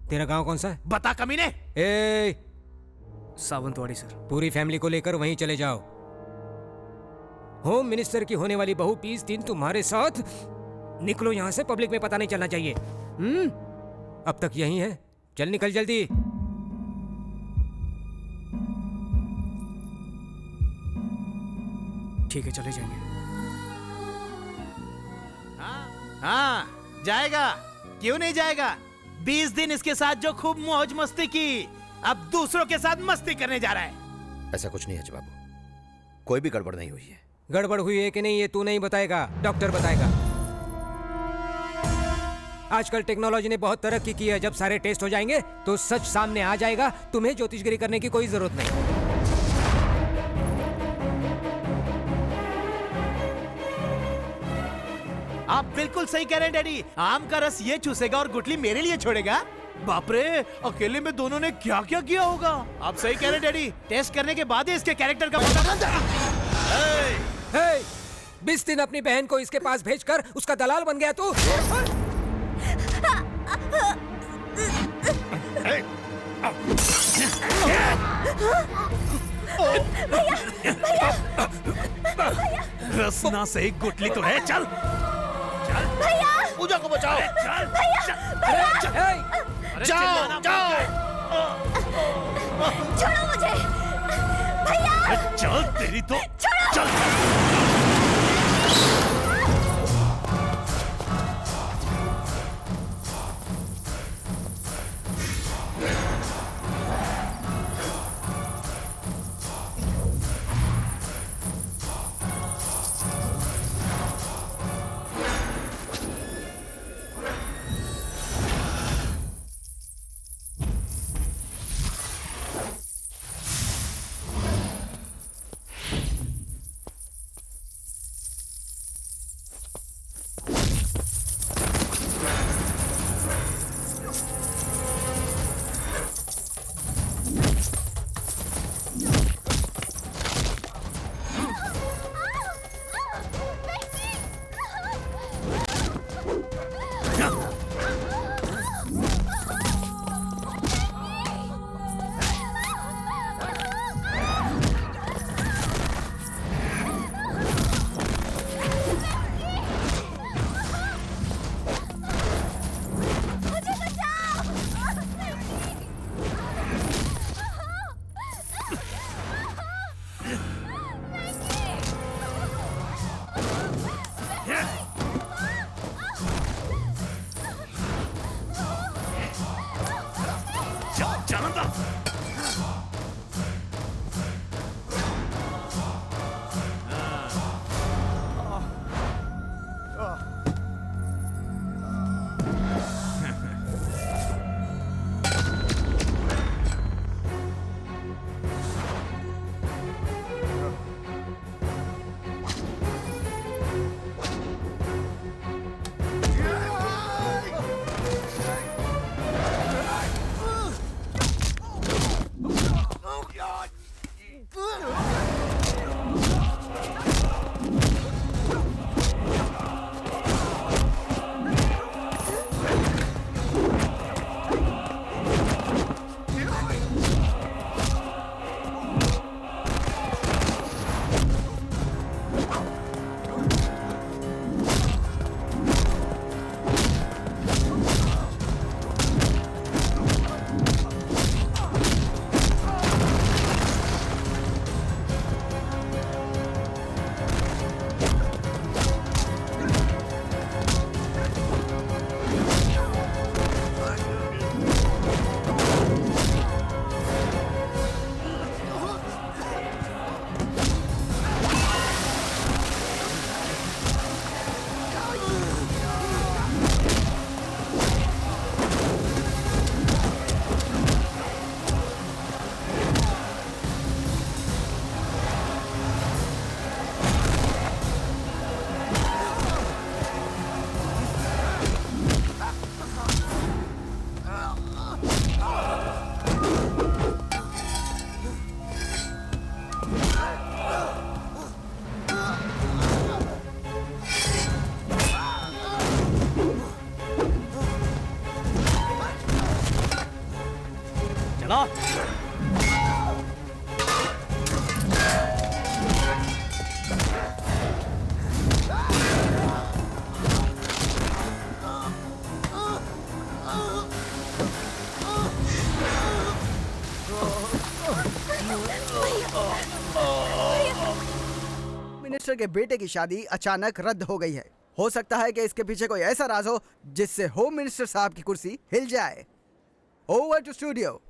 तेरा गांव कौन सा है? बता कमीने। ए, सावंतवाड़ी सर। पूरी फैमिली को लेकर वहीं चले जाओ। होम मिनिस्टर की होने वाली बहू 20 दिन तुम्हारे साथ। निकलो यहाँ से, पब्लिक में पता नहीं चलना चाहिए। अब तक यहीं है, चल निकल जल्दी। ठीक है, चले जाएंगे। हाँ जाएगा, क्यों नहीं जाएगा? 20 दिन इसके साथ जो खूब मौज मस्ती की, अब दूसरों के साथ मस्ती करने जा रहा है। ऐसा कुछ नहीं है बाबू, कोई भी गड़बड़ नहीं हुई है। गड़बड़ हुई है कि नहीं ये तू नहीं बताएगा, डॉक्टर बताएगा। आजकल टेक्नोलॉजी ने बहुत तरक्की की है, जब सारे टेस्ट हो जाएंगे तो सच सामने आ जाएगा। तुम्हें ज्योतिषगिरी करने की कोई जरूरत नहीं। आप बिल्कुल सही कह रहे हैं डैडी। आम का रस ये चूसेगा और गुठली मेरे लिए छोड़ेगा। बाप रे, अकेले में दोनों ने क्या क्या किया होगा। आप सही कह रहे डैडी, टेस्ट करने के बाद ही इसके कैरेक्टर का पता चलता है। 20 दिन अपनी बहन को इसके पास भेजकर उसका दलाल बन गया तू। रसना से एक गुटली तो है। चल भैया, पूजा को बचाओ। भैया, जाओ जाओ। छोड़ो मुझे भैया। चल तेरी तो चल। मिनिस्टर के बेटे की शादी अचानक रद्द हो गई है। हो सकता है कि इसके पीछे कोई ऐसा राज हो जिससे होम मिनिस्टर साहब की कुर्सी हिल जाए। Over to studio.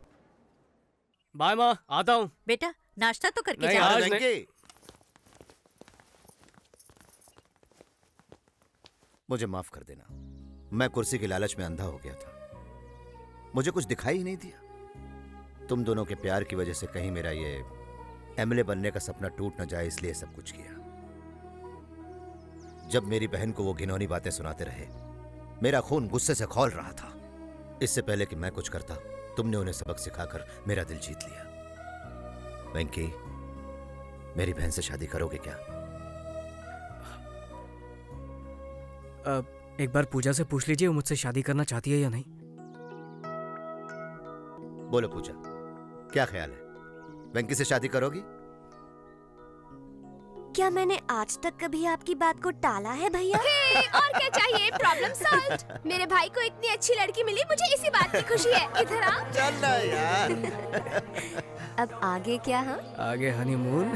बाय माँ, आता हूँ। बेटा नाश्ता तो करके नहीं, जा। आज नहीं। मुझे माफ कर देना, मैं कुर्सी के लालच में अंधा हो गया था। मुझे कुछ दिखाई ही नहीं दिया। तुम दोनों के प्यार की वजह से कहीं मेरा ये एमएलए बनने का सपना टूट न जाए, इसलिए सब कुछ किया। जब मेरी बहन को वो घिनौनी बातें सुनाते रहे, मेरा खून गुस्से से खौल रहा था। इससे पहले कि मैं कुछ करता, तुमने उन्हें सबक सिखाकर मेरा दिल जीत लिया। वेंकी, मेरी बहन से शादी करोगे क्या? एक बार पूजा से पूछ लीजिए वो मुझसे शादी करना चाहती है या नहीं। बोलो पूजा, क्या ख्याल है? वेंकी से शादी करोगी? क्या मैंने आज तक कभी आपकी बात को टाला है भैया? और क्या चाहिए? Problem solved. मेरे भाई को इतनी अच्छी लड़की मिली, मुझे इसी बात की खुशी है। इधर आ। चल ना यार। अब आगे क्या? हाँ, आगे हनीमून।